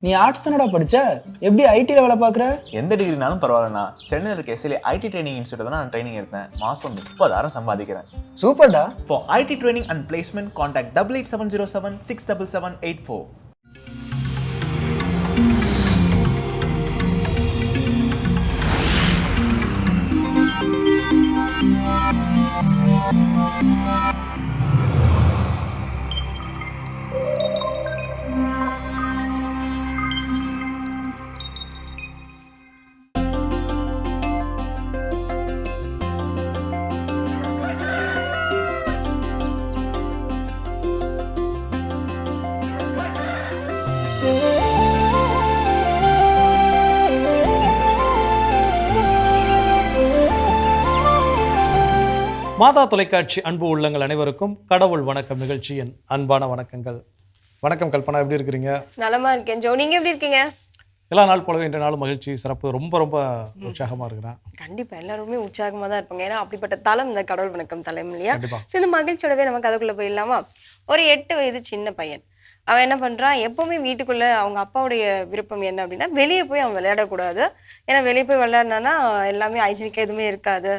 நீ ஆர்ட்ஸ் தானடா படிச்ச, எப்படி ஐடில வேலை பார்க்குற? எந்த டிகிரினாலும் பரவாயில்லண்ணா. சென்னையில் இருக்க எஸ்எல்ஏ ஐடி ட்ரைனிங் இன்ஸ்டியூட் தான் நான் ட்ரைனிங் எடுத்தேன். மாதம் 30,000 சம்பாதிக்கிறேன். சூப்பர்டா. For IT training and placement contact 8870767784. மாதா தொலைக்காட்சி அன்பு உள்ளங்கள் அனைவருக்கும் கடவுள் வணக்கம் நிகழ்ச்சியின் அன்பான வணக்கங்கள். வணக்கம் கல்பனா, எப்படி இருக்கிறீங்க? நலமா இருக்கேன் ஜோ, நீங்க எப்படி இருக்கீங்க? எல்லா நாள் போலவே இன்றைய நாள் மகிழ்ச்சி சிறப்பு, ரொம்ப ரொம்ப உற்சாகமா இருக்கிறேன். கண்டிப்பா எல்லாருமே உற்சாகமா தான் இருப்பாங்க. ஏன்னா அப்படிப்பட்ட தலம் இந்த கடவுள் வணக்கம் தலம் இல்லையா? கண்டிப்பா. ஸோ இந்த மகிழ்ச்சியோடவே நம்ம கதைக்குள்ள போயிடலாமா? ஒரு 8 வயது சின்ன பையன் அவன் என்ன பண்றான், எப்பவுமே வீட்டுக்குள்ள அவங்க அப்பாவுடைய விருப்பம் என்ன அப்படின்னா, வெளியே போய் அவன் விளையாடக்கூடாது. ஏன்னா வெளியே போய் விளையாடினானா எல்லாமே ஹைஜீனிக்காக எதுவுமே இருக்காது.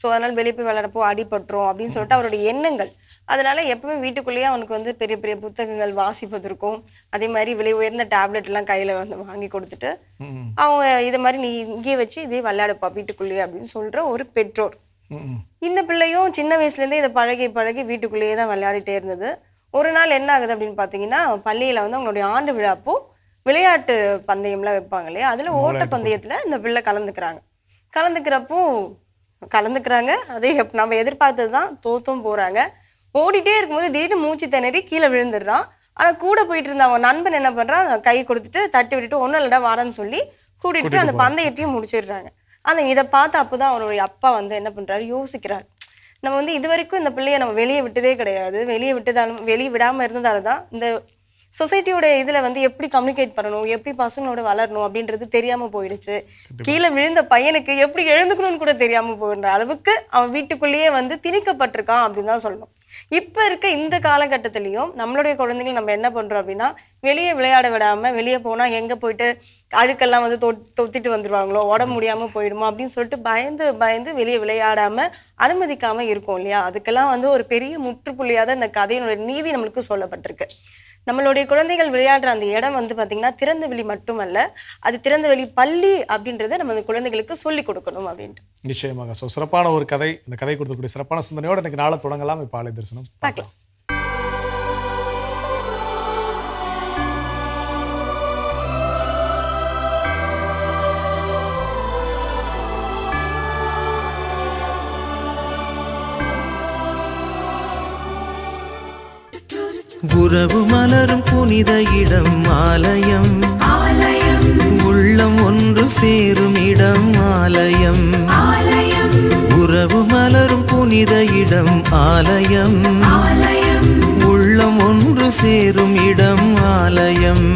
ஸோ அதனால வெளியே போய் விளையாடப்போ அடிபட்டுரும் அப்படின்னு சொல்லிட்டு அவருடைய எண்ணங்கள். அதனால எப்பவுமே வீட்டுக்குள்ளேயே அவனுக்கு வந்து பெரிய பெரிய புத்தகங்கள் வாசிப்பதற்கும், அதே மாதிரி விலை உயர்ந்த டேப்லெட் எல்லாம் கையில வந்து வாங்கி கொடுத்துட்டு அவங்க இதை மாதிரி நீ இங்கேயே வச்சு இதே விளையாடுப்பா வீட்டுக்குள்ளேயே அப்படின்னு சொல்ற ஒரு பெற்றோர். இந்த பிள்ளையும் சின்ன வயசுல இருந்தே இதை பழகி பழகி வீட்டுக்குள்ளேயே தான் விளையாடிட்டே இருந்தது. ஒரு நாள் என்ன ஆகுது அப்படின்னு பார்த்தீங்கன்னா, பள்ளியில் வந்து அவங்களுடைய ஆண்டு விழாப்போ விளையாட்டு பந்தயம்லாம் வைப்பாங்க இல்லையா, அதில் ஓட்ட பந்தயத்தில் இந்த பிள்ளை கலந்துக்கிறாங்க. அதே நம்ம எதிர்பார்த்தது தான், தோத்தும் போகிறாங்க. ஓடிட்டே இருக்கும்போது திடீர்னு மூச்சு திணறி கீழே விழுந்துடுறான். ஆனால் கூட போயிட்டு இருந்த அவன் நண்பன் என்ன பண்ணுறான், கை கொடுத்துட்டு தட்டி விட்டுட்டு ஒன்றும் இல்லடா வாரன்னு சொல்லி கூட்டிகிட்டு அந்த பந்தயத்தையும் முடிச்சிடுறாங்க. ஆனால் இதை பார்த்து அப்போ தான் அவருடைய அப்பா வந்து என்ன பண்ணுறாரு, யோசிக்கிறார். நம்ம வந்து இது வரைக்கும் இந்த பிள்ளையை நம்ம வெளியே விட்டதே கிடையாது. வெளியே விடாமல் இருந்ததால தான் இந்த சொசைட்டியோட இதில் வந்து எப்படி கம்யூனிகேட் பண்ணணும், எப்படி பசங்களோட வளரணும் அப்படின்றது தெரியாமல் போயிடுச்சு. கீழே விழுந்த பையனுக்கு எப்படி எழுந்துக்கணும்னு கூட தெரியாமல் போயிடுற அளவுக்கு அவன் வீட்டுக்குள்ளேயே வந்து திணிக்கப்பட்டிருக்கான் அப்படின்னு தான் சொல்லணும். இப்போ இருக்க இந்த காலகட்டத்திலையும் நம்மளுடைய குழந்தைகள் நம்ம என்ன பண்ணுறோம் அப்படின்னா, வெளியே விளையாட விடாமல், வெளியே போனால் எங்கே போயிட்டு அழுக்கெல்லாம் வந்து தொத்திட்டு வந்துடுவாங்களோ, உடம்பு முடியாமல் போயிடுமோ அப்படின்னு சொல்லிட்டு பயந்து வெளியே விளையாடாமல் அனுமதிக்காமல் இருக்கும் இல்லையா? அதுக்கெல்லாம் வந்து ஒரு பெரிய முற்றுப்புள்ளியாக தான் இந்த கதையினுடைய நீதி நம்மளுக்கு சொல்லப்பட்டிருக்கு. நம்மளுடைய குழந்தைகள் விளையாடுற அந்த இடம் வந்து பார்த்தீங்கன்னா திறந்த வெளி மட்டுமல்ல, அது திறந்த வெளி பள்ளி அப்படின்றத நம்ம அந்த குழந்தைகளுக்கு சொல்லிக் கொடுக்கணும் அப்படின்ட்டு. நிச்சயமாக. ஸோ சிறப்பான ஒரு கதை, இந்த கதை கொடுக்கக்கூடிய சிறப்பான சிந்தனையோடு எனக்கு நாளை தொடங்கலாம். இப்போ ஆலய தரிசனம் பார்க்கலாம். உறவு மலரும் புனித இடம் ஆலயம், உள்ளம் ஒன்று சேரும் இடம் ஆலயம். உறவு மலரும் புனித இடம் ஆலயம், உள்ளம் ஒன்று சேரும் இடம் ஆலயம்.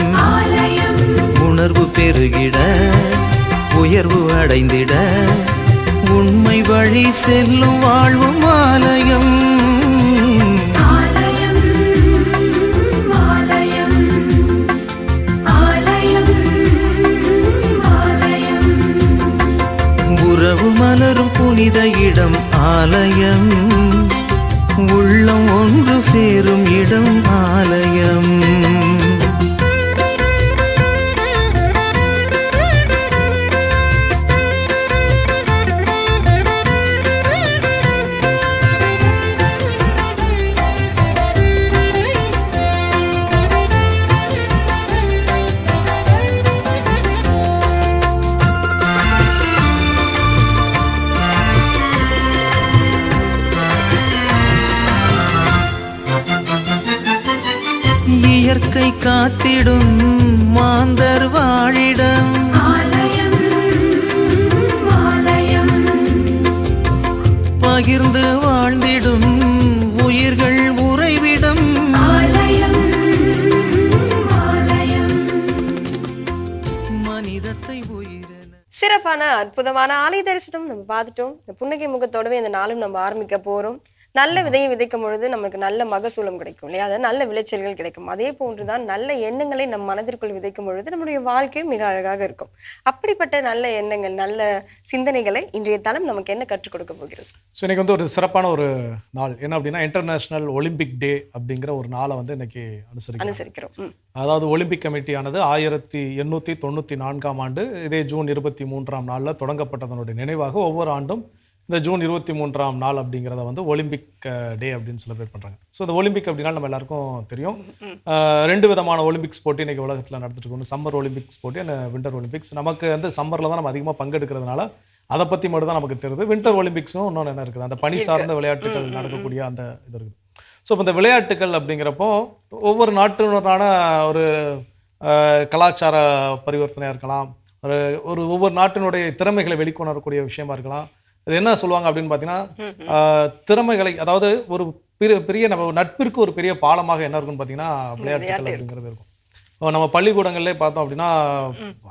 உணர்வு பெருகிட, உயர்வு அடைந்திட, உண்மை வழி செல்லும் வாழ்வும் ஆலயம். உறவு மலரும் புனித இடம் ஆலயம், உள்ளம் ஒன்று சேரும் இடம் ஆலயம். இயற்கை காத்திடும் மாந்தர் வாழிடம், பகிர்ந்து வாழ்ந்திடும் உயிர்கள் உறைவிடம். மனிதத்தை உயிரென சிறப்பான அற்புதமான ஆலய தரிசனம் நம்ம பார்த்துட்டோம். இந்த புன்னகை முகத்தோடவே இந்த நாளும் நம்ம ஆரம்பிக்க போறோம். நல்ல விதையை விதைக்கும் பொழுது நமக்கு நல்ல மகசூலம் கிடைக்கும் இல்லையா, அதாவது நல்ல விளைச்சல்கள் கிடைக்கும். அதே போன்றுதான் நல்ல எண்ணங்களை நம் மனதிற்குள் விதைக்கும் பொழுது நம்முடைய வாழ்க்கையும் மிக அழகாக இருக்கும். அப்படிப்பட்ட நல்ல எண்ணங்கள், நல்ல சிந்தனைகளை இன்றைய தளம் நமக்கு என்ன கற்றுக் கொடுக்க போகிறது? ஸோ இன்றைக்கி வந்து ஒரு சிறப்பான ஒரு நாள் என்ன அப்படின்னா, இன்டர்நேஷ்னல் ஒலிம்பிக் டே அப்படிங்கிற ஒரு நாளை வந்து இன்னைக்கு அனுசரிக்கிறோம். அதாவது ஒலிம்பிக் கமிட்டியானது 1894ஆம் ஆண்டு இதே ஜூன் 23ஆம் நாளில் தொடங்கப்பட்டதனுடைய நினைவாக ஒவ்வொரு ஆண்டும் இந்த ஜூன் 23ஆம் நாள் அப்படிங்கிறத வந்து ஒலிம்பிக் டே அப்படின்னு செலிப்ரேட் பண்ணுறாங்க. ஸோ இந்த ஒலிம்பிக் அப்படின்னா நம்ம எல்லாருக்கும் தெரியும், 2 விதமான ஒலிம்பிக்ஸ் போட்டி இன்றைக்கி உலகத்தில் நடந்துட்டு இருக்கு. ஒன்று சம்மர் ஒலிம்பிக்ஸ் போட்டி அண்ட் வின்டர் ஒலிம்பிக்ஸ். நமக்கு வந்து சம்மரில் தான் நம்ம அதிகமாக பங்கெடுக்கிறதுனால அதை பற்றி மட்டும் தான் நமக்கு தெரியுது. வின்டர் ஒலிம்பிக்ஸும் இன்னொன்று என்ன இருக்குது, அந்த பனி சார்ந்த விளையாட்டுகள் நடக்கக்கூடிய அந்த இது இருக்குது. ஸோ இப்போ இந்த விளையாட்டுகள் அப்படிங்கிறப்போ ஒவ்வொரு நாட்டினரான ஒரு கலாச்சார பரிவர்த்தனையாக இருக்கலாம், ஒரு ஒவ்வொரு நாட்டினுடைய திறமைகளை வெளிக்கொணரக்கூடிய விஷயமா இருக்கலாம். இது என்ன சொல்லுவாங்க அப்படின்னு பார்த்தீங்கன்னா, திறமைகளை, அதாவது ஒரு பெரிய நம்ம நட்பிற்கு ஒரு பெரிய பாலமாக என்ன இருக்குன்னு பார்த்தீங்கன்னா விளையாட்டுகள் அப்படிங்கிறது இருக்கும். நம்ம பள்ளிக்கூடங்கள்லேயே பார்த்தோம் அப்படின்னா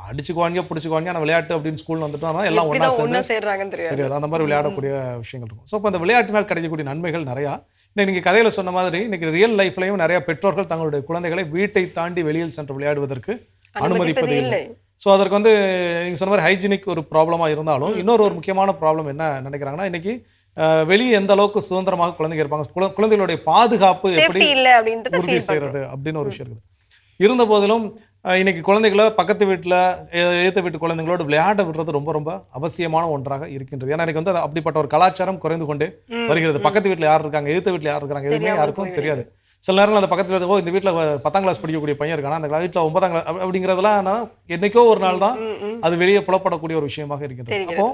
அடிச்சுக்குவாங்க பிடிச்சிக்குவாங்க, ஆனால் விளையாட்டு அப்படின்னு ஸ்கூல் வந்துட்டோம்னா எல்லாம் ஒன்றா சேர்ந்து தெரியாது, அந்த மாதிரி விளையாடக்கூடிய விஷயங்கள் இருக்கும். ஸோ இப்போ அந்த விளையாட்டினால் கிடைக்கக்கூடிய நன்மைகள் நிறையா. நீங்கள் கதையில் சொன்ன மாதிரி இன்னைக்கு ரியல் லைஃப்லையும் நிறைய பெற்றோர்கள் தங்களுடைய குழந்தைகளை வீட்டை தாண்டி வெளியில் சென்று விளையாடுவதற்கு அனுமதிப்பது இல்லை. ஸோ அதற்கு வந்து நீங்கள் சொன்ன மாதிரி ஹைஜீனிக் ஒரு ப்ராப்ளமாக இருந்தாலும் இன்னொரு முக்கியமான ப்ராப்ளம் என்ன நினைக்கிறாங்கன்னா, இன்னைக்கு வெளியே எந்த அளவுக்கு சுதந்திரமாக குழந்தைங்க இருப்பாங்க, குழந்தைகளுடைய பாதுகாப்பு எப்படி உறுதி செய்கிறது அப்படின்னு ஒரு விஷயம் இருக்குது. இருந்த போதிலும் இன்னைக்கு குழந்தைகளை பக்கத்து வீட்டில் எதிர்த்த வீட்டு குழந்தைங்களோடு விளையாட விடுறது ரொம்ப ரொம்ப அவசியமான ஒன்றாக இருக்கின்றது. ஏன்னா எனக்கு வந்து அப்படிப்பட்ட ஒரு கலாச்சாரம் குறைந்து கொண்டே வருகிறது. பக்கத்து வீட்டில் யார் இருக்காங்க, எதிர்த்த வீட்டில் யார் இருக்காங்க, எதுவுமே யாருக்கும் தெரியாது. சில நேரங்கள் அந்த பக்கத்தில் இந்த வீட்டில் 10ஆம் கிளாஸ் படிக்கக்கூடிய பையன் இருக்கானா, அந்த வீட்டில் 9ஆம் கிளாஸ் அப்படிங்கிறதுலாம் என்னைக்கோ ஒரு நாள் தான் அது வெளியே புலப்படக்கூடிய ஒரு விஷயமாக இருக்கின்றது. அப்போ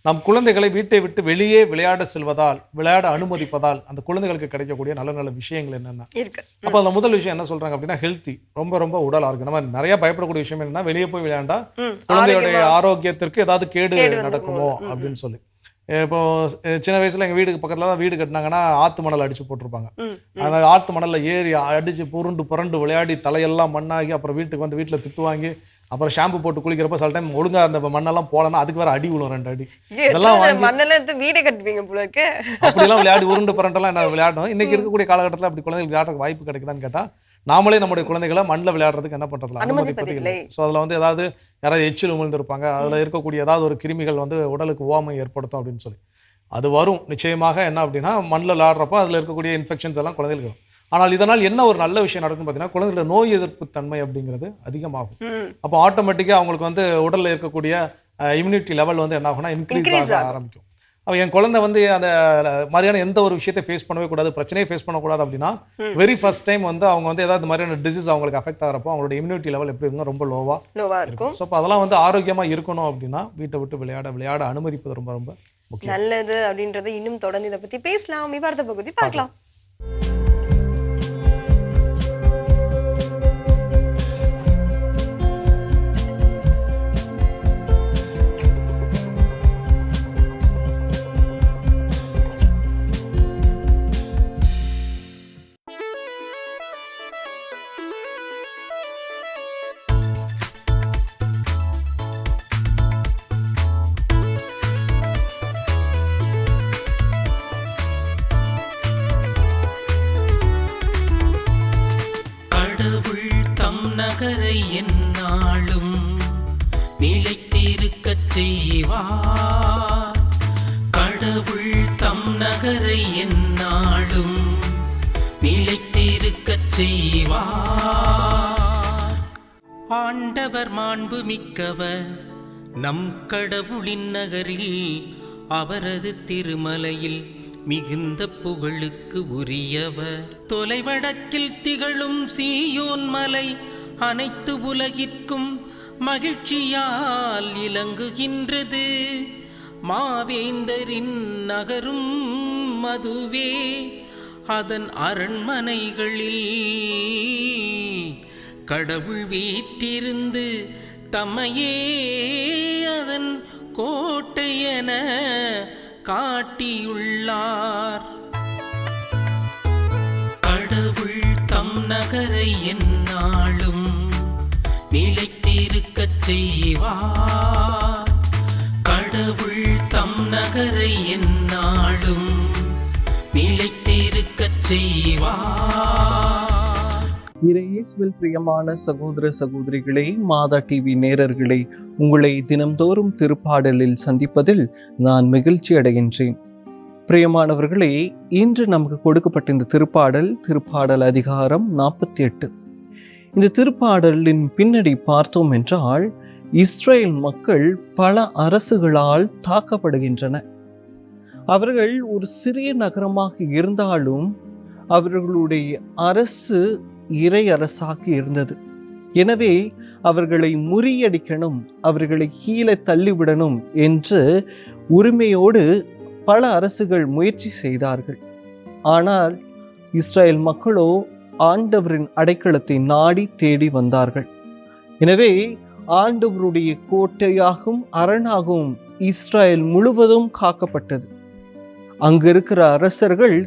நம் குழந்தைகளை வீட்டை விட்டு வெளியே விளையாட செல்வதால், விளையாட அனுமதிப்பதால் அந்த குழந்தைகளுக்கு கிடைக்கக்கூடிய நல்ல நல்ல விஷயங்கள் என்னென்ன இருக்கு. அப்போ அதில் முதல் விஷயம் என்ன சொல்றாங்க அப்படின்னா, ஹெல்த்தி, ரொம்ப ரொம்ப உடல் ஆரோக்கியம். நம்ம நிறைய பயப்படக்கூடிய விஷயம் என்னன்னா, வெளியே போய் விளையாண்டா குழந்தைகளுடைய ஆரோக்கியத்திற்கு ஏதாவது கேடு நடக்குமோ அப்படின்னு சொல்லி. இப்போ சின்ன வயசுல எங்க வீடுக்கு பக்கத்துல தான் வீடு கட்டினாங்கன்னா ஆத்து மணல் அடிச்சு போட்டிருப்பாங்க. அந்த ஆத்து மணல்ல ஏறி அடிச்சு புரண்டு விளையாடி தலையெல்லாம் மண்ணாகி அப்புறம் வீட்டுக்கு வந்து வீட்டுல திட்டு வாங்கி அப்புறம் ஷாம்பு போட்டு குளிக்கிறப்ப சில டைம் ஒழுங்கா அந்த மண்ணெல்லாம் போலன்னா அதுக்கு வேற அடி விழும், 2 அடி. இதெல்லாம் வீடு கட்டுவீங்க போல இருக்கு. அப்படிலாம் விளையாடி உருண்டு புரண்டெல்லாம் என்ன விளையாடணும். இன்னைக்கு இருக்கக்கூடிய காலகட்டத்தில் அப்படி குழந்தைகளுக்கு விளையாடுறதுக்கு வாய்ப்பு கிடைக்குதான்னு கேட்டா, நாமளே நம்முடைய குழந்தைகளை மண்ணில் விளையாடுறதுக்கு என்ன பண்றதுல அனுமதிப்பது இல்லை. ஸோ அதில் வந்து ஏதாவது யாராவது எச்சில் உமிழ்ந்திருப்பாங்க, அதில் இருக்கக்கூடிய ஏதாவது ஒரு கிருமிகள் வந்து உடலுக்கு ஓமை ஏற்படுத்தும் அப்படின்னு சொல்லி அது வரும் நிச்சயமாக. என்ன அப்படின்னா, மண்ணில் விளையாடுறப்போ அதில் இருக்கக்கூடிய இன்ஃபெக்ஷன்ஸ் எல்லாம் குழந்தைகளுக்கு வரும். ஆனால் இதனால் என்ன ஒரு நல்ல விஷயம் நடக்கும்னு பார்த்தீங்கன்னா, குழந்தைகளோட நோய் எதிர்ப்பு தன்மை அப்படிங்கிறது அதிகமாகும். அப்போ ஆட்டோமேட்டிக்காக அவங்களுக்கு வந்து உடலில் இருக்கக்கூடிய இம்யூனிட்டி லெவல் வந்து என்ன ஆகும்னா இன்க்ரீஸ் ஆக ஆரம்பிக்கும். அப்போ என் குழந்தை வந்து அந்த மாதிரியான எந்த ஒரு விஷயத்தை ஃபேஸ் பண்ணவே கூடாது, பிரச்சனையை ஃபேஸ் பண்ணக்கூடாது அப்படின்னா, வெரி ஃபர்ஸ்ட் டைம் வந்து அவங்க வந்து ஏதாவது மாதிரியான டிசீஸ் அவங்களுக்கு அஃபெக்ட் ஆகிறப்போ அவங்களோட இம்யூனிட்டி லெவல் எப்படி இருக்குங்க, ரொம்ப லோவாக இருக்கும். ஸோ அப்போ அதெல்லாம் வந்து ஆரோக்கியமாக இருக்கணும் அப்படின்னா வீட்டை விட்டு விளையாட அனுமதிப்பது ரொம்ப ரொம்ப முக்கியம். நல்லது அப்படின்றத இன்னும் தொடர்ந்து இதை பற்றி பேசலாம். விவாத பகுதி பார்க்கலாம். நகரை என்னாலும் நிலைத்திருக்கச் செய்வார். கடவுள் தம் நகரை என்னாலும் நிலைத்திருக்கச் செய்வார். ஆண்டவர் மாண்பு மிக்கவர் நம் கடவுளின் நகரில் அவரது திருமலையில் மிகுந்த புகழுக்கு உரியவர். தொலைவடக்கில் திகழும் சீயோன் மலை அனைத்து உலகிற்கும் மகிழ்ச்சியால் இலங்குகின்றது. மாவேந்தரின் நகரும் அதுவே, அதன் அரண்மனைகளில் கடவுள் வீற்றிருந்து தம்மையே அதன் கோட்டையென காட்டியுள்ளார். கடவுள் தம் நகரை என்னாலும் நிலைத்திருக்கச் செய்வார். கடவுள் தம் நகரை என்னாலும் நிலைத்து செய்வார். இயேசுவில் பிரியமான சகோதர சகோதரிகளே, மாதா டிவி நேரர்களே, உங்களை தினம்தோறும் திருப்பாடலில் சந்திப்பதில் நான் மகிழ்ச்சி அடைகின்றேன். பிரியமானவர்களே, இன்று நமக்கு கொடுக்கப்பட்ட இந்த திருப்பாடல் அதிகாரம் 48. இந்த திருப்பாடலின் பின்னணி பார்த்தோம் என்றால், இஸ்ரேல் மக்கள் பல அரசுகளால் தாக்கப்படுகின்றன. அவர்கள் ஒரு சிறிய நகரமாக இருந்தாலும் அவர்களுடைய அரசு இறை அரசாக இருந்தது. எனவே அவர்களை முறியடிக்கணும், அவர்களை கீழே தள்ளிவிடணும் என்று உரிமையோடு பல அரசுகள் முயற்சி செய்தார்கள். ஆனால் இஸ்ரேல் மக்களோ ஆண்டவரின் அடைக்கலத்தை நாடி தேடி வந்தார்கள். எனவே ஆண்டவருடைய கோட்டையாகவும் அரணாகவும் இஸ்ரேல் முழுவதும் காக்கப்பட்டது. அங்கு இருக்கிற அரசர்கள்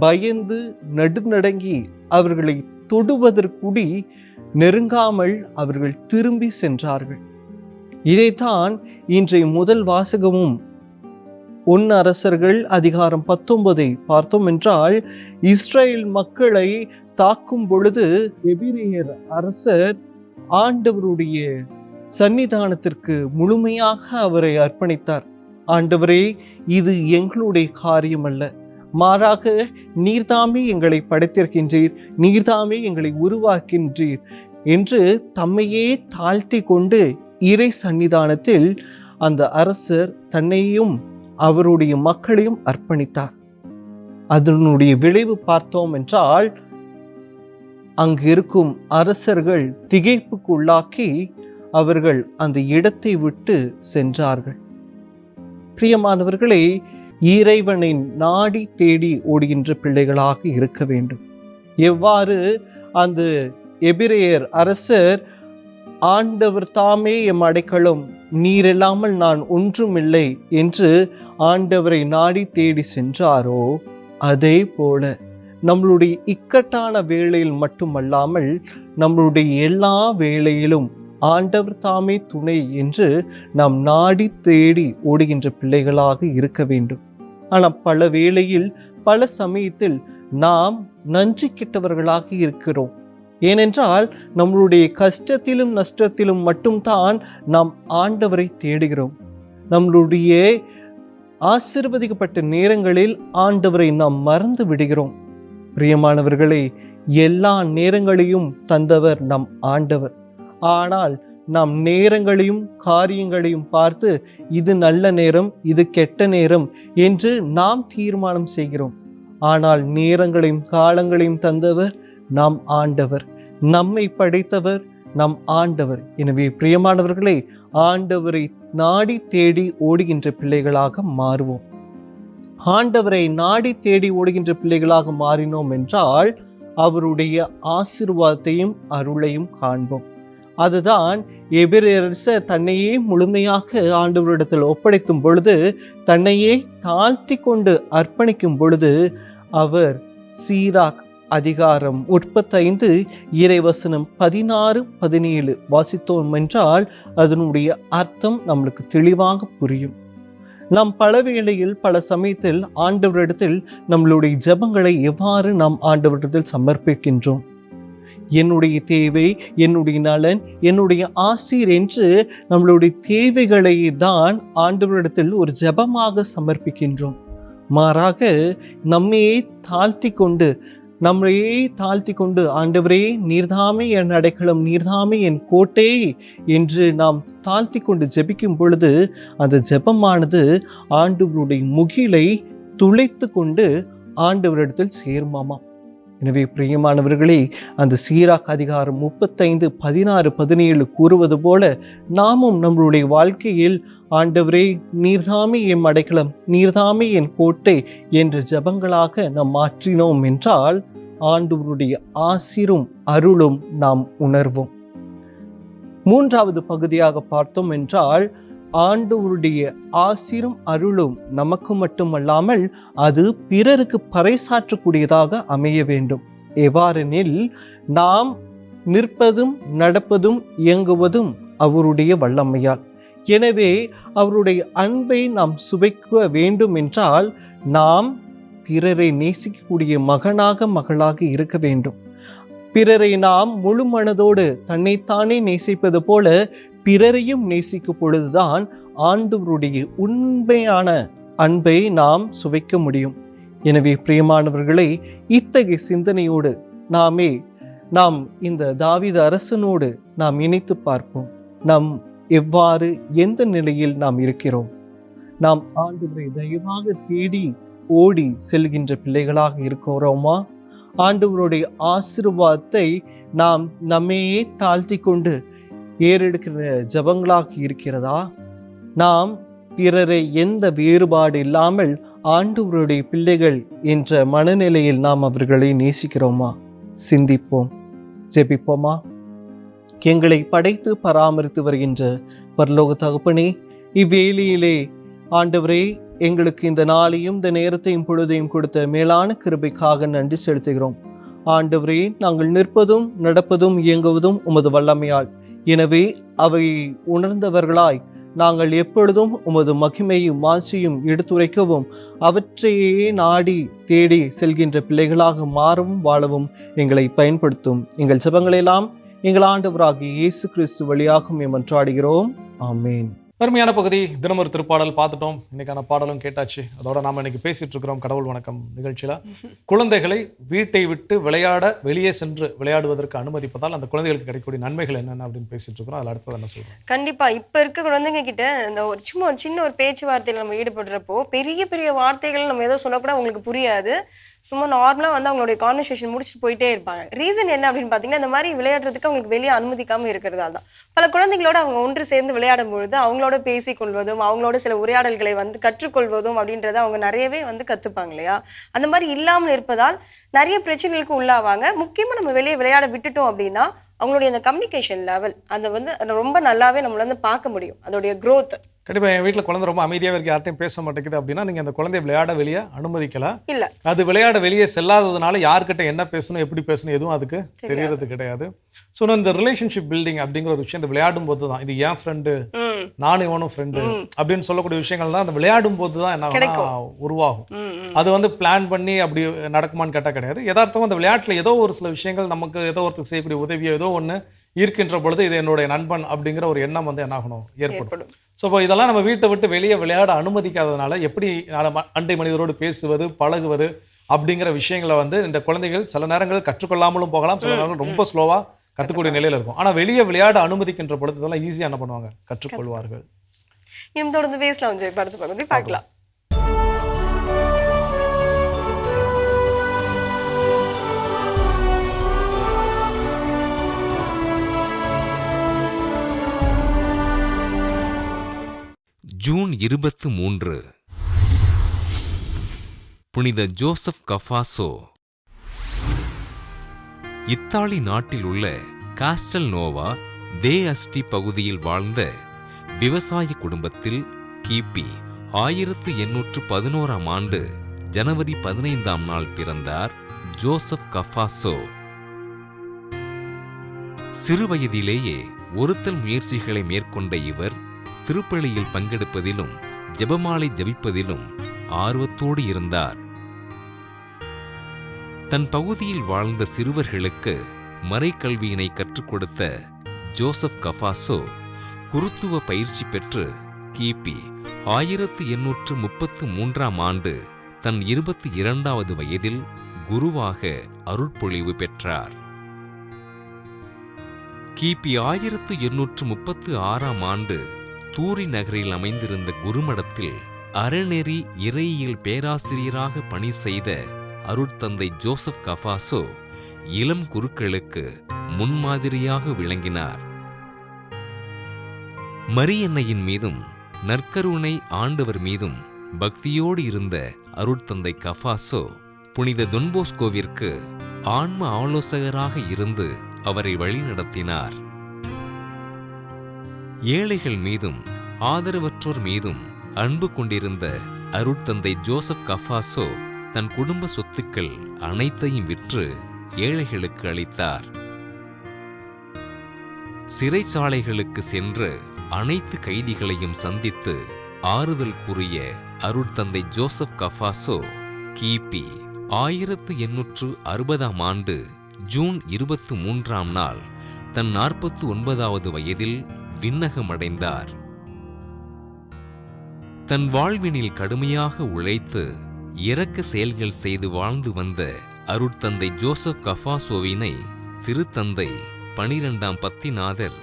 பயந்து நடுநடுங்கி அவர்களை தொடுவதற்குடி நெருங்காமல் அவர்கள் திரும்பி சென்றார்கள். இதைத்தான் இன்றைய முதல் வாசகமும் 1 அரசர்கள் அதிகாரம் 19 பார்த்தோம் என்றால், இஸ்ரேல் மக்களை தாக்கும் பொழுது எபிரேயர் அரசர் ஆண்டவருடைய சன்னிதானத்திற்கு முழுமையாக அவரை அர்ப்பணித்தார். ஆண்டவரே, இது எங்களுடைய காரியம் அல்ல, மாறாக நீர்தாமே எங்களை படைத்திருக்கின்றீர், நீர்தாமே எங்களை உருவாக்கின்றீர் என்று தம்மையே தாழ்த்தி கொண்டு இறை சன்னிதானத்தில் அந்த அரசர் தன்னையும் அவருடைய மக்களையும் அர்ப்பணித்தார். அதனுடைய விளைவு பார்த்தோம் என்றால், அங்கு இருக்கும் அரசர்கள் திகைப்புக்குள்ளாக்கி அவர்கள் அந்த இடத்தை விட்டு சென்றார்கள். பிரியமானவர்களே, இறைவனை நாடி தேடி ஓடுகின்ற பிள்ளைகளாக இருக்க வேண்டும். எவ்வாறு அந்த எபிரேயர் அரசர் ஆண்டவர் தாமே எம் அடைக்கலம், நீரில்லாமல் நான் ஒன்றுமில்லை என்று ஆண்டவரை நாடி தேடி சென்றாரோ, அதே போல நம்மளுடைய இக்கட்டான வேளையில் மட்டுமல்லாமல் நம்மளுடைய எல்லா வேளையிலும் ஆண்டவர் தாமே துணை என்று நாம் நாடி தேடி ஓடுகின்ற பிள்ளைகளாக இருக்க வேண்டும். ஆனால் பல வேளையில் பல சமயத்தில் நாம் நன்றி கெட்டவர்களாக இருக்கிறோம். ஏனென்றால் நம்மளுடைய கஷ்டத்திலும் நஷ்டத்திலும் மட்டும்தான் நாம் ஆண்டவரை தேடுகிறோம். நம்மளுடைய ஆசீர்வதிக்கப்பட்ட நேரங்களில் ஆண்டவரை நாம் மறந்து விடுகிறோம். பிரியமானவர்களே, எல்லா நேரங்களையும் தந்தவர் நம் ஆண்டவர். ஆனால் நாம் நேரங்களையும் காரியங்களையும் பார்த்து இது நல்ல நேரம், இது கெட்ட நேரம் என்று நாம் தீர்மானம் செய்கிறோம். ஆனால் நேரங்களையும் காலங்களையும் தந்தவர் நாம் ஆண்டவர், நம்மை படைத்தவர் நம் ஆண்டவர். எனவே பிரியமானவர்களே, ஆண்டவரை நாடி தேடி ஓடுகின்ற பிள்ளைகளாக மாறுவோம். ஆண்டவரை நாடி தேடி ஓடுகின்ற பிள்ளைகளாக மாறினோம் என்றால் அவருடைய ஆசீர்வாதத்தையும் அருளையும் காண்போம். அதுதான் எபிரேயர் தன்னையே முழுமையாக ஆண்டவரிடத்தில் ஒப்படைக்கும் பொழுது, தன்னையே தாழ்த்தி கொண்டு அர்ப்பணிக்கும் பொழுது, அவர் சீராக் அதிகாரம் 35 இறைவசனம் 16-17 வாசித்தோம் என்றால் அதனுடைய அர்த்தம் நம்மளுக்கு தெளிவாக புரியும். நாம் பல வேளையில் பல சமயத்தில் ஆண்டவரிடத்தில் நம்மளுடைய ஜெபங்களை எவ்வாறு நாம் ஆண்டவரிடத்தில் சமர்ப்பிக்கின்றோம். என்னுடைய தேவை, என்னுடைய நலன், என்னுடைய ஆசீர் என்று நம்மளுடைய தேவைகளை தான் ஆண்டவரிடத்தில் ஒரு ஜெபமாக சமர்ப்பிக்கின்றோம். மாறாக நம்மையே தாழ்த்தி கொண்டு ஆண்டவரே நீர்தாமே என் அடைக்கலம், நீர்தாமே என் கோட்டை என்று நாம் தாழ்த்தி கொண்டு ஜெபிக்கும் பொழுது அந்த ஜெபமானது ஆண்டவருடைய முகிலை துளைத்து கொண்டு ஆண்டவரிடத்தில் சேர்மாமாம். எனவே பிரியமானவர்களே, அந்த சீராக் அதிகாரம் 35-16-17 கூறுவது போல நாமும் நம்மளுடைய வாழ்க்கையில் ஆண்டவரே நீர்தாமே என் அடைக்கலம், நீர்தாமே என் கோட்டை என்ற ஜெபங்களாக நாம் மாற்றினோம் என்றால் ஆண்டவருடைய ஆசீரும் அருளும் நாம் உணர்வோம். 3வது பகுதியாக பார்த்தோம் என்றால், ஆண்டவருடைய ஆசீரும் அருளும் நமக்கு மட்டுமல்லாமல் அது பிறருக்கு பறைசாற்றக்கூடியதாக அமைய வேண்டும். எவ்வாறெனில், நாம் நிற்பதும் நடப்பதும் இயங்குவதும் அவருடைய வல்லமையால். எனவே அவருடைய அன்பை நாம் சுவைக்க வேண்டும் என்றால் நாம் பிறரை நேசிக்கக்கூடிய மகளாக இருக்க வேண்டும். பிறரை நாம் முழு மனதோடு தன்னைத்தானே நேசிப்பது போல பிறரையும் நேசிக்கும் பொழுதுதான் ஆண்டவருடைய உண்மையான அன்பை நாம் சுவைக்க முடியும். எனவே பிரியமானவர்களை, இத்தகைய சிந்தனையோடு நாம் இந்த தாவீது அரசனோடு நாம் இணைத்து பார்ப்போம். நாம் எவ்வாறு, எந்த நிலையில் நாம் இருக்கிறோம்? நாம் ஆண்டவரை தயவாக தேடி ஓடி செல்கின்ற பிள்ளைகளாக இருக்கிறோமா? ஆண்டவருடைய ஆசீர்வாதத்தை நாம் நம்மையே தாழ்த்தி கொண்டு ஏறெடுக்கிற ஜபங்களாக இருக்கிறதா? நாம் பிறரை எந்த வேறுபாடு இல்லாமல் ஆண்டவருடைய பிள்ளைகள் என்ற மனநிலையில் நாம் அவர்களை நேசிக்கிறோமா? சிந்திப்போம், ஜெபிப்போமா? எங்களை படைத்து பராமரித்து வருகின்ற பரலோக தகப்பனே, இவ்வேளையிலே ஆண்டவரே, எங்களுக்கு இந்த நாளையும் இந்த நேரத்தையும் பொழுதையும் கொடுத்த மேலான கிருபைக்காக நன்றி செலுத்துகிறோம். ஆண்டவரே, நாங்கள் நிற்பதும் நடப்பதும் இயங்குவதும் உமது வல்லமையால். எனவே அவை உணர்ந்தவர்களாய் நாங்கள் எப்பொழுதும் உமது மகிமையும் மாட்சியும் எடுத்துரைக்கவும் அவற்றையே நாடி தேடி செல்கின்ற பிள்ளைகளாக மாறவும் வாழவும் எங்களை பயன்படுத்தும். எங்கள் ஜெபங்களெல்லாம் எங்கள் ஆண்டவராகிய இயேசு கிறிஸ்து வழியாகவும் மன்றாடுகிறோம். ஆமேன். அருமையான பகுதி, தினம் ஒரு திருப்பாடல் பார்த்துட்டோம். இன்னைக்கான பாடலும் கேட்டாச்சு. அதோட நாம இன்னைக்கு பேசிட்டு இருக்கிறோம் கடவுள் வணக்கம் நிகழ்ச்சியில குழந்தைகளை வீட்டை விட்டு வெளியே சென்று விளையாடுவதற்கு அனுமதிப்பதால் அந்த குழந்தைகளுக்கு கிடைக்கக்கூடிய நன்மைகள் என்னென்ன அப்படின்னு பேசிட்டு இருக்கிறோம். அதில் அடுத்தது என்ன சொல்றோம்? கண்டிப்பா இப்ப இருக்க குழந்தைங்க கிட்ட இந்த ஒரு சின்ன ஒரு பேச்சுவார்த்தையில நம்ம ஈடுபடுறப்போ பெரிய பெரிய வார்த்தைகள் நம்ம ஏதோ சொன்னா கூட அவங்களுக்கு புரியாது. சும்மா நார்மலாக வந்து அவங்களுடைய கான்வர்சேஷன் முடிச்சுட்டு போயிட்டே இருப்பாங்க. ரீசன் என்ன அப்படின்னு பார்த்தீங்கன்னா, இந்த மாதிரி விளையாடுறதுக்கு அவங்களுக்கு வெளியே அனுமதிக்காமல் இருக்கிறதால தான். பல குழந்தைங்களோட அவங்க ஒன்று சேர்ந்து விளையாடும் பொழுது அவங்களோட பேசிக்கொள்வதும் அவங்களோட சில உரையாடல்களை வந்து கற்றுக்கொள்வதும் அப்படின்றத அவங்க நிறையவே வந்து கற்றுப்பாங்க இல்லையா? அந்த மாதிரி இல்லாமல் இருப்பதால் நிறைய பிரச்சனைகளுக்கு உள்ளாவாங்க. முக்கியமாக நம்ம வெளியே விளையாட விட்டுட்டோம் அப்படின்னா அவங்களுடைய அந்த கம்யூனிகேஷன் லெவல் அதை வந்து ரொம்ப நல்லாவே நம்மள வந்து பார்க்க முடியும், அதோடைய growth. கண்டிப்பாக என் வீட்டில் குழந்தை ரொம்ப அமைதியாக இருக்கு, யார்ட்டையும் பேச மாட்டேங்குது அப்படின்னா நீங்கள் அந்த குழந்தைய விளையாட வெளியே அனுமதிக்கலாம். இல்லை, அது விளையாட வெளியே செல்லாததுனால யார்கிட்ட என்ன பேசணும், எப்படி பேசணும் எதுவும் அதுக்கு தெரியறது கிடையாது. ஸோ இந்த ரிலேஷன்ஷிப் பில்டிங் அப்படிங்கிற ஒரு விஷயம் இந்த விளையாடும் போது தான், இது என் ஃப்ரெண்டு, நானும் இவனும் ஃப்ரெண்டு அப்படின்னு சொல்லக்கூடிய விஷயங்கள் தான் அந்த விளையாடும் போது தான் என்ன உருவாகும். அது வந்து பிளான் பண்ணி அப்படி நடக்குமான்னு கேட்டால் கிடையாது. யதார்த்தமாக அந்த விளையாட்டில் ஏதோ ஒரு சில விஷயங்கள் நமக்கு ஏதோ ஒருத்தருக்கு செய்யக்கூடிய உதவியோ ஏதோ ஒன்று ஈர்க்கின்ற பொழுது இது என்னுடைய நண்பன் அப்படிங்கிற ஒரு எண்ணம் வந்து என்ன ஆகணும், ஏற்படும். ஸோ இப்போ இதெல்லாம் நம்ம வீட்டை விட்டு வெளியே விளையாட அனுமதிக்காததுனால எப்படி அண்டை மனிதரோடு பேசுவது, பழகுவது அப்படிங்கிற விஷயங்களை வந்து இந்த குழந்தைகள் சில நேரங்கள் கற்றுக்கொள்ளாமலும் போகலாம், சில நேரங்கள் ரொம்ப ஸ்லோவாக கற்றுக்கூடிய நிலையில் இருக்கும். ஆனால் வெளியே விளையாட அனுமதிக்கின்ற பொழுது இதெல்லாம் ஈஸியாக என்ன பண்ணுவாங்க, கற்றுக்கொள்வார்கள். இன்னும் தொடர்ந்து பேசலாம், படுத்து பகுதி பார்க்கலாம். ஜூன் 23 புனித ஜோசப் கஃபாசோ. இத்தாலி நாட்டில் உள்ள காஸ்டல் நோவா தே அஸ்டி பகுதியில் வாழ்ந்த விவசாய குடும்பத்தில் கிபி 1811ஆம் ஆண்டு ஜனவரி 15ஆம் நாள் பிறந்தார் ஜோசப் கஃபாசோ. சிறுவயதிலேயே ஒருத்தல் முயற்சிகளை மேற்கொண்ட இவர் திருப்பலியில் பங்கெடுப்பதிலும் ஜெபமாலை ஜபிப்பதிலும் ஆர்வத்தோடு இருந்தார். தன் பகுதியில் வாழ்ந்த சிறுவர்களுக்கு மறைக்கல்வியினை கற்றுக் கொடுத்த ஜோசப் கஃபாசோ குருத்துவ பயிற்சி பெற்று கிபி 1833ஆம் ஆண்டு தன் 22வது வயதில் குருவாக அருட்பொழிவு பெற்றார். கிபி 1836ஆம் ஆண்டு தூரி நகரில் அமைந்திருந்த குருமடத்தில் அறநெறி இறையியல் பேராசிரியராக பணி செய்த அருட்தந்தை ஜோசப் கஃபாசோ இளம் குருக்களுக்கு முன்மாதிரியாக விளங்கினார். மரியன்னையின் மீதும் நற்கருணை ஆண்டவர் மீதும் பக்தியோடு இருந்த அருட்தந்தை கஃபாசோ புனித தொன்போஸ்கோவிற்கு ஆன்ம ஆலோசகராக இருந்து அவரை வழிநடத்தினார். ஏழைகள் மீதும் ஆதரவற்றோர் மீதும் அன்பு கொண்டிருந்த அருட்தந்தை ஜோசப் கஃபாசோ தன் குடும்ப சொத்துக்கள் அனைத்தையும் விற்று ஏழைகளுக்கு அளித்தார். சிறைச்சாலைகளுக்கு சென்று அனைத்து கைதிகளையும் சந்தித்து ஆறுதல் கூறிய அருட்தந்தை ஜோசப் கஃபாசோ கிபி 1860ஆம் ஆண்டு ஜூன் 23ஆம் நாள் தன் 49வது வயதில் விண்ணகமடைந்தார். தன் வாழ்வினில் கடுமையாக உழைத்து இரக்க செயல்கள் செய்து வாழ்ந்து வந்த அருட்தந்தை ஜோசப் கஃபாசோவினை திருத்தந்தை 12ஆம் பத்திநாதர்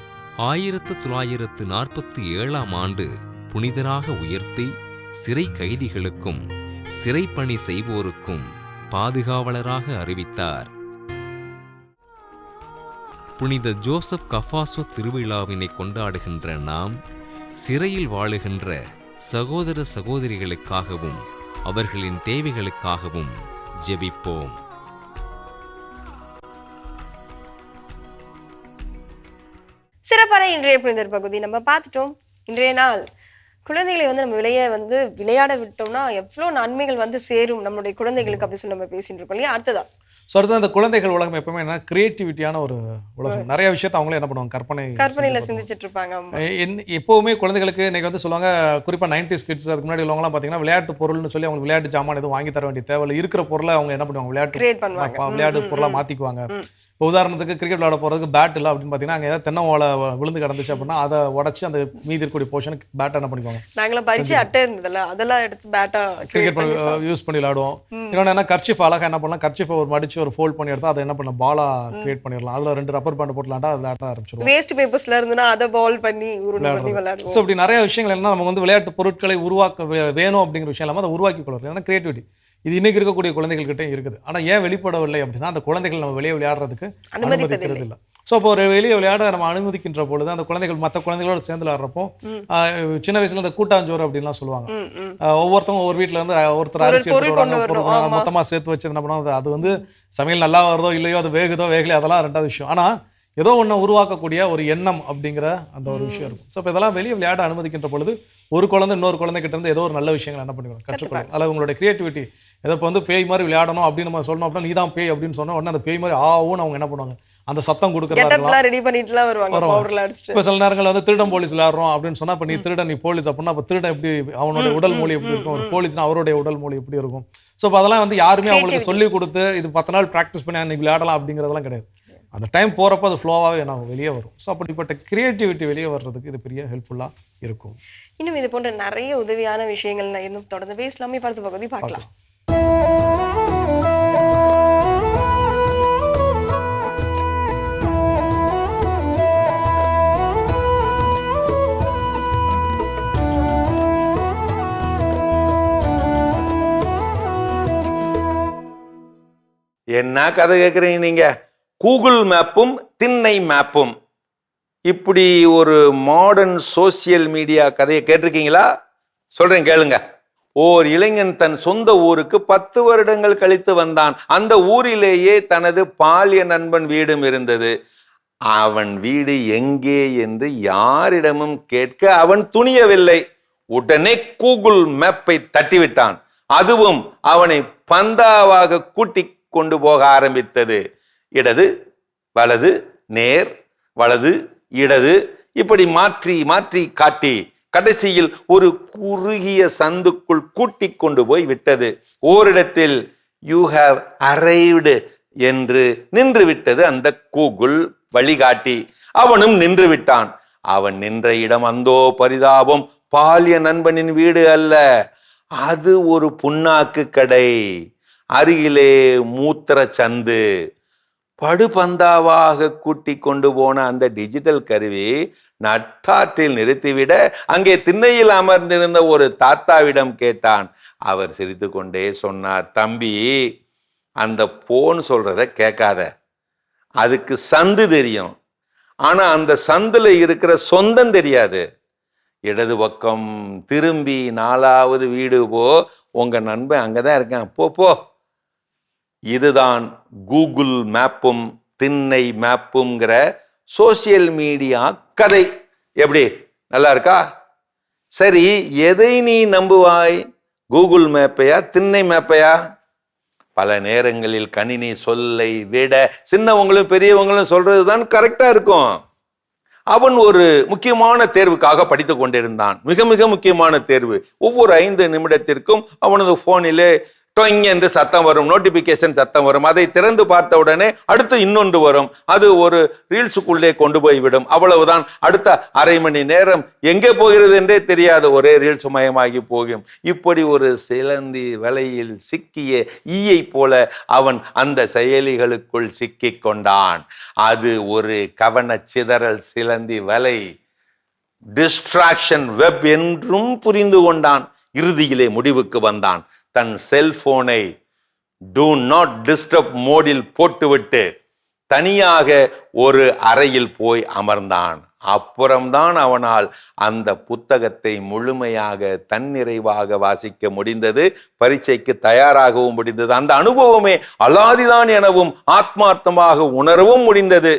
1947ஆம் ஆண்டு புனிதராக உயர்த்தி சிறை கைதிகளுக்கும் சிறைப்பணி செய்வோருக்கும் பாதுகாவலராக அறிவித்தார். புனித ஜோசப் கஃபாசோ திருவிழாவினை கொண்டாடுகின்ற நாம் சிறையில் வாழுகின்ற சகோதர சகோதரிகளுக்காகவும் அவர்களின் தேவைகளுக்காகவும் ஜெபிப்போம். சிறப்பான இன்றைய புனிதர் பகுதி நம்ம பார்த்துட்டோம். இன்றைய நாள் குழந்தைகளை நம்ம விளையாட விட்டோம்னா எவ்வளோ நன்மைகள் சேரும் நம்மளுடைய குழந்தைகளுக்கு அப்படி சொல்லி நம்ம பேசிட்டு இருக்கோம் இல்லையா. அடுத்ததா அடுத்தது அந்த குழந்தைகள் உலகம் எப்பவுமே என்ன கிரியேட்டிவிட்டியான ஒரு உலகம். நிறைய விஷயத்தை அவங்களே என்ன பண்ணுவாங்க, கற்பனையில சிந்திச்சுட்டு இருப்பாங்க. எப்பவுமே குழந்தைகளுக்கு இன்னைக்கு சொல்லுவாங்க, குறிப்பா 90s கிட்ஸ் அதுக்கு முன்னாடி உள்ளவங்கலாம் பார்த்தீங்கன்னா விளையாட்டு பொருள்னு சொல்லி அவங்க விளையாட்டு ஜாமான் எதுவும் வாங்கி தர வேண்டிய தேவையில்லை. இருக்கிற பொருளை அவங்க என்ன பண்ணுவாங்க, விளையாட்டு பொருளா மாத்திக்குவாங்க. இப்போ உதாரணத்துக்கு கிரிக்கெட் விளையாட போகிறதுக்கு பேட் இல்லை அப்படின்னு பார்த்தீங்கன்னா அங்கே ஏதாவது தென்னை ஓலை விழுந்து கிடந்துச்சு அப்படின்னா அதை உடச்சி அந்த மீதி இருக்கக்கூடிய போர்ஷனுக்கு பேட்டை என்ன பண்ணிக்குவாங்க, நாங்களாம் பறிச்சு அட்டை இருந்ததில்ல அதெல்லாம் எடுத்து பேட்டா கிரிக்கெட் யூஸ் பண்ணி விளையாடுவோம். இன்னொன்று என்ன, கர்ச்சிஃப் அழகாக என்ன பண்ணலாம், கர்ச்சிஃபை ஒரு மடிச்சு ஒரு ஃபோல்ட் பண்ணி எடுத்தா அதை என்ன பண்ணலாம், பாலா கிரியேட் பண்ணிடலாம். அதில் 2 ரப்பர் பேண்ட் போட்டுலாண்டா அது விளையாட்ட ஆரம்பிச்சிடும். வேஸ்ட் பேப்பர்ஸ்ல இருந்துன்னா அதை பால் பண்ணி விளையாடுவோம். ஸோ இப்படி நிறைய விஷயங்கள் என்ன நம்ம விளையாட்டு பொருட்களை உருவாக்க வேணும் அப்படிங்கிற விஷயம் இல்லாமல் அதை உருவாக்கி கொள்வது. ஏன்னா கிரியேட்டிவிட்டி இது இன்னைக்கு இருக்கக்கூடிய குழந்தைகள்கிட்ட இருக்குது. ஆனால் ஏன் வெளிப்படவில்லை அப்படின்னா அந்த குழந்தைகள் நம்ம வெளியே விளையாடுறதுக்கு அனுமதிக்கிறது இல்லை. ஸோ இப்போ ஒரு வெளியே விளையாட நம்ம அனுமதிக்கின்ற பொழுது அந்த குழந்தைகள் மற்ற குழந்தைகளோட சேர்ந்து விளையாடுறப்போ சின்ன வயசுல இந்த கூட்டாஞ்சோறு அப்படின்லாம் சொல்லுவாங்க. ஒவ்வொருத்தவங்க ஒவ்வொரு வீட்டில் இருந்து ஒருத்தர் அரிசி எடுத்துருவாங்க, மொத்தமாக சேர்த்து வச்சு என்ன பண்ணுவாங்க. அது சமையல் நல்லா வருதோ இல்லையோ, அது வேகுதோ வேகலையோ அதெல்லாம் 2வது விஷயம். ஆனால் ஏதோ ஒன்று உருவாக்கக்கூடிய ஒரு எண்ணம் அப்படிங்கிற அந்த ஒரு விஷயம் இருக்கும். ஸோ இப்போ இதெல்லாம் வெளியே விளையாட அனுமதிக்கின்ற பொழுது ஒரு குழந்தை இன்னொரு குழந்தைகிட்ட இருந்து ஏதோ ஒரு நல்ல விஷயங்கள் என்ன பண்ணிக்கணும், கற்றுக்கொள்ளும். அதில் உங்களுடைய கிரியேட்டிவிட்டி ஏதோ இப்போ பேய் மாதிரி விளையாடணும் அப்படின்னு நம்ம சொல்லணும் அப்படின்னா நீ தான் பேய் அப்படின்னு சொன்னால் உடனே அந்த பேய் மாதிரி ஆவும் அவங்க என்ன பண்ணுவாங்க, அந்த சத்தம் கொடுக்குறதா. இப்போ சில நேரங்கள் திருடன் போலீஸ் விளையாடுறோம் அப்படின்னு சொன்னால் இப்போ நீ திருடன் நீ போலீஸ் அப்படின்னா அப்போ திருடன் எப்படி அவனுடைய உடல் மொழி எப்படி இருக்கும், ஒரு போலீஸ்னா அவருடைய உடல் மொழி எப்படி இருக்கும். ஸோ இப்போ அதெல்லாம் யாருமே அவங்களுக்கு சொல்லி கொடுத்து இது 10 நாள் ப்ராக்டிஸ் பண்ணி அன்னைக்கு விளையாடலாம் அப்படிங்கிறதெல்லாம் கிடையாது. அந்த டைம் போகிறப்ப அது ஃப்ளோவாகவே என்ன வெளியே வரும். ஸோ அப்படிப்பட்ட கிரியேட்டிவிட்டி வெளியே வர்றதுக்கு இது பெரிய ஹெல்ப்ஃபுல்லாக இருக்கும். இன்னும் இது போன்ற நிறைய உதவியான விஷயங்கள் இன்னும் தொடர்ந்து பேசலாமே. அடுத்த பகுதி பார்க்கலாம். என்ன கதை கேட்குறீங்க நீங்க? கூகுள் மேப்பும் திண்ணை மேப்பும் இப்படி ஒரு மாடர்ன் சோசியல் மீடியா கதையை கேட்டிருக்கீங்களா? சொல்றேன் கேளுங்க. ஓர் இளைஞன் தன் சொந்த ஊருக்கு 10 வருடங்கள் கழித்து வந்தான். அந்த ஊரிலேயே தனது பாலிய நண்பன் வீடும் இருந்தது. அவன் வீடு எங்கே என்று யாரிடமும் கேட்க அவன் துணியவில்லை. உடனே கூகுள் மேப்பை தட்டிவிட்டான். அதுவும் அவனை பந்தாவாக கூட்டி கொண்டு போக ஆரம்பித்தது. இடது வலது, நேர் வலது இடது, இப்படி மாற்றி மாற்றி காட்டி கடைசியில் ஒரு குறுகிய சந்துக்குள் கூட்டி கொண்டு போய் விட்டது. ஓரிடத்தில் யூ ஹேவ் அரைவ்டு என்று நின்று விட்டது அந்த கூகுள் வழிகாட்டி. அவனும் நின்று விட்டான். அவன் நின்ற இடம் அந்தோ பரிதாபம், பாலிய நண்பனின் வீடு அல்ல, அது ஒரு புண்ணாக்கு கடை, அருகிலே மூத்திர சந்து. படுபந்தாவாக கூட்டி கொண்டு போன அந்த டிஜிட்டல் கருவி நட்டாற்றில் நிறுத்திவிட அங்கே திண்ணையில் அமர்ந்திருந்த ஒரு தாத்தாவிடம் கேட்டான். அவர் சிரித்து கொண்டே சொன்னார், தம்பி, அந்த போன் சொல்றத கேட்காத, அதுக்கு சந்து தெரியும், ஆனா அந்த சந்துல இருக்கிற சொந்தம் தெரியாது. இடது பக்கம் திரும்பி 4வது வீடு போ, உங்க நண்பன் அங்கதான் இருக்கான், போ போ. இதுதான் கூகுள் மேப்பும் திண்ணை மேப்புங்கிற சோசியல் மீடியா கதை. எப்படி, நல்லா இருக்கா? சரி, எதை நீ நம்புவாய், கூகுள் மேப்பையா திண்ணை மேப்பையா? பல நேரங்களில் கணினி சொல்லை விட சின்னவங்களும் பெரியவங்களும் சொல்றதுதான் கரெக்டா இருக்கும். அவன் ஒரு முக்கியமான தேர்வுக்காக படித்து கொண்டிருந்தான். மிக மிக முக்கியமான தேர்வு. ஒவ்வொரு 5 நிமிடத்திற்கும் அவனது போனிலே டொங் என்று சத்தம் வரும், நோட்டிபிகேஷன் சத்தம் வரும். அதை திறந்து பார்த்த உடனே அடுத்து இன்னொன்று வரும், அது ஒரு ரீல்ஸுக்குள்ளே கொண்டு போய்விடும். அவ்வளவுதான். அடுத்த அரை மணி நேரம் எங்கே போகிறது என்றே தெரியாது, ஒரே ரீல்ஸ் மயமாகி போகும். இப்படி ஒரு சிலந்தி வலையில் சிக்கிய ஈயை போல அவன் அந்த செயலிகளுக்குள் சிக்கிக் கொண்டான். அது ஒரு கவனச்சிதறல் சிலந்தி வலை, டிஸ்ட்ராக்ஷன் வெப் என்றும் புரிந்து கொண்டான். இறுதியிலே முடிவுக்கு வந்தான். தன் செல்போனை டூ நாட் டிஸ்டர்ப் மோடில் போட்டுவிட்டு தனியாக ஒரு அறையில் போய் அமர்ந்தான். அப்புறம்தான் அவனால் அந்த புத்தகத்தை முழுமையாக தன்னிறைவாக வாசிக்க முடிந்தது, பரீட்சைக்கு தயாராகவும் முடிந்தது. அந்த அனுபவமே அலாதிதான் எனவும் ஆத்மார்த்தமாக உணரவும் முடிந்தது.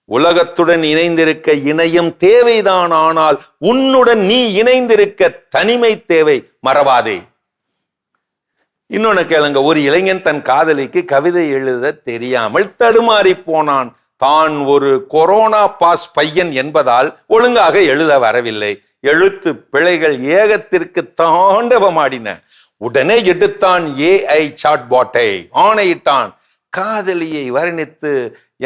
உலகத்துடன் இணைந்திருக்க இணையம் தேவைதான், ஆனால் உன்னுடன் நீ இணைந்திருக்க தனிமை தேவை, மறவாதே. இன்னொன்னு கேளுங்க. ஒரு இளைஞன் தன் காதலிக்கு கவிதை எழுத தெரியாமல் தடுமாறி போனான். தான் ஒரு கொரோனா பாஸ் பையன் என்பதால் ஒழுங்காக எழுத வரவில்லை. எழுத்து பிழைகள் ஏகத்திற்கு தாண்டவமாடின. உடனே எடுத்தான் AI சாட்பாட்டை, ஆணையிட்டான். காதலியை வர்ணித்து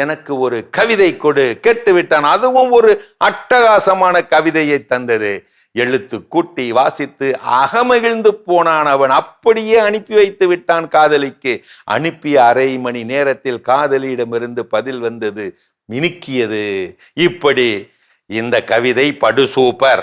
எனக்கு ஒரு கவிதை கொடு கேட்டுவிட்டான். அதுவும் ஒரு அட்டகாசமான கவிதையை தந்தது. எழுத்து கூட்டி வாசித்து அகமகிழ்ந்து போனான் அவன். அப்படியே அனுப்பி வைத்து விட்டான் காதலிக்கு. அனுப்பிய அரை மணி நேரத்தில் காதலியிடமிருந்து பதில் வந்தது, மினுக்கியது. இப்படி இந்த கவிதை படு சூப்பர்.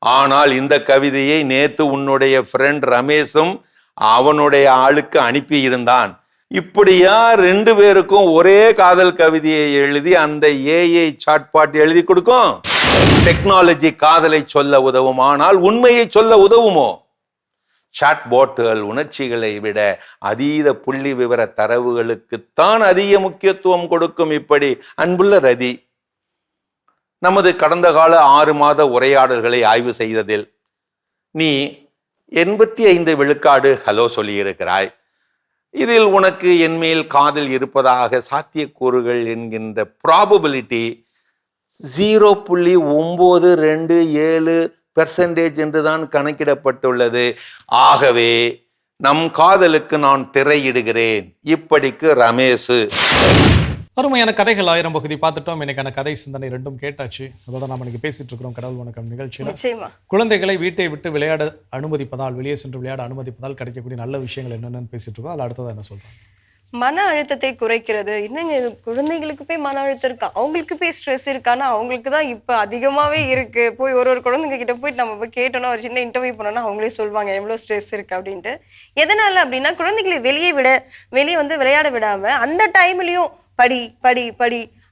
ஆனால் இந்த கவிதையை நேத்து உன்னுடைய ஃப்ரெண்ட் ரமேஷும் அவனுடைய ஆளுக்கு அனுப்பி இருந்தான். இப்படியா 2 பேருக்கும் ஒரே காதல் கவிதையை எழுதி அந்த AI சாட்பாட் எழுதி கொடுக்கும்? டெக்னாலஜி காதலை சொல்ல உதவும், ஆனால் உண்மையை சொல்ல உதவுமோ? சாட்பாட்டுகள் உணர்ச்சிகளை விட அதீத புள்ளி விவர தரவுகளுக்குத்தான் அதிக முக்கியத்துவம் கொடுக்கும். இப்படி அன்புள்ள ரதி, நமது கடந்த கால 6 மாத உரையாடல்களை ஆய்வு செய்ததில் நீ 85 விழுக்காடு ஹலோ சொல்லியிருக்கிறாய். இதில் உனக்கு என்மேல் காதல் இருப்பதாக சாத்தியக்கூறுகள் என்கின்ற ப்ராபபிலிட்டி 0.927% என்றுதான் கணக்கிடப்பட்டுள்ளது. ஆகவே நம் காதலுக்கு நான் திரையிடுகிறேன். இப்படிக்கு ரமேஷ். அருமையான கதைகள் 1000 பகுதி பார்த்துட்டோம். இன்னைக்கான கதை சிந்தனை 2 கேட்டாச்சு. அதோட நம்ம இன்னைக்கு பேசிட்டு இருக்கிறோம் கடவுள் வணக்கம் நிகழ்ச்சியில். நிச்சயமா குழந்தைகளை வீட்டை விட்டு விளையாட அனுமதிப்பதால், வெளியே சென்று விளையாட அனுமதிப்பதால் கிடைக்கக்கூடிய நல்ல விஷயங்கள் என்னென்னு பேசிட்டு இருக்கோம். அதில் அடுத்தது என்ன சொல்றாங்க? மன அழுத்தத்தை குறைக்கிறது. என்னங்க இது, குழந்தைங்களுக்கு போய் மன அழுத்தம் இருக்கா, அவங்களுக்கு போய் ஸ்ட்ரெஸ் இருக்கானா? அவங்களுக்கு தான் இப்போ அதிகமாகவே இருக்கு. போய் ஒரு குழந்தைங்க கிட்ட போயிட்டு நம்ம போய் கேட்டோம்னா, ஒரு சின்ன இன்டர்வியூ பண்ணோம்னா அவங்களே சொல்லுவாங்க எவ்வளோ ஸ்ட்ரெஸ் இருக்கு அப்படின்ட்டு. எதனால அப்படின்னா, குழந்தைகளை வெளியே வந்து விளையாட விடாம அந்த டைம்லயும் படி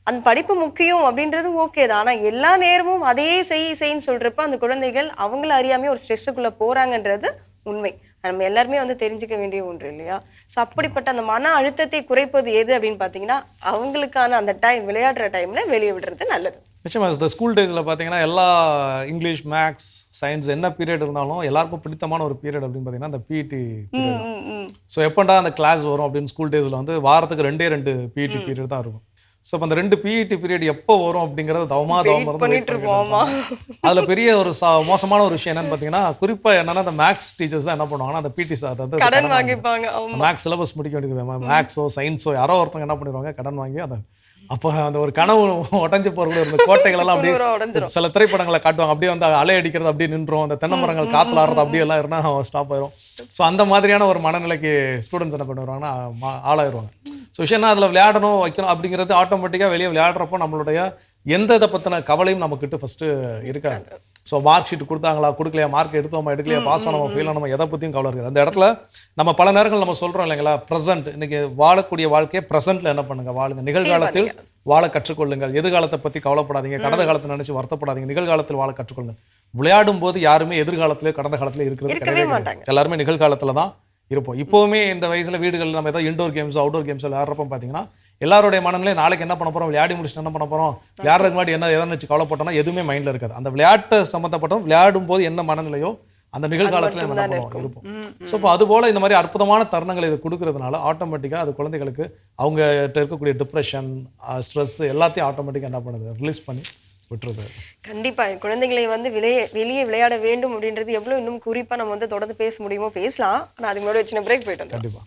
அந்த படிப்பு முக்கியம் அப்படின்றது ஓகே தான். ஆனால் எல்லா நேரமும் அதையே செய்யின்னு சொல்றப்ப அந்த குழந்தைகள் அவங்கள அறியாமே ஒரு ஸ்ட்ரெஸ்ஸுக்குள்ள போறாங்கன்றது உண்மை. நம்ம எல்லாருமே வந்து தெரிஞ்சுக்க வேண்டிய ஒன்று இல்லையா? ஸோ அப்படிப்பட்ட அந்த மன அழுத்தத்தை குறைப்பது எது அப்படின்னு பார்த்தீங்கன்னா, அவங்களுக்கான அந்த விளையாடுற டைம்ல வெளியே விடுறது நல்லது. நிச்சயமாக இந்த ஸ்கூல் டேஸில் பார்த்தீங்கன்னா எல்லா இங்கிலீஷ், மேக்ஸ், சயின்ஸ் என்ன பீரியட் இருந்தாலும் எல்லாருக்கும் பிடித்தமான ஒரு பீரியட் அப்படின்னு பார்த்தீங்கன்னா அந்த பிஇடி பீரியட். ஸோ எப்போண்டா அந்த கிளாஸ் வரும் அப்படின்னு ஸ்கூல் டேஸில் வந்து வாரத்துக்கு 2 பிஇடி பீரியட் தான் இருக்கும். ஸோ அப்போ அந்த 2 பிஇடி பீரியட் எப்போ வரும் அப்படிங்கிறது தவமா பண்ணிட்டு இருப்போம். அதில் பெரிய ஒரு மோசமான ஒரு விஷயம் என்னன்னு பார்த்தீங்கன்னா, குறிப்பாக என்னன்னா அந்த மேக்ஸ் டீச்சர்ஸ் தான் என்ன பண்ணுவாங்கன்னா, அந்த பிடி சார் வந்து கடன் வாங்கிப்பாங்க. மேக்ஸ் சிலபஸ் முடிக்க வேண்டியது, மேக்ஸோ சயின்ஸோ யாரோ ஒருத்தவங்க என்ன பண்ணிடுவாங்க, கடன் வாங்கி அதை அப்போ அந்த ஒரு கனவு உடஞ்சி போகிற இந்த கோட்டைகளெல்லாம் அப்படியே சில திரைப்படங்களை காட்டுவாங்க. அப்படியே வந்து அலை அடிக்கிறது அப்படியே நின்றோம், அந்த தென்னை மரங்கள் காற்றுல ஆடுறது அப்படியே எல்லாம் இருந்தால் ஸ்டாப் ஆயிரும். ஸோ அந்த மாதிரியான ஒரு மனநிலைக்கு ஸ்டூடெண்ட்ஸ் என்ன பண்ணுவாங்கன்னா ஆளாயிருவாங்க. ஸோ விஷயம்னா அதில் விளையாடணும் வைக்கணும் அப்படிங்கிறது ஆட்டோமேட்டிக்காக வெளியே விளையாடுறப்போ நம்மளுடைய எந்த இதை பற்றின கவலையும் நம்மக்கிட்ட ஃபஸ்ட்டு இருக்காது. ஸோ மார்க் ஷீட் கொடுத்தாங்களா, கொடுக்கலையா, மார்க் எடுத்தோமா எடுக்கலையா, பாஸ் ஆனோமா ஃபெயில் ஆனோமா, எதை பற்றியும் கவலை இருக்குது. அந்த இடத்துல நம்ம பல நேரங்கள் நம்ம சொல்கிறோம் இல்லைங்களா, ப்ரெசென்ட், இன்னைக்கு வாழக்கூடிய வாழ்க்கையை ப்ரெசென்ட்டில் என்ன பண்ணுங்க, வாழுங்க. நிகழ்காலத்தில் வாழ கற்றுக்கொள்ளுங்கள். எதிர்காலத்தை பற்றி கவலைப்படாதீங்க, கடந்த காலத்தை நினச்சி வருத்தப்படாதீங்க, நிகழ்காலத்தில் வாழ கற்றுக்கொள்ளுங்கள். விளையாடும் போது யாருமே எதிர்காலத்திலே கடந்த காலத்தில் இருக்கிறது கிடையாது. எல்லாருமே நிகழ்காலத்தில் தான் இருப்போம். இப்போவுமே இந்த வயசில் வீடுகளில் நம்ம ஏதாவது இன்டோர் கேம்ஸ், அவுட்டோர் கேம்ஸ் விளையாடுறப்ப பார்த்தீங்கன்னா எல்லாருடைய மனநிலை நாளைக்கு என்ன பண்ண போகிறோம், விளையாடி முடிச்சுட்டு என்ன பண்ண போகிறோம், விளையாடுறதுக்கு முன்னாடி எதை நினச்சி கவலைப்பட்டோம்னா எதுவுமே மைண்டில் இருக்காது. அந்த விளையாட்டை சம்மந்தப்பட்டோம் விளையாடும் போது என்ன மனநிலையோ அந்த நிகழ்காலத்தில் என்ன பண்ணுவோம் இருப்போம். ஸோ இப்போ அதுபோல் இந்த மாதிரி அற்புதமான தருணங்களை இது கொடுக்கறதுனால ஆட்டோமேட்டிக்காக அது குழந்தைகளுக்கு அவங்ககிட்ட இருக்கக்கூடிய டிப்ரெஷன், ஸ்ட்ரெஸ் எல்லாத்தையும் ஆட்டோமேட்டிக்காக என்ன பண்ணுது, ரிலீஸ் பண்ணி விட்டுறது. கண்டிப்பா குழந்தைகளை வந்து வெளியே விளையாட வேண்டும் அப்படின்றது எவ்வளவு இன்னும் குறிப்பா நம்ம வந்து தொடர்ந்து பேச முடியுமோ பேசலாம். ஆனா அதுக்கு முன்னாடி ஒரு சின்ன பிரேக் போயிட்டு வந்துடலாம். கண்டிப்பா.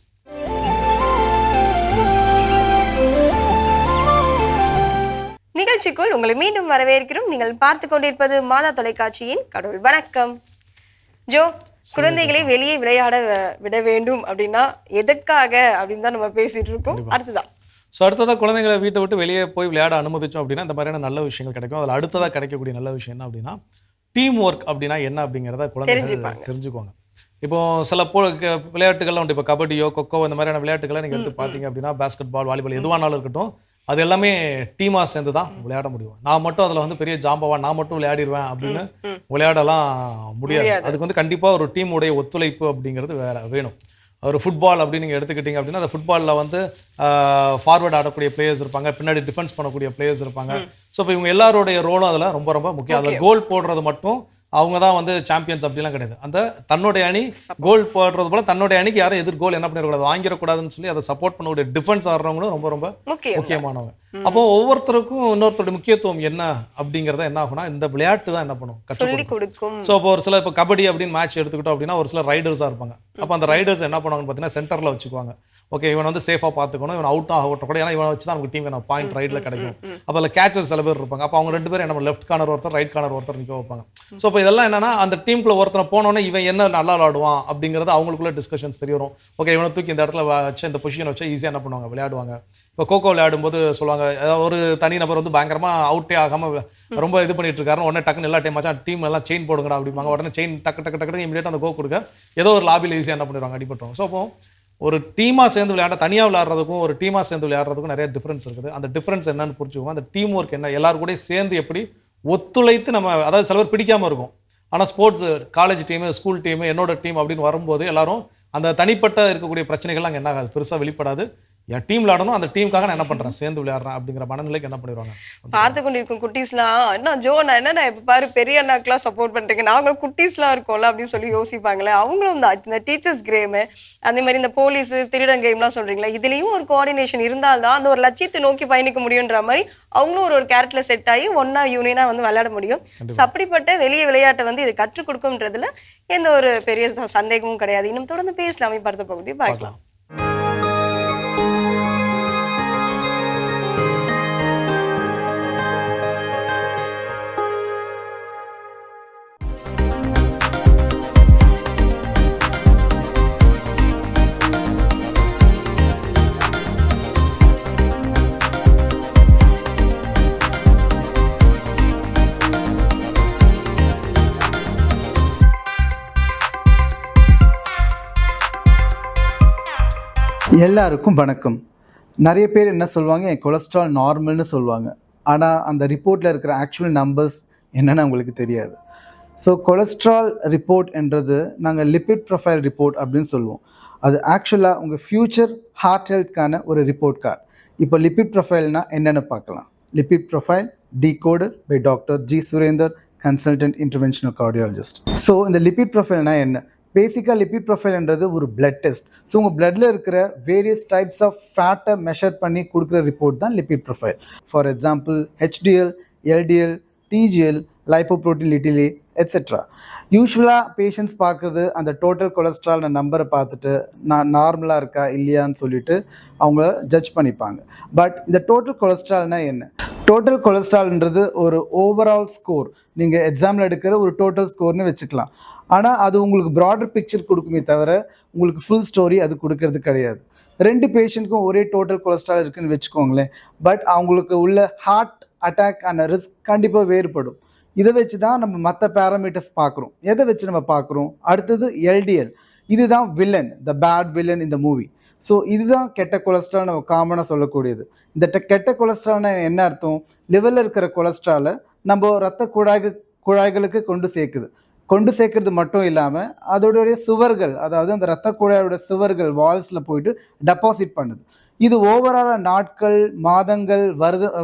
நிகழ்ச்சிக்குள் உங்களை மீண்டும் வரவேற்கிறோம். நீங்கள் பார்த்து கொண்டிருப்பது மாதா தொலைக்காட்சியின் கடவுள் வணக்கம். ஜோ, குழந்தைகளை வெளியே விளையாட விட வேண்டும் அப்படின்னா எதற்காக அப்படின்னு தான் நம்ம பேசிட்டு இருக்கோம். அடுத்ததான் அடுத்ததாக குழந்தைங்களை வீட்டை விட்டு வெளியே போய் விளையாட அனுமதிச்சோம் அப்படின்னா இந்த மாதிரியான நல்ல விஷயங்கள் கிடைக்கும். அதில் அடுத்ததாக கிடைக்கக்கூடிய நல்ல விஷயம் என்ன அப்படின்னா டீம் ஒர்க் அப்படின்னா என்ன அப்படிங்கிறத குழந்தைகள் தெரிஞ்சுக்குவாங்க. இப்போ சில விளையாட்டுகள்லாம் உண்டு. இப்போ கபடியோ கொக்கோ இந்த மாதிரியான விளையாட்டுகளை நீங்கள் எடுத்து பார்த்தீங்க அப்படின்னா பேஸ்கெட் பால், வாலிபால் எதுவானாலும் இருக்கட்டும், அது எல்லாமே டீமாக சேர்ந்து தான் விளையாட முடியும். நான் மட்டும் அதில் வந்து பெரிய ஜாம்பவா நான் மட்டும் விளையாடிடுவேன் அப்படின்னு விளையாடலாம் முடியாது. அதுக்கு வந்து கண்டிப்பாக ஒரு டீமுடைய ஒத்துழைப்பு அப்படிங்கிறது வேணும். ஒரு ஃபுட்பால் அப்படின்னு நீங்கள் எடுத்துக்கிட்டிங்க அப்படின்னா அந்த ஃபுட்பாலில் வந்து ஃபார்வர்ட் ஆடக்கூடிய பிளேயர்ஸ் இருப்பாங்க, பின்னாடி டிஃபென்ஸ் பண்ணக்கூடிய பிளேயர்ஸ் இருப்பாங்க. ஸோ இப்போ இவங்க எல்லாருடைய ரோலும் அதில் ரொம்ப ரொம்ப முக்கியம். அதில் கோல் போடுறது மட்டும் அவங்க தான் வந்து சாம்பியன்ஸ் அப்படிலாம் கிடையாது. அந்த தன்னுடைய அணி கோல் போடுறது போல தன்னுடைய அணிக்கு யாரும் எதிர் கோல் என்ன பண்ணிடக்கூடாது, வாங்கிடக்கூடாதுன்னு சொல்லி அதை சப்போர்ட் பண்ணக்கூடிய டிஃபென்ஸ் ஆடுறவங்களும் ரொம்ப ரொம்ப முக்கியமானவங்க. அப்போ ஒவ்வொருத்தருக்கும் இன்னொருத்தருடைய முக்கியத்துவம் என்ன அப்படிங்கிறத என்ன ஆகும்னா இந்த விளையாட்டு தான் என்ன பண்ணும், கற்றுக் கொடுக்கும். ஸோ இப்போ ஒரு சில இப்போ கபடி அப்படின்னு மேட்ச் எடுத்துக்கிட்டோம் அப்படின்னா ஒரு சில ரைடர்ஸாக இருப்பாங்க. அப்போ அந்த ரைடர்ஸ் என்ன பண்ணுவாங்கன்னு பார்த்தீங்கன்னா சென்டரில் வச்சுக்குவாங்க. ஓகே, இவன் வந்து சேஃபாக பார்த்துக்கணும், இவன் அவுட் ஆகட்டும் கூட, ஏன்னா இவனை வச்சு தான் நமக்கு டீம் பாயிண்ட் ரைட்டில் கிடைக்கும். அப்போ அதில் கேச்சர்ஸ் சில பேர் இருப்பாங்க. அப்போ அவங்க 2 பேரும் நம்ம லெஃப்ட் கார்னர் ஒருத்தர், ரைட் கார்னர் ஒருத்தர் நிற்க வைப்பாங்க. ஸோ இப்போ இதெல்லாம் என்னன்னா அந்த டீமுக்குள்ள ஒருத்தனை போனோன்னே இவன் என்ன நல்லா விளையாடுவான் அப்படிங்கிறது அவங்களுக்குள்ள டிஸ்கஷன்ஸ் தெரிய வரும். ஓகே, இவனை தூக்கி இந்த இடத்துல வச்சு இந்த பொசிஷன் வச்சு ஈஸியாக என்ன பண்ணுவாங்க, விளையாடுவாங்க. இப்போ கோகோ விளையாடும்போது சொல்லுவாங்க, ஏதாவது ஒரு தனி நபர் வந்து பயங்கரமாக அவுட்டே ஆகாமல் ரொம்ப இது பண்ணிட்டு இருக்காரு, உடனே டக்குன்னு எல்லா டைம் ஆச்சா டீம் எல்லாம் செயின் போடுங்கடா அப்படிம்பாங்க. உடனே செயின் டக்கு டக்கு டக்கு இமீடியட்டாக அந்த கோ கொடுக்க ஏதோ ஒரு லாபியில் ஈஸியாக என்ன பண்ணிடுவாங்க, அடிபட்டுருவாங்க. ஸோ அப்போ ஒரு டீமாக சேர்ந்து விளையாட, தனியாக விளையாடுறதுக்கும் ஒரு டீமாக சேர்ந்து விளையாடுறதுக்கும் நிறைய டிஃப்ரென்ஸ் இருக்குது. அந்த டிஃப்ரென்ஸ் என்னன்னு புரிஞ்சுக்கோங்க. அந்த டீம் ஒர்க் என்ன, எல்லாரும் கூட சேர்ந்து எப்படி ஒத்துழைத்து நம்ம, அதாவது சில பேர் பிடிக்காமல் இருக்கும். ஆனால் sports college team, school team, என்னோட டீம் அப்படின்னு வரும்போது எல்லாரும் அந்த தனிப்பட்ட இருக்கக்கூடிய பிரச்சனைகள்லாம் அங்கே என்ன ஆகாது, பெருசாக வெளிப்படாது. என் டீம் விளையாடணும், அந்த டீமுக்காக நான் என்ன பண்ணுறேன், சேர்ந்து விளையாடுறேன் அப்படிங்கிற மனநிலைக்கு என்ன பண்ணிடுவாங்க. பார்த்து கொண்டிருக்கும் குட்டீஸ்லாம் என்ன ஜோ, நான் என்ன இப்போ பாரு பெரிய அண்ணாக்கெலாம் சப்போர்ட் பண்ணுறீங்க, நாங்களும் குட்டீஸ்லாம் இருக்கோம்ல அப்படின்னு சொல்லி யோசிப்பாங்களே. அவங்களும் தான் இந்த டீச்சர்ஸ் கேமு, அதே மாதிரி இந்த போலீஸு திருடன் கேம்லாம் சொல்கிறீங்களா, இதுலேயும் ஒரு கோஆர்டினேஷன் இருந்தால் தான் அந்த ஒரு லட்சியத்தை நோக்கி பயணிக்க முடியுன்ற மாதிரி அவங்களும் ஒரு கேரக்டரில் செட் ஆகி ஒன்றா யூனியனாக வந்து விளையாட முடியும். ஸோ அப்படிப்பட்ட வெளியே விளையாட்டை வந்து இது கற்றுக் கொடுக்கும்ன்றதுல எந்த ஒரு பெரிய சந்தேகமும் கிடையாது. இன்னும் தொடர்ந்து பேசலாமே, பார்த்த பகுதி பார்க்கலாம். எல்லாருக்கும் வணக்கம். நிறைய பேர் என்ன சொல்லுவாங்க, என் கொலஸ்ட்ரால் நார்மல்னு சொல்லுவாங்க. ஆனால் அந்த ரிப்போர்ட்டில் இருக்கிற ஆக்சுவல் நம்பர்ஸ் என்னென்னு அவங்களுக்கு தெரியாது. ஸோ கொலஸ்ட்ரால் ரிப்போர்ட் என்றது நாங்கள் லிப்பிட் ப்ரொஃபைல் ரிப்போர்ட் அப்படின்னு சொல்லுவோம். அது ஆக்சுவலாக உங்கள் ஃப்யூச்சர் ஹார்ட் ஹெல்த்க்கான ஒரு ரிப்போர்ட் கார்டு. இப்போ லிப்பிட் ப்ரொஃபைல்னால் என்னென்னு பார்க்கலாம். Lipid profile decoded by doctor G Surender, consultant interventional cardiologist. So இந்த லிப்பிட் ப்ரொஃபைல்னால் என்ன? பேசிக்காக லிப்பிட் ப்ரொஃபைல்ன்றது ஒரு பிளட் டெஸ்ட். ஸோ உங்கள் பிளட்டில் இருக்கிற வேரியஸ் டைப்ஸ் ஆஃப் ஃபேட்டை மெஷர் பண்ணி கொடுக்குற ரிப்போர்ட் தான் lipid profile. For example HDL, LDL, TGL, lipoprotein little a etcetera. யூஸ்வலாக பேஷண்ட்ஸ் பார்க்குறது அந்த டோட்டல் கொலஸ்ட்ரால் நம்பரை பார்த்துட்டு நான் நார்மலாக இருக்கா இல்லையான்னு சொல்லிட்டு அவங்கள ஜட்ஜ் பண்ணிப்பாங்க. பட் இந்த டோட்டல் கொலஸ்ட்ரால்னால் என்ன? டோட்டல் கொலஸ்ட்ரால்ன்றது ஒரு ஓவரால் ஸ்கோர். நீங்கள் எக்ஸாமில் எடுக்கிற ஒரு டோட்டல் ஸ்கோர்னு வச்சுக்கலாம். ஆனால் அது உங்களுக்கு ப்ராடர் பிக்சர் கொடுக்குமே தவிர உங்களுக்கு ஃபுல் ஸ்டோரி அது கொடுக்கறது கிடையாது. 2 பேஷண்ட்க்கும் ஒரே டோட்டல் கொலஸ்ட்ரால் இருக்குதுன்னு வச்சுக்கோங்களேன். பட் அவங்களுக்கு உள்ள ஹார்ட் அட்டாக் ஆன ரிஸ்க் கண்டிப்பாக வேறுபடும். இதை வச்சு தான் நம்ம மற்ற பேராமீட்டர்ஸ் பார்க்குறோம். எதை வச்சு நம்ம பார்க்குறோம்? அடுத்தது எல்டிஎல். இதுதான் வில்லன், த பேட் வில்லன் இந்த மூவி. ஸோ இதுதான் கெட்ட கொலஸ்ட்ரால் நம்ம காமனாக சொல்லக்கூடியது. இந்த கெட்ட கொலஸ்ட்ரால்னா என்ன அர்த்தம்? லிவரில் இருக்கிற கொலஸ்ட்ராலை நம்ம ரத்த குழாய்களுக்கு கொண்டு சேர்க்கறது மட்டும் இல்லாமல் அதோடைய சுவர்கள், அதாவது அந்த ரத்த குழாயோட சுவர்கள் வால்ஸில் போயிட்டு டெபாசிட் பண்ணுது. இது ஓவராலாக நாட்கள், மாதங்கள்,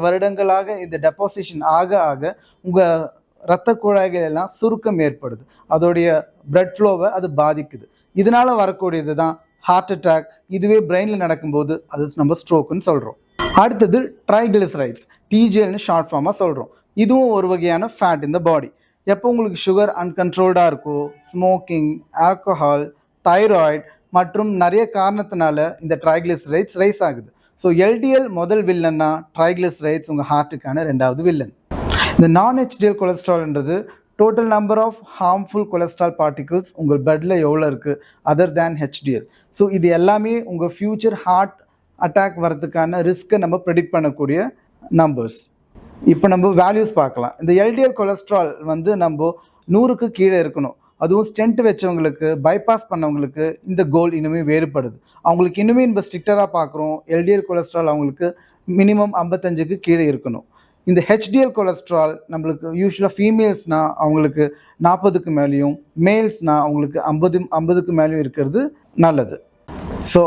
வருடங்களாக இந்த டெபாசிஷன் ஆக உங்கள் இரத்த குழாய்கள் எல்லாம் சுருக்கம் ஏற்படுது. அதோடைய பிளட் ஃப்ளோவை அது பாதிக்குது. இதனால வரக்கூடியது தான் ஹார்ட் அட்டாக். இதுவே பிரெயினில் நடக்கும்போது அது நம்ம ஸ்ட்ரோக்குன்னு சொல்கிறோம். அடுத்தது ட்ரைகிளிசரைட்ஸ், டிஜிஎல்னு ஷார்ட் ஃபார்மாக சொல்கிறோம். இதுவும் ஒரு வகையான ஃபேட் இந்த பாடி. எப்போ உங்களுக்கு சுகர் அன்கண்ட்ரோல்டாக இருக்கோ, ஸ்மோக்கிங், ஆல்கஹால், தைராய்டு மற்றும் நிறைய காரணத்தினால இந்த ட்ரைக்ளிசரைட்ஸ் ரைஸ் ஆகுது. ஸோ எல்டிஎல் முதல் வில்லன்னா ட்ரைக்ளிசரைட்ஸ் உங்கள் ஹார்ட்டுக்கான ரெண்டாவது வில்லன். இந்த நான் ஹெச்டிஎல் கொலஸ்ட்ரால்ன்றது total number of harmful cholesterol particles உங்கள் பிளட்டில் எவ்வளோ இருக்குது அதர் தேன் ஹெச்டிஎல். ஸோ இது எல்லாமே உங்கள் ஃப்யூச்சர் ஹார்ட் அட்டாக் வரதுக்கான ரிஸ்க்கை நம்ம ப்ரெடிக்ட் பண்ணக்கூடிய நம்பர்ஸ். இப்போ நம்ம வேல்யூஸ் பார்க்கலாம். இந்த எல்டிஎல் கொலஸ்ட்ரால் வந்து நம்ம 100க்கு கீழே இருக்கணும். அதுவும் ஸ்டென்ட் வச்சவங்களுக்கு, பைபாஸ் பண்ணவங்களுக்கு இந்த கோல் இன்னுமே வேறுபடுது. அவங்களுக்கு இன்னுமே நம்ம ஸ்ட்ரிக்டராக பார்க்குறோம். எல்டிஎல் கொலஸ்ட்ரால் அவங்களுக்கு மினிமம் 55க்கு கீழே இருக்கணும். இந்த ஹெச்டிஎல் கொலஸ்ட்ரால் நம்மளுக்கு யூஸ்வலாக ஃபீமேல்ஸ்னால் அவங்களுக்கு 40க்கு மேலேயும், மேல்ஸ்னால் அவங்களுக்கு 50க்கு மேலேயும் இருக்கிறது நல்லது. ஸோ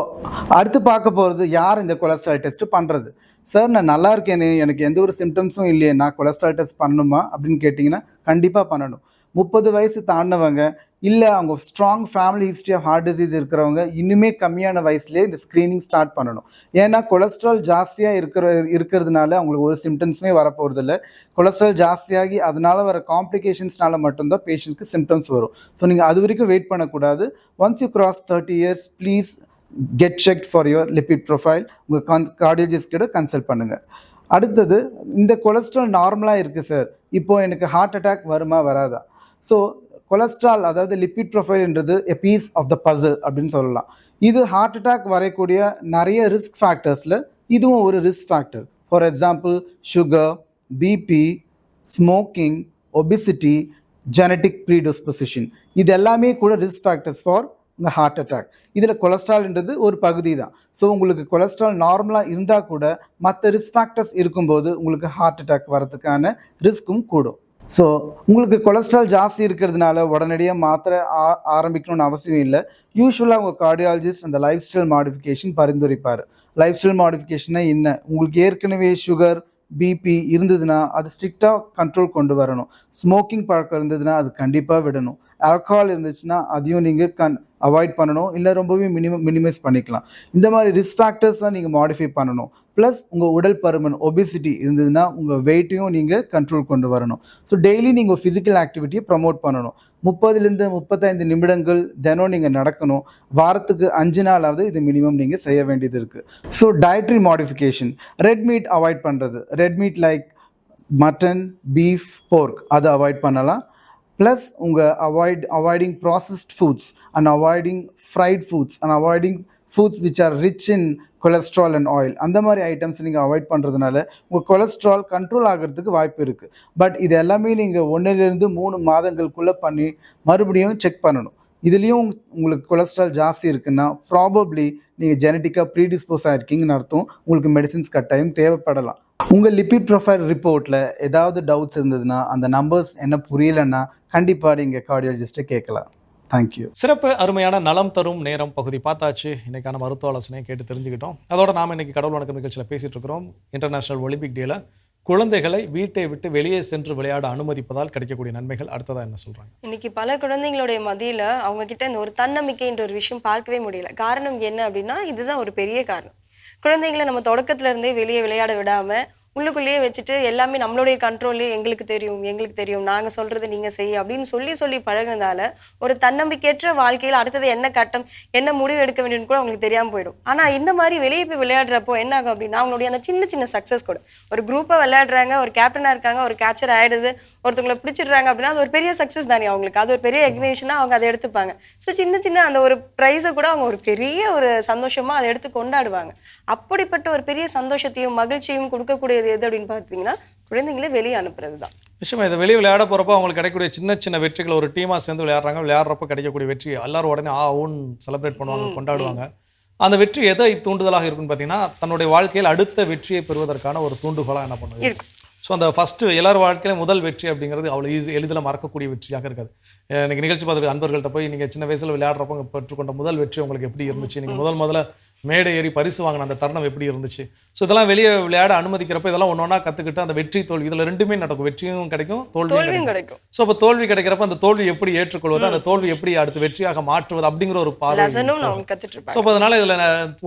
அடுத்து பார்க்க போகிறது யார் இந்த கொலஸ்ட்ரால் டெஸ்ட் பண்ணுறது. சார் நான் நல்லா இருக்கேனே, எனக்கு எந்த ஒரு சிம்டம்ஸும் இல்லையே, நான் கொலஸ்ட்ரால் டெஸ்ட் பண்ணணுமா அப்படின்னு கேட்டிங்கன்னா கண்டிப்பாக பண்ணணும். 30 வயசு தாண்டினவங்க, இல்லை அவங்க strong family history of heart disease இருக்கிறவங்க இன்னுமே கம்மியான வயசுலேயே இந்த ஸ்க்ரீனிங் ஸ்டார்ட் பண்ணணும். ஏன்னா கொலஸ்ட்ரால் ஜாஸ்தியாக இருக்கிறதுனால அவங்களுக்கு ஒரு சிம்டம்ஸுமே வரப்போகிறதில்ல. கொலஸ்ட்ரால் ஜாஸ்தியாகி அதனால் வர காம்ப்ளிகேஷன்ஸ்னால மட்டும்தான் பேஷண்ட்க்கு சிம்டம்ஸ் வரும். ஸோ நீங்கள் அது வரைக்கும் வெயிட் பண்ணக்கூடாது. Once you cross 30 years please get checked for your lipid profile. உங்கள் கார்டியாலஜிஸ்ட் கிட்ட கன்சல்ட் பண்ணுங்கள். அடுத்தது, இந்த கொலஸ்ட்ரால் நார்மலாக இருக்குது சார், இப்போது எனக்கு ஹார்ட் அட்டாக் வருமா வராதா? ஸோ கொலஸ்ட்ரால் அதாவது லிபிட் ப்ரொஃபைல்ன்றது a piece of the puzzle அப்படின்னு சொல்லலாம். இது ஹார்ட் அட்டாக் வரக்கூடிய நிறைய ரிஸ்க் ஃபேக்டர்ஸில் இதுவும் ஒரு risk factor. For example sugar, BP, smoking, obesity, genetic predisposition, இது எல்லாமே கூட ரிஸ்க் ஃபேக்டர்ஸ் ஃபார் இந்த ஹார்ட் அட்டாக். இதில் கொலஸ்ட்ரால்ன்றது ஒரு பகுதி தான். ஸோ உங்களுக்கு கொலஸ்ட்ரால் நார்மலாக இருந்தால் கூட மற்ற ரிஸ்க் ஃபேக்டர்ஸ் இருக்கும்போது உங்களுக்கு ஹார்ட் அட்டாக் வரதுக்கான ரிஸ்க்கும் கூடும். ஸோ உங்களுக்கு கொலஸ்ட்ரால் ஜாஸ்தி இருக்கிறதுனால உடனடியாக மாத்திரை ஆரம்பிக்கணும்னு அவசியம் இல்லை. யூஸ்வலாக உங்கள் கார்டியாலஜிஸ்ட் அந்த லைஃப் ஸ்டைல் மாடிஃபிகேஷன் பரிந்துரைப்பார். லைஃப் ஸ்டைல் மாடிஃபிகேஷன்னா என்ன? உங்களுக்கு ஏற்கனவே சுகர், பிபி இருந்ததுன்னா அது ஸ்ட்ரிக்டாக கண்ட்ரோல் கொண்டு வரணும். ஸ்மோக்கிங் பழக்கம் இருந்ததுன்னா அது கண்டிப்பாக விடணும். ஆல்கஹால் இருந்துச்சுன்னா அதையும் நீங்கள் அவாய்ட் பண்ணணும், இல்லை ரொம்பவே மினிமைஸ் பண்ணிக்கலாம். இந்த மாதிரி ரிஸ்க் ஃபேக்டர்ஸாக நீங்கள் மாடிஃபை பண்ணணும். ப்ளஸ் உங்கள் உடல் பருமன், ஒபிசிட்டி இருந்ததுன்னா உங்கள் வெயிட்டையும் நீங்கள் கண்ட்ரோல் கொண்டு வரணும். ஸோ டெய்லி நீங்கள் ஃபிசிக்கல் ஆக்டிவிட்டியை ப்ரமோட் பண்ணணும். 30லேருந்து 35 நிமிடங்கள் தினம் நீங்கள் நடக்கணும். வாரத்துக்கு 5 நாளாவது இது மினிமம் நீங்கள் செய்ய வேண்டியது இருக்குது. So dietary modification, red meat avoid பண்ணுறது. Red meat like mutton, beef, pork அதை அவாய்ட் பண்ணலாம். ப்ளஸ் உங்கள் avoiding processed foods and avoiding fried foods and avoiding foods which are rich in cholesterol and oil, அந்த மாதிரி items நீங்கள் avoid பண்ணுறதுனால உங்கள் cholesterol control ஆகிறதுக்கு வாய்ப்பு இருக்குது. பட் இது எல்லாமே நீங்கள் 1லேருந்து 3 மாதங்களுக்குள்ளே பண்ணி மறுபடியும் செக் பண்ணணும். இதுலேயும் உங்களுக்கு கொலஸ்ட்ரால் ஜாஸ்தி இருக்குன்னா ப்ராபப்ளி நீங்கள் ஜெனட்டிக்காக ப்ரீடிஸ்போஸ் ஆகிருக்கீங்கன்னு அர்த்தம். உங்களுக்கு மெடிசின்ஸ் கட்டாயம் தேவைப்படலாம். உங்கள் லிபிட் ப்ரொஃபைல் ரிப்போர்ட்டில் ஏதாவது டவுட்ஸ் இருந்ததுன்னா, அந்த நம்பர்ஸ் என்ன புரியலைன்னா கண்டிப்பாக நீங்கள் கார்டியாலஜிஸ்ட்டை கேட்கலாம். தேங்க்யூ. சிறப்பு அருமையான நலம் தரும் நேரம் பகுதி பார்த்தாச்சு. இன்னைக்கான மருத்துவ ஆலோசனையை கேட்டு தெரிஞ்சுக்கிட்டோம். அதோட நாம் இன்னைக்கு கடவுள் வணக்கம் நிகழ்ச்சியில் பேசிட்டு இருக்கிறோம். இன்டர்நேஷனல் ஒலிம்பிக் டேல குழந்தைகளை வீட்டை விட்டு வெளியே சென்று விளையாட அனுமதிப்பதால் கிடைக்கக்கூடிய நன்மைகள் அடுத்ததா என்ன சொல்றாங்க? இன்னைக்கு பல குழந்தைங்களுடைய மத்தியில அவங்க கிட்ட இந்த ஒரு தன்னம்பிக்கைன்ற ஒரு விஷயம் பார்க்கவே முடியல. காரணம் என்ன அப்படின்னா, இதுதான் ஒரு பெரிய காரணம். குழந்தைங்களை நம்ம தொடக்கத்துல இருந்தே வெளியே விளையாட விடாம உள்ளுக்குள்ளேயே வச்சுட்டு எல்லாமே நம்மளுடைய கண்ட்ரோல்லே எங்களுக்கு தெரியும், நாங்க சொல்றது நீங்க செய்ய அப்படின்னு சொல்லி பழகுனதால ஒரு தன்னம்பிக்கையற்ற வாழ்க்கையில் அடுத்தது என்ன கட்டம், என்ன முடிவு எடுக்க வேண்டியன்னு கூட அவங்களுக்கு தெரியாம போயிடும். ஆனா இந்த மாதிரி வெளியே போய் விளையாடுறப்போ என்ன ஆகும் அப்படின்னா, அவங்களுடைய அந்த சின்ன சின்ன சக்சஸ் கூட, ஒரு குரூப்பா விளையாடுறாங்க, ஒரு கேப்டனா இருக்காங்க, ஒரு கேப்சர் ஆயிடுது, ஒருத்தவங்களை பிடிச்சிடுறாங்க அப்படின்னா அது ஒரு பெரிய சக்சஸ் தானே அவங்களுக்கு. அது ஒரு பெரிய எக்னேஷனா அவங்க அதை எடுத்துப்பாங்க. ஸோ சின்ன சின்ன அந்த ஒரு ப்ரைஸை கூட அவங்க ஒரு பெரிய ஒரு சந்தோஷமா அதை எடுத்து கொண்டாடுவாங்க. அப்படிப்பட்ட ஒரு பெரிய சந்தோஷத்தையும் மகிழ்ச்சியும் கொடுக்கக்கூடியது எது அப்படின்னு பார்த்தீங்கன்னா, குழந்தைங்களே வெளியே அனுப்புறது தான். நிச்சயமா இதை வெளியே விளையாட போகிறப்போ அவங்களுக்கு கிடைக்கக்கூடிய சின்ன சின்ன வெற்றிகள், ஒரு டீமாக சேர்ந்து விளையாடுறப்போ கிடைக்கக்கூடிய வெற்றி எல்லாரும் உடனே ஓன் செலிப்ரேட் பண்ணுவாங்க, கொண்டாடுவாங்க. அந்த வெற்றி எதை தூண்டுதலாக இருக்குன்னு பார்த்தீங்கன்னா, தன்னுடைய வாழ்க்கையில் அடுத்த வெற்றியை பெறுவதற்கான ஒரு தூண்டுகோலாக என்ன பண்ணுது. ஸோ அந்த ஃபஸ்ட்டு எல்லார் வாழ்க்கையிலும் முதல் வெற்றி அப்படிங்கிறது அவ்வளோ எளிதில் மறக்கக்கூடிய வெற்றியாக இருக்காது. எனக்கு நிகழ்ச்சி பார்த்துட்டு அன்பர்கள்ட்ட போய் நீங்கள் சின்ன வயசில் விளையாடுறப்போ பெற்றுக்கொண்ட முதல் வெற்றி உங்களுக்கு எப்படி இருந்துச்சு, நீங்கள் முதல்ல மேடை ஏறி பரிசு வாங்கின அந்த தருணம் எப்படி இருந்துச்சு. ஸோ இதெல்லாம் வெளியே விளையாட அனுமதிக்கிறப்போ இதெல்லாம் ஒன்றா கற்றுக்கிட்டு அந்த வெற்றி தோல்வி இதில் ரெண்டுமே நடக்கும். வெற்றியும் கிடைக்கும், தோல்வியும் கிடைக்கும். ஸோ அப்போ தோல்வி கிடைக்கிறப்ப அந்த தோல்வி எப்படி ஏற்றுக்கொள்வது, அந்த தோல்வி எப்படி அடுத்து வெற்றியாக மாற்றுவது அப்படிங்கிற ஒரு பார்வை. ஸோ அப்போ அதனால் இதில்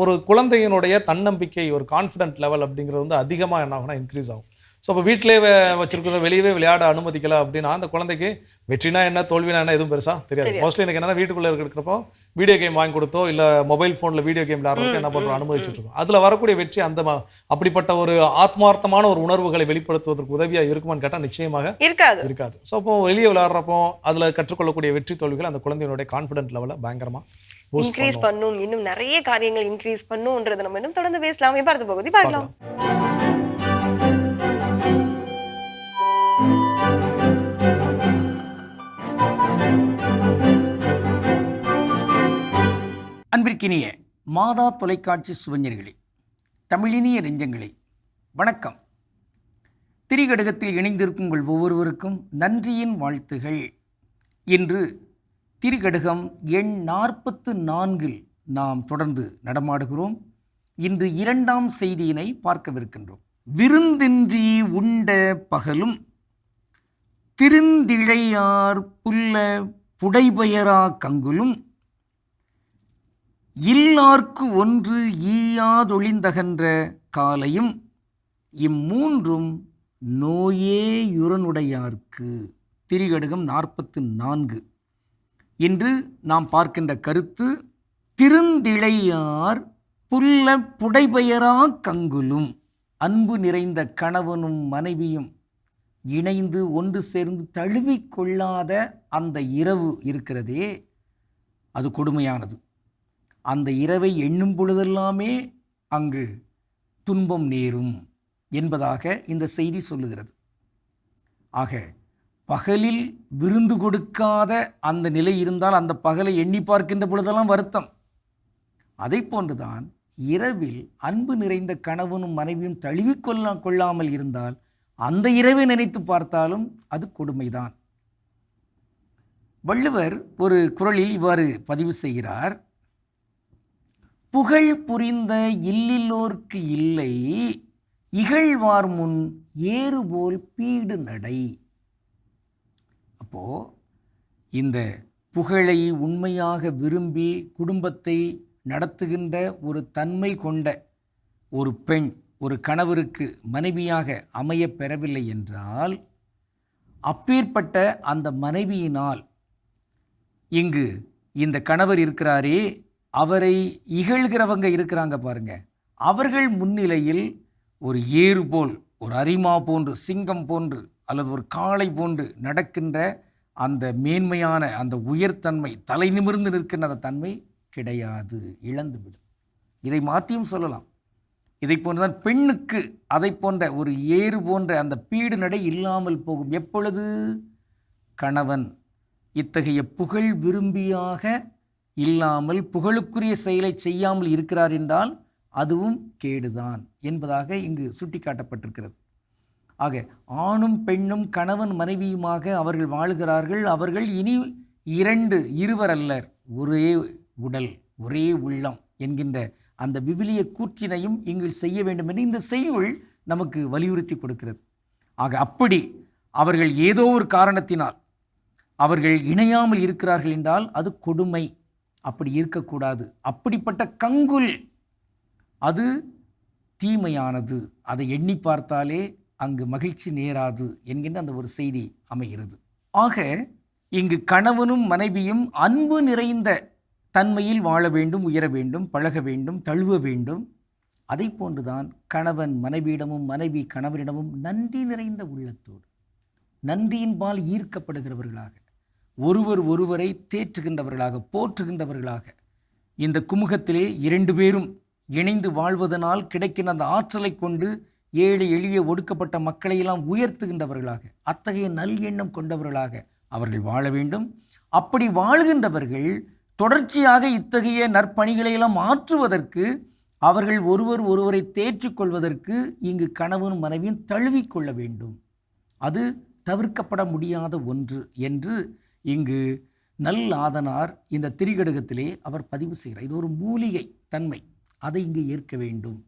ஒரு குழந்தையினுடைய தன்னம்பிக்கை, ஒரு கான்ஃபிடென்ட் லெவல் அப்படிங்கிறது வந்து அதிகமாக என்ன ஆகும்னா இன்க்ரீஸ் ஆகும். ஸோ அப்போ வீட்டிலே வச்சிருக்கிறோம், வெளியவே விளையாட அனுமதிக்கல அப்படின்னா அந்த குழந்தைக்கு வெற்றினா என்ன தோல்வினா என்ன எதுவும் பெருசாக தெரியாது. மோஸ்ட்லி எனக்கு என்ன வீட்டுக்குள்ளே இருக்கிறப்போ வீடியோ கேம் வாங்கி கொடுத்தோ இல்லை மொபைல் ஃபோனில் வீடியோ கேம் விளையாடுறதுக்கு என்ன பண்ணுறோம் அனுமதிச்சுட்டு இருக்கோம். அதில் வரக்கூடிய வெற்றி அப்படிப்பட்ட ஒரு ஆத்மார்த்தமான ஒரு உணர்வுகளை வெளிப்படுத்துவதற்கு உதவியாக இருக்குமான்னு கேட்டால் நிச்சயமாக இருக்காது. ஸோ அப்போ வெளியே விளையாடுறப்போ அதில் கற்றுக்கொள்ளக்கூடிய வெற்றி தோல்விகள் அந்த குழந்தையினுடைய கான்ஃபிடென்ட் லெவலை பயங்கரமாக இன்க்ரீஸ் பண்ணும். இன்னும் நிறைய காரியங்கள் இன்க்ரீஸ் பண்ணும்ன்றதை நம்ம இன்னும் தொடர்ந்து பேசலாம். இப்போ அடுத்த பகுதி பார்க்கலாம். அன்பிற்கினிய மாதா தொலைக்காட்சி சுவஞ்சர்களே, தமிழினிய நெஞ்சங்களே, வணக்கம். திரிகடுகத்தில் இணைந்திருக்கும் உங்கள் ஒவ்வொருவருக்கும் நன்றியின் வாழ்த்துகள். இன்று திரிகடுகம் எண் 44 நாம் தொடர்ந்து நடமாடுகிறோம். இன்று 2ஆம் செய்தியினை பார்க்கவிருக்கின்றோம். விருந்தின்றி உண்ட பகலும் திருந்திழையார் புல்ல புடைபெயரா கங்குலும் இல்லார்க்கு ஒன்று ஈயாதொழிந்தகன்ற காலையும் இம்மூன்றும் நோயேயுரனுடையார்க்கு. திரிகடுகம் 44. இன்று நாம் பார்க்கின்ற கருத்து, திருந்திழையார் புல்ல புடைபெயரா கங்குலும். அன்பு நிறைந்த கணவனும் மனைவியும் இணைந்து ஒன்று சேர்ந்து தழுவிக்கொள்ளாத அந்த இரவு இருக்கிறதே, அது கொடுமையானது. அந்த இரவை எண்ணும் பொழுதெல்லாமே அங்கு துன்பம் நேரும் என்பதாக இந்த செய்தி சொல்லுகிறது. ஆக பகலில் விருந்து கொடுக்காத அந்த நிலை இருந்தால் அந்த பகலை எண்ணி பார்க்கின்ற பொழுதெல்லாம் வருத்தம். அதை போன்றுதான் இரவில் அன்பு நிறைந்த கணவனும் மனைவியும் தழுவிக்கொள்ளாமல் இருந்தால் அந்த இரவை நினைத்து பார்த்தாலும் அது கொடுமைதான். வள்ளுவர் ஒரு குறளில் இவ்வாறு பதிவு செய்கிறார்: புகழ் புரிந்த இல்லில்லோர்க்கு இல்லை, இகழ்வார் முன் ஏறுபோல் பீடு நடை. அப்போ இந்த புகழை உண்மையாக விரும்பி குடும்பத்தை நடத்துகின்ற ஒரு தன்மை கொண்ட ஒரு பெண் ஒரு கணவருக்கு மனைவியாக அமைய பெறவில்லை என்றால், அப்பேற்பட்ட அந்த மனைவியினால் இங்கு இந்த கணவர் இருக்கிறாரே, அவரை இகழ்கிறவங்க இருக்கிறாங்க பாருங்க, அவர்கள் முன்னிலையில் ஒரு ஏறு போல், ஒரு அரிமா போன்று, சிங்கம் போன்று அல்லது ஒரு காளை போன்று நடக்கின்ற அந்த மேன்மையான அந்த உயர்த்தன்மை, தலை நிமிர்ந்து நிற்கின்ற அந்த தன்மை கிடையாது, இழந்துவிடும். இதை மாற்றியும் சொல்லலாம். இதை போன்றுதான் பெண்ணுக்கு அதை போன்ற ஒரு ஏறு போன்ற அந்த பீடு நடை இல்லாமல் போகும். எப்பொழுது கணவன் இத்தகைய புகழ் விரும்பியாக இல்லாமல் புகழுக்குரிய செயலை செய்யாமல் இருக்கிறார் என்றால் அதுவும் கேடுதான் என்பதாக இங்கு சுட்டிக்காட்டப்பட்டிருக்கிறது. ஆக ஆணும் பெண்ணும் கணவன் மனைவியுமாக அவர்கள் வாழுகிறார்கள். அவர்கள் இனி இருவர் அல்லர், ஒரே உடல் ஒரே உள்ளம் என்கின்ற அந்த விவிலிய கூற்றினையும் இங்கு செய்ய வேண்டும் என்று இந்த செய்யுள் நமக்கு வலியுறுத்தி கொடுக்கிறது. ஆக அப்படி அவர்கள் ஏதோ ஒரு காரணத்தினால் அவர்கள் இணையாமல் இருக்கிறார்கள் என்றால் அது கொடுமை. அப்படி இருக்கக்கூடாது. அப்படிப்பட்ட கங்குல் அது தீமையானது. அதை எண்ணி பார்த்தாலே அங்கு மகிழ்ச்சி நேராது என்கின்ற அந்த ஒரு செய்தி அமைகிறது. ஆக இங்கு கணவனும் மனைவியும் அன்பு நிறைந்த தன்மையில் வாழ வேண்டும், உயர வேண்டும், பழக வேண்டும், தழுவ வேண்டும். அதை போன்றுதான் கணவன் மனைவியிடமும் மனைவி கணவனிடமும் நன்றி நிறைந்த உள்ளத்தோடு நன்றியின்பால் ஈர்க்கப்படுகிறவர்களாக, ஒருவர் ஒருவரை தேற்றுகின்றவர்களாக, போற்றுகின்றவர்களாக, இந்த குமுகத்திலே 2 பேரும் இணைந்து வாழ்வதனால் கிடைக்கின்ற அந்த ஆற்றலை கொண்டு ஏழை எளிய ஒடுக்கப்பட்ட மக்களையெல்லாம் உயர்த்துகின்றவர்களாக, அத்தகைய நல் எண்ணம் கொண்டவர்களாக அவர்கள் வாழ வேண்டும். அப்படி வாழ்கின்றவர்கள் தொடர்ச்சியாக இத்தகைய நற்பணிகளையெல்லாம் ஆற்றுவதற்கு, அவர்கள் ஒருவர் ஒருவரை தேற்றிக்கொள்வதற்கு இங்கு கணவனும் மனைவியும் தழுவிக்கொள்ள வேண்டும். அது தவிர்க்கப்பட முடியாத ஒன்று என்று இங்கு நல் ஆதனார் இந்த திரிகடுகத்திலே அவர் பதிவு செய்கிறார். இது ஒரு மூலிகை தன்மை, அதை இங்கு ஏற்க வேண்டும்.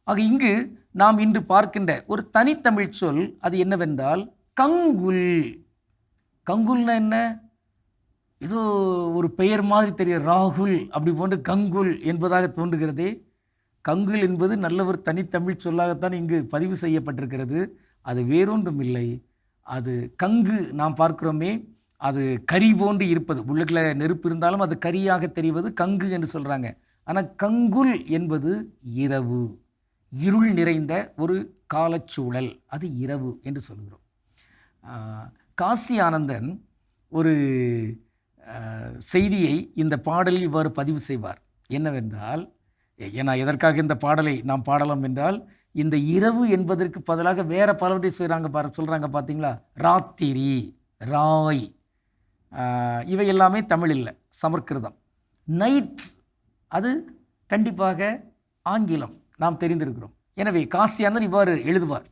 ஆக இங்கு நாம் இன்று பார்க்கின்ற ஒரு தனித்தமிழ் சொல் அது என்னவென்றால் கங்குல். கங்குல்னா என்ன? ஏதோ ஒரு பெயர் மாதிரி தெரிய, ராகுல் அப்படி போன்று கங்குல் என்பதாக தோன்றுகிறதே. கங்குல் என்பது நல்ல ஒரு தனித்தமிழ் சொல்லாகத்தான் இங்கு பதிவு செய்யப்பட்டிருக்கிறது. அது வேறொன்றும் இல்லை, அது கங்கு. நாம் பார்க்கிறோமே, அது கரி போன்று இருப்பது, உள்ளுக்குள்ள நெருப்பு இருந்தாலும் அது கரியாக தெரிவது கங்கு என்று சொல்கிறாங்க. ஆனால் கங்குல் என்பது இரவு, இருள் நிறைந்த ஒரு காலச்சூழல், அது இரவு என்று சொல்கிறோம். காசி ஆனந்தன் ஒரு செய்தியை இந்த பாடலில் இவ்வாறு பதிவு செய்வார். என்னவென்றால், ஏன்னா எதற்காக இந்த பாடலை நாம் பாடலாம் என்றால், இந்த இரவு என்பதற்கு பதிலாக வேற பலவற்றை சொல்கிறாங்க பார்த்தீங்களா? ராத்திரி, ராய், இவை எல்லாமே தமிழ் இல்லை, சமஸ்கிருதம். நைட் அது கண்டிப்பாக ஆங்கிலம், நாம் தெரிந்திருக்கிறோம். எனவே காசியானந்தன் இவ்வாறு எழுதுவார்: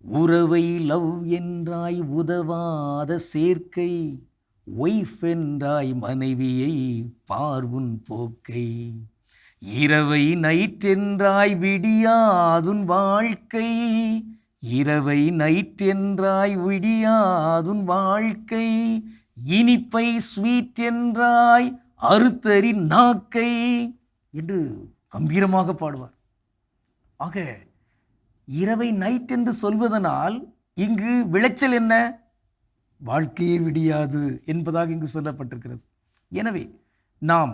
உறவை லவ் என்றாய் உதவாத சேர்க்கை, ஒய்ஃப் என்றாய் மனைவியை பார்வுன் போக்கை, இரவை நைட் என்றாய் விடியாதுன் வாழ்க்கை, இரவை நைட் என்றாய் விடியாதுன் வாழ்க்கை, இனிப்பை ஸ்வீட் என்றாய் அறுத்தறி நாக்கை என்று கம்பீரமாக பாடுவார். ஆக இரவை நைட் என்று சொல்வதனால் இங்கு விளைச்சல் என்ன? வாழ்க்கையே விடியாது என்பதாக இங்கு சொல்லப்பட்டிருக்கிறது. எனவே நாம்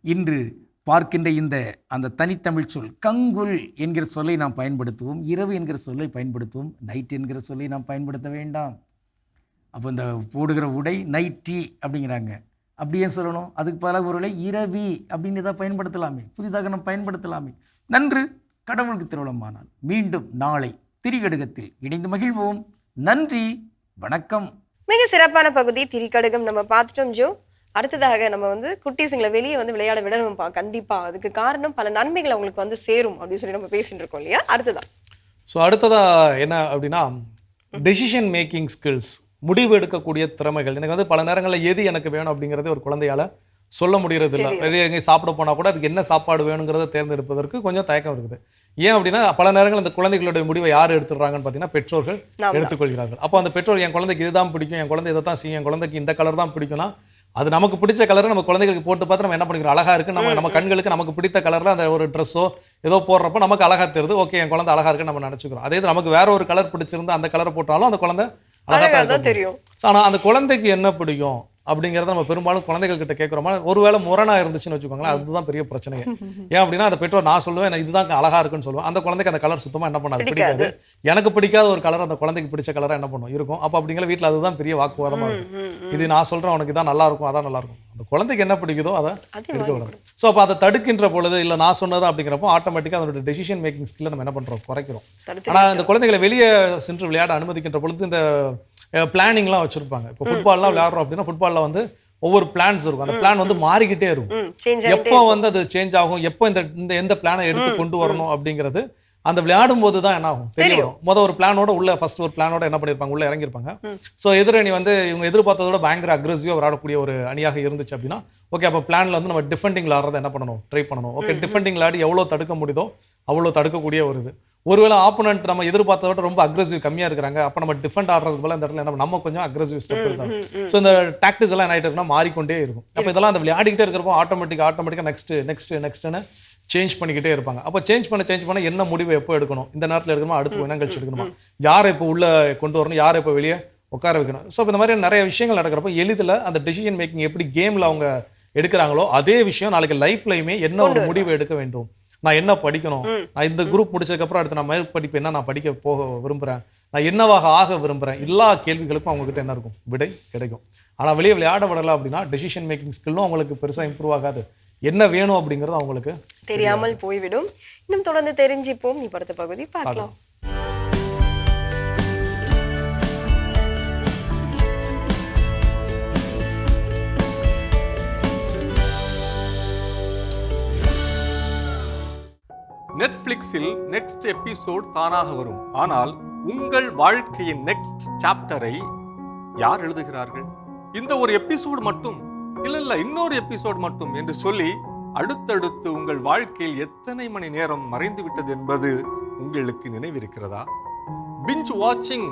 இன்று பார்க்கின்ற அந்த தனித்தமிழ் சொல் கங்குல் என்கிற சொல்லை நாம் பயன்படுத்துவோம், இரவு என்கிற சொல்லை பயன்படுத்துவோம், நைட் என்கிற சொல்லை நாம் பயன்படுத்த வேண்டாம். அப்போ இந்த போடுகிற உடை நைட்டி அப்படிங்கிறாங்க, அப்படியே சொல்லணும். அதுக்கு பல பொருளை இரவி அப்படின்னு தான் பயன்படுத்தலாமே, புதிதாக நாம் பயன்படுத்தலாமே. நன்று, கடவுளுக்கு திருவிழமானால் மீண்டும் நாளை திரிகடுகத்தில் இணைந்து மகிழ்வோம். நன்றி, வணக்கம். மிக சிறப்பான பகுதி திரிகடுகம் நம்ம பார்த்துட்டோம் ஜோ. அடுத்ததாக நம்ம குட்டீஸுங்களை வெளியே விளையாட விடணும்ப்பா. கண்டிப்பா அதுக்கு காரணம் பல நன்மைகள் அவங்களுக்கு சேரும் அப்படின்னு சொல்லி நம்ம பேசிட்டு இருக்கோம் இல்லையா? அடுத்ததா என்ன அப்படின்னா, டெசிஷன் மேக்கிங் ஸ்கில்ஸ், முடிவு எடுக்கக்கூடிய திறமைகள். எனக்கு பல நேரங்களில் எது எனக்கு வேணும் அப்படிங்கிறது ஒரு குழந்தையால சொல்ல முடியறது இல்லை. வெளியே எங்கே சாப்பிட போனால் கூட அதுக்கு என்ன சாப்பாடு வேணுங்கிறத தேர்ந்தெடுப்பதற்கு கொஞ்சம் தயக்கம் இருக்குது. ஏன் அப்படின்னா, பல நேரங்கள் அந்த குழந்தைகளுடைய முடிவை யார் எடுத்துடுறாங்கன்னு பார்த்தீங்கன்னா பெற்றோர்கள் எடுத்துக்கொள்கிறார்கள். அப்போ அந்த பெற்றோர் என் குழந்தைக்கு இதுதான் பிடிக்கும், என் குழந்தை இதை தான் செய்யும், என் குழந்தைக்கு இந்த கலர் தான் பிடிக்கும்னா, அது நமக்கு பிடிச்ச கலரை நம்ம குழந்தைகளுக்கு போட்டு பார்த்து நம்ம என்ன பண்ணிக்கிறோம், அழகா இருக்கு, நம்ம கண்களுக்கு நமக்கு பிடித்த கலரில் அந்த ஒரு ட்ரெஸ்ஸோ ஏதோ போடுறப்போ நமக்கு அழகா தெரியுது, ஓகே என் குழந்தை அழகா இருக்குன்னு நம்ம நினச்சிக்கிறோம். அதே இது நமக்கு வேற ஒரு கலர் பிடிச்சிருந்து அந்த கலரை போட்டாலும் அந்த குழந்தை அழகா தான் தெரியும். ஆனால் அந்த குழந்தைக்கு என்ன பிடிக்கும் அப்படிங்கிறத நம்ம பெரும்பாலும் குழந்தைகள் கிட்ட கேட்குறோமா, ஒருவேளை முரணா இருந்துச்சுன்னு வச்சுக்கோங்களேன், அதுதான் பெரிய பிரச்சனையே. ஏன் அப்படின்னா, அந்த பெற்றோர் நான் சொல்லுவேன் இதுதான் அழகா இருக்குன்னு சொல்லுவேன், அந்த குழந்தைக்கு அந்த கலர் சுத்தமாக என்ன பண்ணாது, பிடிக்காது. எனக்கு பிடிக்காத ஒரு கலர் அந்த குழந்தைக்கு பிடிச்ச கலராக என்ன பண்ணும் இருக்கும். அப்போ அப்படிங்கிற வீட்டில் அதுதான் பெரிய வாக்குவாதமாக இருக்கும். இது நான் சொல்கிறேன் உனக்கு இதான் நல்லா இருக்கும், அதான் நல்லா இருக்கும், அந்த குழந்தைக்கு என்ன பிடிக்குதோ அதை எடுக்க விடணும். ஸோ அப்போ அதை தடுக்கின்ற பொழுது இல்லை நான் சொன்னது அப்படிங்கிறப்போ ஆட்டோமேட்டிக்காக அதோட டெசிஷன் மேக்கிங் ஸ்கில்லை நம்ம என்ன பண்ணுறோம், குறைக்கிறோம். ஆனால் இந்த குழந்தைகளை வெளியே சென்று விளையாட அனுமதிக்கின்ற பொழுது இந்த பிளானிங்லாம் வச்சுருப்பாங்க. இப்போ ஃபுட்பால்லாம் விளையாடுறோம் அப்படின்னா ஃபுட்பாலில் ஒவ்வொரு பிளான்ஸ் இருக்கும். அந்த பிளான் மாறிக்கிட்டே இருக்கும். எப்போ அது சேஞ்ச் ஆகும், எப்போ இந்த எந்த பிளானை எடுத்து கொண்டு வரணும் அப்படிங்கிறது அந்த விளையாடும் போது தான் என்ன ஆகும் தெரியும். ஒரு பிளானோட உள்ள ஃபர்ஸ்ட் ஒரு பிளானோட என்ன பண்ணியிருப்பாங்க, உள்ள இறங்கியிருப்பாங்க. ஸோ எதிரணி இவங்க எதிர்பார்த்ததோட பயங்கர அக்ரெசிவாக விளையாடக்கூடிய ஒரு அணியாக இருந்துச்சு அப்படின்னா, ஓகே அப்போ பிளான்ல நம்ம டிஃபெண்டிங் விளையாடுறதை என்ன பண்ணணும், ட்ரை பண்ணணும். ஓகே டிஃபெண்டிங் விளையாடி எவ்வளோ தடுக்க முடியுதோ அவ்வளோ தடுக்கக்கூடிய ஒரு இது. ஒருவேளை ஆப்போனன்ட் நம்ம எதிர்பார்த்தத விட ரொம்ப அக்ரெசிவ் கம்மியாக இருக்கிறாங்க, அப்போ நம்ம டிஃபெண்ட் ஆடுறது போல இந்த இடத்துல நம்ம கொஞ்சம் அக்ரெசிவ் ஸ்டெப் எடுத்தோம். ஸோ இந்த டாக்டிக்ஸ் எல்லாம் என்ன ஆகிட்டு இருக்குன்னா மாறிக்கொண்டே இருக்கும். அப்போ இதெல்லாம் அந்த விளையாடிக்கிட்டே இருக்கிறப்போ ஆட்டோமேட்டிக்காக நெக்ஸ்ட்டு சேஞ்ச் பண்ணிக்கிட்டே இருப்பாங்க. அப்போ சேஞ்ச் பண்ண என்ன முடிவை எப்போ எடுக்கணும், இந்த நேரத்தில் எடுக்கணுமா, அடுத்து என்ன கழிச்சு எடுக்கணுமா, யாரை இப்போ உள்ளே கொண்டு வரணும், யாரை இப்போ வெளியே உட்கார வைக்கணும். ஸோ இந்த மாதிரி நிறைய விஷயங்கள் நடக்கிறப்போ எளிதில் அந்த டெசிஷன் மேக்கிங் எப்படி கேமில் அவங்க எடுக்கிறாங்களோ அதே விஷயம் நாளைக்கு லைஃப்லையுமே என்ன ஒரு முடிவை எடுக்க வேண்டும், நான் என்ன படிக்கணும், நான் இந்த குரூப் முடிச்சதுக்கப்புறம் அடுத்து நான் மேற்படிப்பு என்ன நான் படிக்க போக விரும்புகிறேன், நான் என்னவாக ஆக விரும்புகிறேன், எல்லா கேள்விகளுக்கும் அவங்ககிட்ட என்ன இருக்கும், விடை கிடைக்கும். ஆனால் வெளியே விளையாட விடலாம் அப்படின்னா டெசிஷன் மேக்கிங் ஸ்கில்லும் அவங்களுக்கு பெருசாக இம்ப்ரூவ் ஆகாது. என்ன வேணும் அப்படிங்கிறது அவங்களுக்கு தெரியாமல் போய்விடும். இன்னும் தொடர்ந்து தெரிஞ்சுப்போம். நீ அடுத்த பகுதி பார்க்கலாம். நெட்ஃபிளிக்ஸில் நெக்ஸ்ட் எபிசோட் தானாக வரும். ஆனால் உங்கள் வாழ்க்கையின் நெக்ஸ்ட் சாப்டரை யார் எழுதுகிறார்கள்? இந்த ஒரு எபிசோடு மட்டும் இல்ல இன்னொரு எபிசோட் மட்டும் என்று சொல்லி அடுத்தடுத்து உங்கள் வாழ்க்கையில் எத்தனை மணி நேரம் மறைந்து விட்டது என்பது உங்களுக்கு நினைவிருக்கிறதா? பிஞ்ச் வாட்சிங்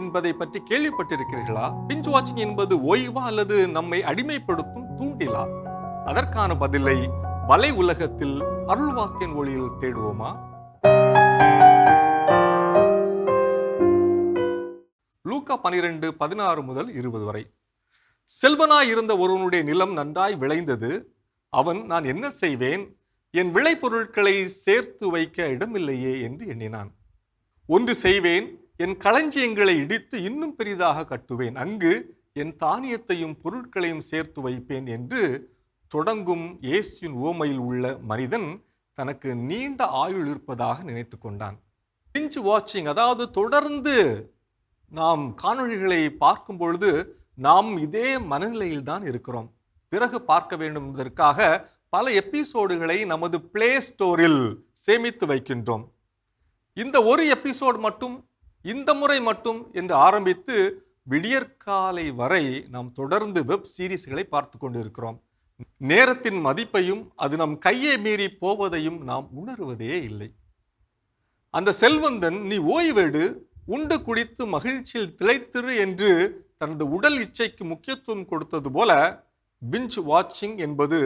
என்பதை பற்றி கேள்விப்பட்டிருக்கிறீர்களா? பிஞ்ச் வாட்சிங் என்பது ஓய்வா அல்லது நம்மை அடிமைப்படுத்தும் தூண்டிலா? அதற்கான பதிலை வலை உலகத்தில் அருள்வாக்கின் ஒளியில் தேடுவோமா? லூக்கா 12:16 முதல் 20 வரை. செல்வனாய் இருந்த ஒருவனுடைய நிலம் நன்றாய் விளைந்தது. அவன், நான் என்ன செய்வேன், என் விளைபொருட்களை சேர்த்து வைக்க இடமில்லையே என்று எண்ணினான். ஒன்று செய்வேன், என் களஞ்சியங்களை இடித்து இன்னும் பெரிதாக கட்டுவேன், அங்கு என் தானியத்தையும் பொருட்களையும் சேர்த்து வைப்பேன் என்று தொடங்கும் இயேசுவின் உவமையில் உள்ள மனிதன் தனக்கு நீண்ட ஆயுள் இருப்பதாக நினைத்து கொண்டான். பிஞ்ச் வாட்சிங், அதாவது தொடர்ந்து நாம் காணொளிகளை பார்க்கும் பொழுது நாம் இதே மனநிலையில் தான் இருக்கிறோம். பிறகு பார்க்க வேண்டும் என்பதற்காக பல எபிசோடுகளை நமது பிளே ஸ்டோரில் சேமித்து வைக்கின்றோம். இந்த ஒரு எபிசோடு மட்டும், இந்த முறை மட்டும் என்று ஆரம்பித்து விடியற்காலை வரை நாம் தொடர்ந்து வெப் சீரிஸ்களை பார்த்து கொண்டிருக்கிறோம். நேரத்தின் மதிப்பையும் அது நம் கையை மீறி போவதையும் நாம் உணர்வதே இல்லை. அந்த செல்வந்தன், நீ ஓய்வெடு, உண்டு குடித்து மகிழ்ச்சியில் திளைத்திரு என்று தனது உடல் இச்சைக்கு முக்கியத்துவம் கொடுத்தது போல பிஞ்ச் வாட்சிங் என்பது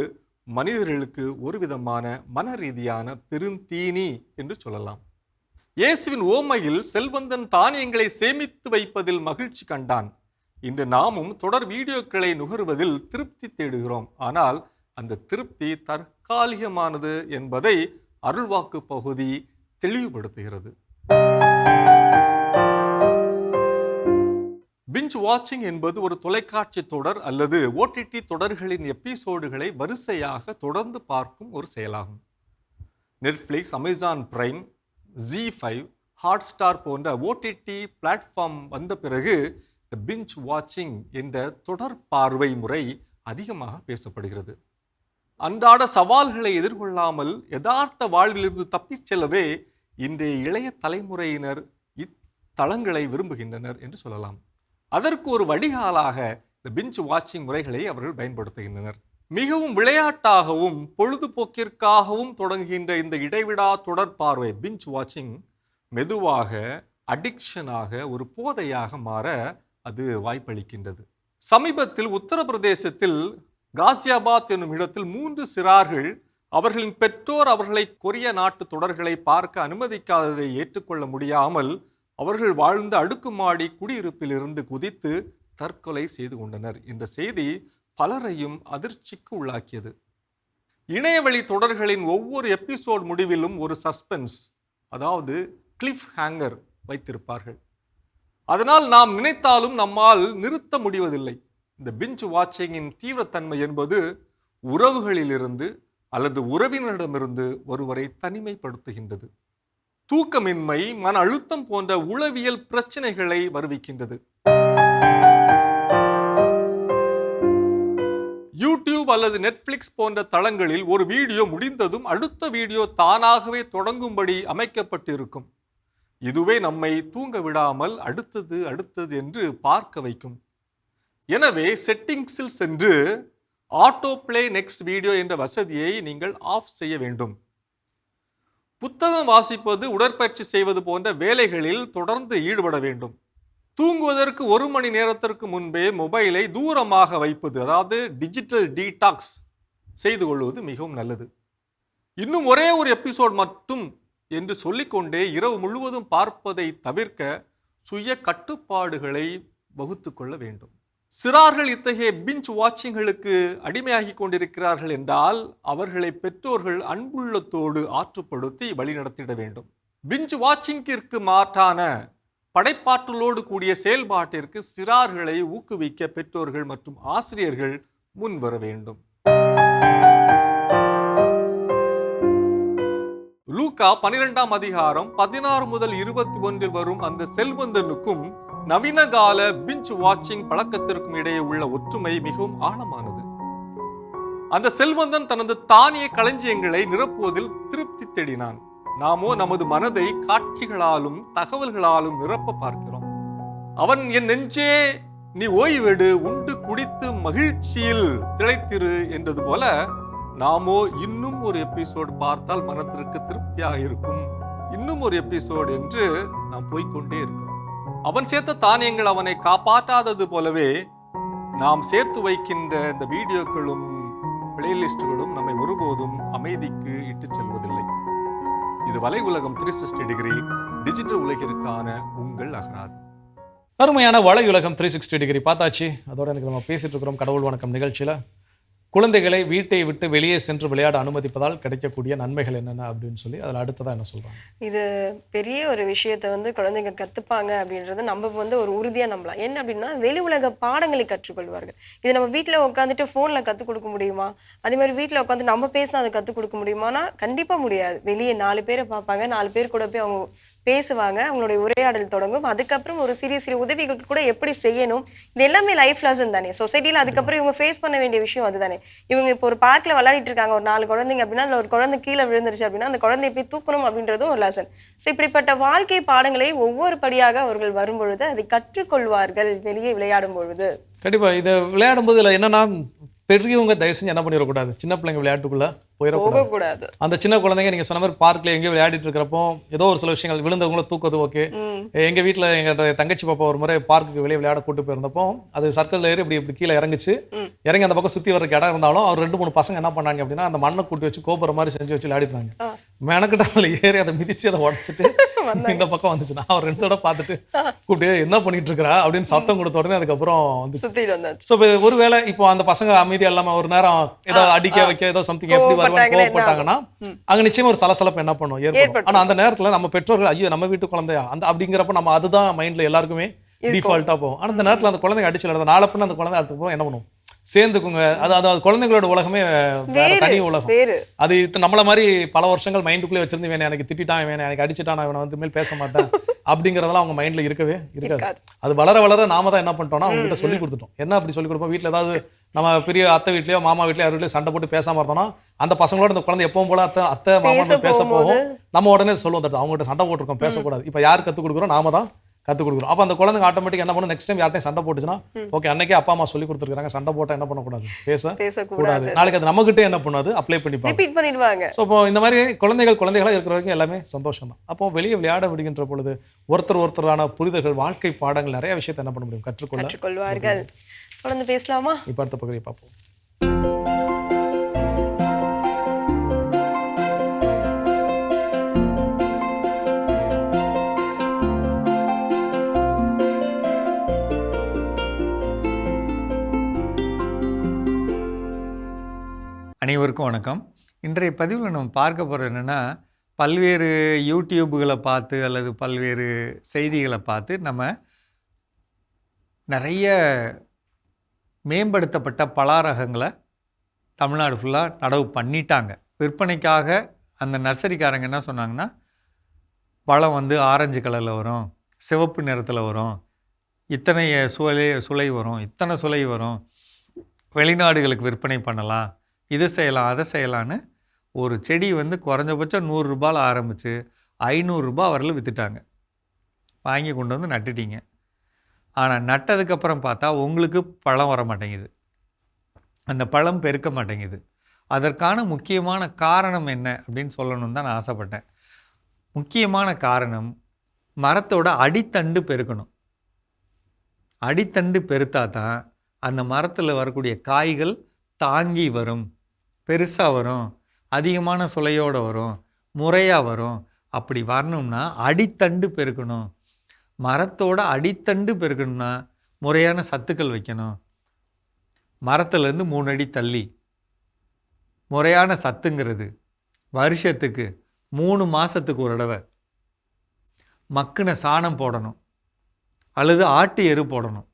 மனிதர்களுக்கு ஒரு விதமான மன ரீதியான பெருந்தீனி என்று சொல்லலாம். இயேசுவின் ஓமையில் செல்வந்தன் தானியங்களை சேமித்து வைப்பதில் மகிழ்ச்சி கண்டான். இன்று நாமும் தொடர் வீடியோக்களை நுகர்வதில் திருப்தி தேடுகிறோம். ஆனால் அந்த திருப்தி தற்காலிகமானது என்பதை அருள்வாக்கு பகுதி தெளிவுபடுத்துகிறது. பிஞ்ச் வாட்சிங் என்பது ஒரு தொலைக்காட்சி தொடர் அல்லது OTT தொடர்களின் எபிசோடுகளை வரிசையாக தொடர்ந்து பார்க்கும் ஒரு செயலாகும். Netflix, Amazon prime, Z5, Hotstar போன்ற OTT பிளாட்ஃபார்ம் வந்த பிறகு பிஞ்ச் வாட்சிங் என்ற தொடர் பார்வை முறை அதிகமாக பேசப்படுகிறது. அன்றாட சவால்களை எதிர்கொள்ளாமல் யதார்த்த வாழ்விலிருந்து தப்பிச் செல்லவே இன்றைய இளைய தலைமுறையினர் இத்தளங்களை விரும்புகின்றனர் என்று சொல்லலாம். அதற்கு ஒரு வடிகாலாக இந்த பிஞ்ச் வாட்சிங் முறைகளை அவர்கள் பயன்படுத்துகின்றனர். மிகவும் விளையாட்டாகவும் பொழுதுபோக்கிற்காகவும் தொடங்குகின்ற இந்த இடைவிடா தொடர் பார்வை பிஞ்ச் வாட்சிங் மெதுவாக அடிக்ஷனாக, ஒரு போதையாக மாற அது வாய்ப்பளிக்கின்றது. சமீபத்தில் உத்தரப்பிரதேசத்தில் காசியாபாத் என்னும் இடத்தில் 3 சிறார்கள் அவர்களின் பெற்றோர் அவர்களை கொரிய நாட்டு தொடர்களை பார்க்க அனுமதிக்காததை ஏற்றுக்கொள்ள முடியாமல் அவர்கள் வாழ்ந்த அடுக்குமாடி குடியிருப்பிலிருந்து குதித்து தற்கொலை செய்து கொண்டனர் என்ற செய்தி பலரையும் அதிர்ச்சிக்கு உள்ளாக்கியது. இணையவழி தொடர்களின் ஒவ்வொரு எபிசோட் முடிவிலும் ஒரு சஸ்பென்ஸ், அதாவது கிளிஃப் ஹேங்கர் வைத்திருப்பார்கள். அதனால் நாம் நினைத்தாலும் நம்மால் நிறுத்த முடிவதில்லை. இந்த பிஞ்ச் வாட்சிங்கின் தீவிரத்தன்மை என்பது உறவுகளிலிருந்து அல்லது உறவினரிடமிருந்து ஒருவரை தனிமைப்படுத்துகின்றது. தூக்கமின்மை, மன அழுத்தம் போன்ற உளவியல் பிரச்சனைகளை வருவிக்கின்றது. யூடியூப் அல்லது நெட்ஃப்ளிக்ஸ் போன்ற தளங்களில் ஒரு வீடியோ முடிந்ததும் அடுத்த வீடியோ தானாகவே தொடங்கும்படி அமைக்கப்பட்டிருக்கும். இதுவே நம்மை தூங்க விடாமல் அடுத்தது அடுத்தது என்று பார்க்க வைக்கும். எனவே செட்டிங்ஸில் சென்று ஆட்டோ பிளே நெக்ஸ்ட் வீடியோ என்ற வசதியை நீங்கள் ஆஃப் செய்ய வேண்டும். புத்தகம் வாசிப்பது, உடற்பயிற்சி செய்வது போன்ற வேலைகளில் தொடர்ந்து ஈடுபட வேண்டும். தூங்குவதற்கு 1 மணி நேரத்திற்கு முன்பே மொபைலை தூரமாக வைப்பது, அதாவது டிஜிட்டல் டீடாக்ஸ் செய்து கொள்வது மிகவும் நல்லது. இன்னும் ஒரே ஒரு எபிசோட் மட்டும் என்று சொல்லிக்கொண்டே இரவு முழுவதும் பார்ப்பதை தவிர்க்க சுய கட்டுப்பாடுகளை வகுத்து கொள்ள வேண்டும். சிறார்கள் இத்தகைய பிஞ்ச் வாட்சிங்களுக்கு அடிமையாகி கொண்டிருக்கிறார்கள் என்றால் அவர்களை பெற்றோர்கள் அன்புள்ளத்தோடு ஆற்றுப்படுத்தி வழிநடத்திட வேண்டும். பிஞ்ச் வாட்சிங்கிற்கு மாற்றான படைப்பாற்றலோடு கூடிய செயல்பாட்டிற்கு சிறார்களை ஊக்குவிக்க பெற்றோர்கள் மற்றும் ஆசிரியர்கள் முன்வர வேண்டும். லூக்கா 12ஆம் அதிகாரம் 16 முதல் 21 வரும் அந்த செல்வந்தனுக்கும் நவீன கால பிஞ்ச் வாட்சிங் பழக்கத்திற்கும் இடையே உள்ள ஒற்றுமை மிகவும் ஆழமானது. அந்த செல்வந்தன் தனது தானிய களஞ்சியங்களை நிரப்புவதில் திருப்தி தேடினான். நாமோ நமது மனதை காட்சிகளாலும் தகவல்களாலும் நிரப்ப பார்க்கிறோம். அவன், என் நெஞ்சே நீ ஓய்வெடு, உண்டு குடித்து மகிழ்ச்சியில் திளைத்திரு என்றது போல நாமோ இன்னும் ஒரு எபிசோடு பார்த்தால் மனத்திற்கு திருப்தியாக இருக்கும், இன்னும் ஒரு எபிசோடு என்று நாம் போய்கொண்டே இருக்கிறோம். அவன் சேர்த்த தானியங்கள் அவனை காப்பாற்றாதது போலவே நாம் சேர்த்து வைக்கின்ற இந்த வீடியோக்களும் பிளேலிஸ்டுகளும் நம்மை ஒருபோதும் அமைதிக்கு இட்டு செல்வதில்லை. இது வலை உலகம் 360 டிகிரி டிஜிட்டல் உலகிற்கான உங்கள் அகராதி. அருமையான வலையுலகம் 360 டிகிரி பார்த்தாச்சு. அதோட எனக்கு நம்ம பேசிட்டு இருக்கிறோம் கடவுள் வணக்கம் நிகழ்ச்சியில் குழந்தைகளை வீட்டை விட்டு வெளியே சென்று விளையாட அனுமதிப்பதால் கிடைக்கக்கூடிய நன்மைகள் என்னென்ன அப்படின்னு சொல்லி அதில் அடுத்ததாக என்ன சொல்கிறாங்க. இது பெரிய ஒரு விஷயத்தை வந்து குழந்தைங்க கற்றுப்பாங்க அப்படின்றது நம்ம வந்து ஒரு உறுதியாக நம்பலாம். என்ன அப்படின்னா வெளி உலக பாடங்களை கற்றுக்கொள்வார்கள். இது நம்ம வீட்டில் உட்காந்துட்டு ஃபோனில் கற்றுக் கொடுக்க முடியுமா? அதே மாதிரி வீட்டில் உட்காந்து நம்ம பேசினா அதை கற்றுக் கொடுக்க முடியுமானா கண்டிப்பாக முடியாது. வெளியே 4 பேரை பார்ப்பாங்க, 4 பேர் கூட போய் அவங்க பேசுவாங்க, அவங்களுடைய உரையாடல் தொடங்கும். அதுக்கப்புறம் ஒரு சிறிய சிறிய உதவிகள் கூட எப்படி செய்யணும், இது எல்லாமே லைஃப் லெசன் தானே சொசைட்டியில். அதுக்கப்புறம் இவங்க ஃபேஸ் பண்ண வேண்டிய விஷயம் அதுதானே. இவங்க இப்போ ஒரு பார்க்கில் விளையாடிட்டு இருக்காங்க, ஒரு 4 குழந்தைங்க அப்படின்னா அதில் ஒரு குழந்தை கீழே விழுந்துருச்சு அப்படின்னா அந்த குழந்தைய போய் தூக்கணும் அப்படின்றதும் ஒரு லெசன். ஸோ இப்படிப்பட்ட வாழ்க்கை பாடங்களை ஒவ்வொரு படியாக அவர்கள் வரும்பொழுது அதை கற்றுக்கொள்வார்கள் வெளியே விளையாடும் பொழுது. கண்டிப்பாக இதை விளையாடும் போது இதில் என்னன்னா பெரியவங்க தயவு செஞ்சு என்ன பண்ணிடக்கூடாது, சின்ன பிள்ளைங்க விளையாட்டுக்குள்ளே போயிடக்கூடாது. அந்த சின்ன குழந்தைங்க நீங்கள் சொன்ன மாதிரி பார்க்கில் எங்கேயோ விளையாடிட்டு இருக்கிறப்போ ஏதோ ஒரு சில விஷயங்கள் விழுந்தவங்கள தூக்குறது ஓகே. எங்கள் வீட்டில் எங்கள் தங்கச்சி பாப்பா ஒரு முறை பார்க்குக்கு வெளியே விளையாட கூட்டு போயிருந்தப்போ அது சர்க்கிள் ஏறி இப்படி கீழே இறங்குச்சு. இறங்கி அந்த பக்கம் சுற்றி வர்றதுக்கு இடம் இருந்தாலும் அவர் 2-3 பசங்க என்ன பண்ணாங்க அப்படின்னா அந்த மண்ணை கூட்டி வச்சு கோபுரம் மாதிரி செஞ்சு வச்சு விளையாடிட்டாங்க. மெனக்கிட்ட அதில் ஏறி அதை மிதிச்சு அதை உடச்சிட்டு இந்த பக்கம் வந்துச்சு. நான் அவர் 2 தடவை பார்த்துட்டு கூப்பிட்டு என்ன பண்ணிட்டு இருக்கிறா அப்படின்னு சத்தம் கொடுத்த உடனே அதுக்கப்புறம் வந்துச்சு. ஸோ ஒருவேளை இப்போ அந்த பசங்க அமைதியா இல்லாமல் ஒரு நேரம் ஏதோ அடிக்க வைக்க ஏதோ சம்திங் எப்படி கோவப்பட்டாங்கன்னா அங்க நிச்சயமா ஒரு சலசலப்பு என்ன பண்ணும் ஏற்படும். ஆனா அந்த நேரத்துல நம்ம பெற்றோர்கள் ஐயோ நம்ம வீட்டு குழந்தையா அந்த அப்படிங்கிறப்ப நம்ம அதுதான் மைண்ட்ல எல்லாருக்குமே டிஃபால்ட்டா போகும். ஆனா அந்த நேரத்துல அந்த குழந்தைங்க அடிச்சு விளையாடுறது நாளை பின்ன அந்த குழந்தை அடுத்து போகும் என்ன பண்ணும் சேர்ந்துக்குங்க. அது குழந்தைங்களோட உலகமே வேற தனி உலகம். அது நம்மள மாதிரி பல வருஷங்கள் மைண்டுக்குள்ளே வச்சிருந்து வேணும் எனக்கு திட்டான் வேணும் எனக்கு அடிச்சுட்டான் நான் வந்து மேல் பேச மாட்டேன் அப்படிங்கிறதெல்லாம் அவங்க மைண்ட்ல இருக்கவே இருக்காது. அது வளர வளர நாம தான் என்ன பண்ணிட்டோம்னா அவங்க கிட்ட சொல்லி கொடுத்துட்டோம். என்ன அப்படி சொல்லி கொடுப்போம், வீட்டில் ஏதாவது நம்ம பெரிய அத்தை வீட்லயோ மாமா வீட்லயோ யார் வீட்லயோ சண்டை போட்டு பேசாம இருந்தோம்னா அந்த பசங்களோட இந்த குழந்தை எப்பவும் போல அத்தை மாமா பேச போகும். நம்ம உடனே சொல்லுவோம் அவங்ககிட்ட சண்டை போட்டிருக்கோம் பேசக்கூடாது. இப்போ யார் கற்றுக் கொடுக்குறோம், நாம தான் கற்றுக் கொடுக்குறோம். அப்போ அந்த குழந்தைங்க ஆட்டோமேட்டிக் என்ன பண்ணும், நெக்ஸ்ட் டைம் யார்ட்டையும் சண்டை போட்டுச்சுன்னா ஓகே அன்னைக்கே அப்பா அம்மா சொல்லி கொடுத்துருக்காங்க சண்டை போட்டால் என்ன பண்ணக்கூடாது பேசக்கூடாது. நாளைக்கு அது நம்மகிட்ட என்ன பண்ணாது அப்ளை பண்ணிடுவாங்க. ஸோ இப்போ இந்த மாதிரி குழந்தைகளாக இருக்கிற வரைக்கும் எல்லாமே சந்தோஷம் தான். அப்போ வெளியே விளையாட விடுகின்ற பொழுது ஒருத்தரான புரிதல்கள் வாழ்க்கை பாடங்கள் நிறைய விஷயத்தை என்ன பண்ண முடியும் கற்றுக்கொள்வார்கள். தொடர்ந்து பேசலாமா? இப்போ அடுத்த பகுதியை பார்ப்போம். அனைவருக்கும் வணக்கம். இன்றைய பதிவில் நம்ம பார்க்க போகிறது என்னென்னா பல்வேறு யூடியூப்புகளை பார்த்து அல்லது பல்வேறு செய்திகளை பார்த்து நம்ம நிறைய மேம்படுத்தப்பட்ட பலாரகங்களை தமிழ்நாடு ஃபுல்லாக நடவு பண்ணிட்டாங்க. விற்பனைக்காக அந்த நர்சரிக்காரங்க என்ன சொன்னாங்கன்னா பழம் வந்து ஆரஞ்சு கலரில் வரும், சிவப்பு நிறத்தில் வரும், இத்தனை சுளை வரும், இத்தனை சுளை வரும், வெளிநாடுகளுக்கு விற்பனை பண்ணலாம், இது செய்யலாம் அதை செய்யலான்னு ஒரு செடி வந்து குறைஞ்சபட்சம் 100 ரூபாயில் ஆரம்பித்து 500 ரூபா வரல விற்றுட்டாங்க. வாங்கி கொண்டு வந்து நட்டுட்டீங்க. ஆனால் நட்டதுக்கப்புறம் பார்த்தா உங்களுக்கு பழம் வர மாட்டேங்குது, அந்த பழம் பெருக்க மாட்டேங்குது. அதற்கான முக்கியமான காரணம் என்ன அப்படின்னு சொல்லணும்னு தான் நான் ஆசைப்பட்டேன். முக்கியமான காரணம் மரத்தோட அடித்தண்டு பெருக்கணும். அடித்தண்டு பெருத்தா தான் அந்த மரத்தில் வரக்கூடிய காய்கள் தாங்கி வரும், பெருசாக வரும், அதிகமான சுளையோடு வரும், முறையாக வரும். அப்படி வரணும்னா அடித்தண்டு பெருக்கணும். மரத்தோட அடித்தண்டு பெருக்கணும்னா முறையான சத்துக்கள் வைக்கணும். மரத்துலேருந்து 3 அடி தள்ளி முறையான சத்துங்கிறது வருஷத்துக்கு 3 மாதத்துக்கு ஒரு தடவை மக்கின சாணம் போடணும் அல்லது ஆட்டு எரு போடணும்.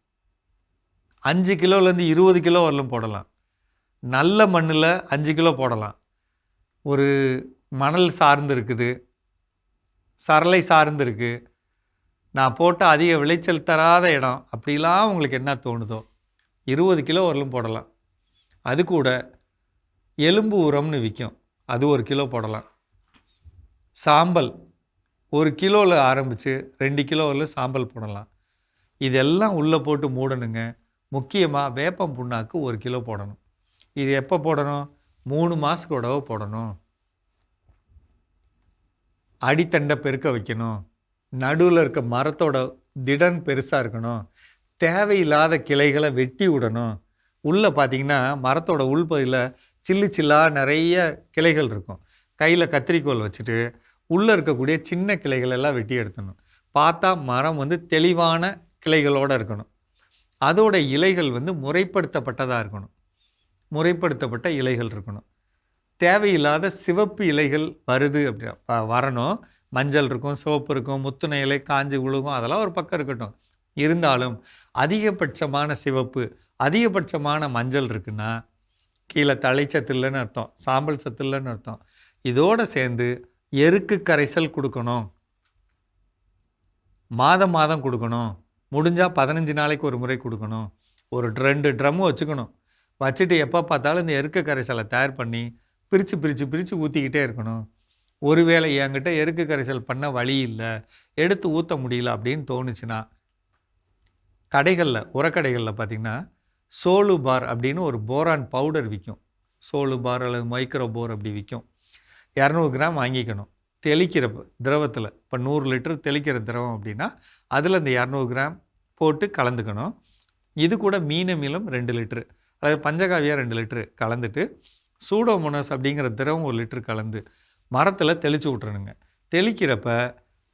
5 கிலோலேருந்து 20 கிலோ வரலும் போடலாம். நல்ல மண்ணில் 5 கிலோ போடலாம். ஒரு மணல் சார்ந்து இருக்குது, சரளை சார்ந்து இருக்குது, நான் போட்ட அதிக விளைச்சல் தராத இடம், அப்படிலாம் உங்களுக்கு என்ன தோணுதோ 20 கிலோ வரலும் போடலாம். அது கூட எலும்பு உரம்னு விற்கும், அது 1 கிலோ போடலாம். சாம்பல் 1 கிலோவில் ஆரம்பித்து 2 கிலோ வரலும் சாம்பல் போடலாம். இதெல்லாம் உள்ளே போட்டு மூடணுங்க. முக்கியமாக வேப்பம் புண்ணாக்கு 1 கிலோ போடணும். இது எப்போ போடணும், 3 மாதத்துக்கு உடவை போடணும். அடித்தண்டை பெருக்க வைக்கணும். நடுவில் இருக்க மரத்தோட திடன் பெருசாக இருக்கணும். தேவையில்லாத கிளைகளை வெட்டி விடணும். உள்ளே பார்த்தீங்கன்னா மரத்தோட உள்பகுதியில் சில்லாக நிறைய கிளைகள் இருக்கும். கையில் கத்திரிக்கோல் வச்சுட்டு உள்ளே இருக்கக்கூடிய சின்ன கிளைகள் எல்லாம் வெட்டி எடுத்துடணும். பார்த்தா மரம் வந்து தெளிவான கிளைகளோடு இருக்கணும். அதோட இலைகள் வந்து முறைப்படுத்தப்பட்டதாக இருக்கணும். முறைப்படுத்தப்பட்ட இலைகள் இருக்கணும். தேவையில்லாத சிவப்பு இலைகள் வருது அப்படி வரணும். மஞ்சள் இருக்கும், சிவப்பு இருக்கும், முத்துணை இலை காஞ்சி விழுகும், அதெல்லாம் ஒரு பக்கம் இருக்கட்டும். இருந்தாலும் அதிகபட்சமான சிவப்பு, அதிகபட்சமான மஞ்சள் இருக்குன்னா கீழே தழைச்சத்து இல்லைன்னு அர்த்தம், சாம்பல் சத்து இல்லைன்னு அர்த்தம். இதோடு சேர்ந்து எருக்கு கரைசல் கொடுக்கணும். மாதம் மாதம் கொடுக்கணும். முடிஞ்சால் 15 நாளைக்கு ஒரு முறை கொடுக்கணும். ஒரு 2 ட்ரம்மு வச்சுக்கணும். வச்சுட்டு எப்போ பார்த்தாலும் இந்த எருக்கு கரைசலை தயார் பண்ணி பிரித்து ஊற்றிக்கிட்டே இருக்கணும். ஒருவேளை என்கிட்ட எருக்கு கரைசல் பண்ண வழி இல்லை, எடுத்து ஊற்ற முடியல அப்படின்னு தோணுச்சுன்னா கடைகளில், உரக்கடைகளில் பார்த்திங்கன்னா சோலு பார் அப்படின்னு ஒரு போரான் பவுடர் விற்கும். சோலு பார் அல்லது மைக்ரோ போர் அப்படி விற்கும். 200 கிராம் வாங்கிக்கணும். தெளிக்கிற திரவத்தில், இப்போ 100 லிட்டர் தெளிக்கிற திரவம் அப்படின்னா அதில் இந்த 200 கிராம் போட்டு கலந்துக்கணும். இது கூட மீன் அமிலம் 2 லிட்டரு அல்லது பஞ்சகாவியா 2 லிட்டரு கலந்துட்டு சூடோமோனாஸ் அப்படிங்கிற திரவம் 1 லிட்டர் கலந்து மரத்தில் தெளித்து விட்றணுங்க. தெளிக்கிறப்ப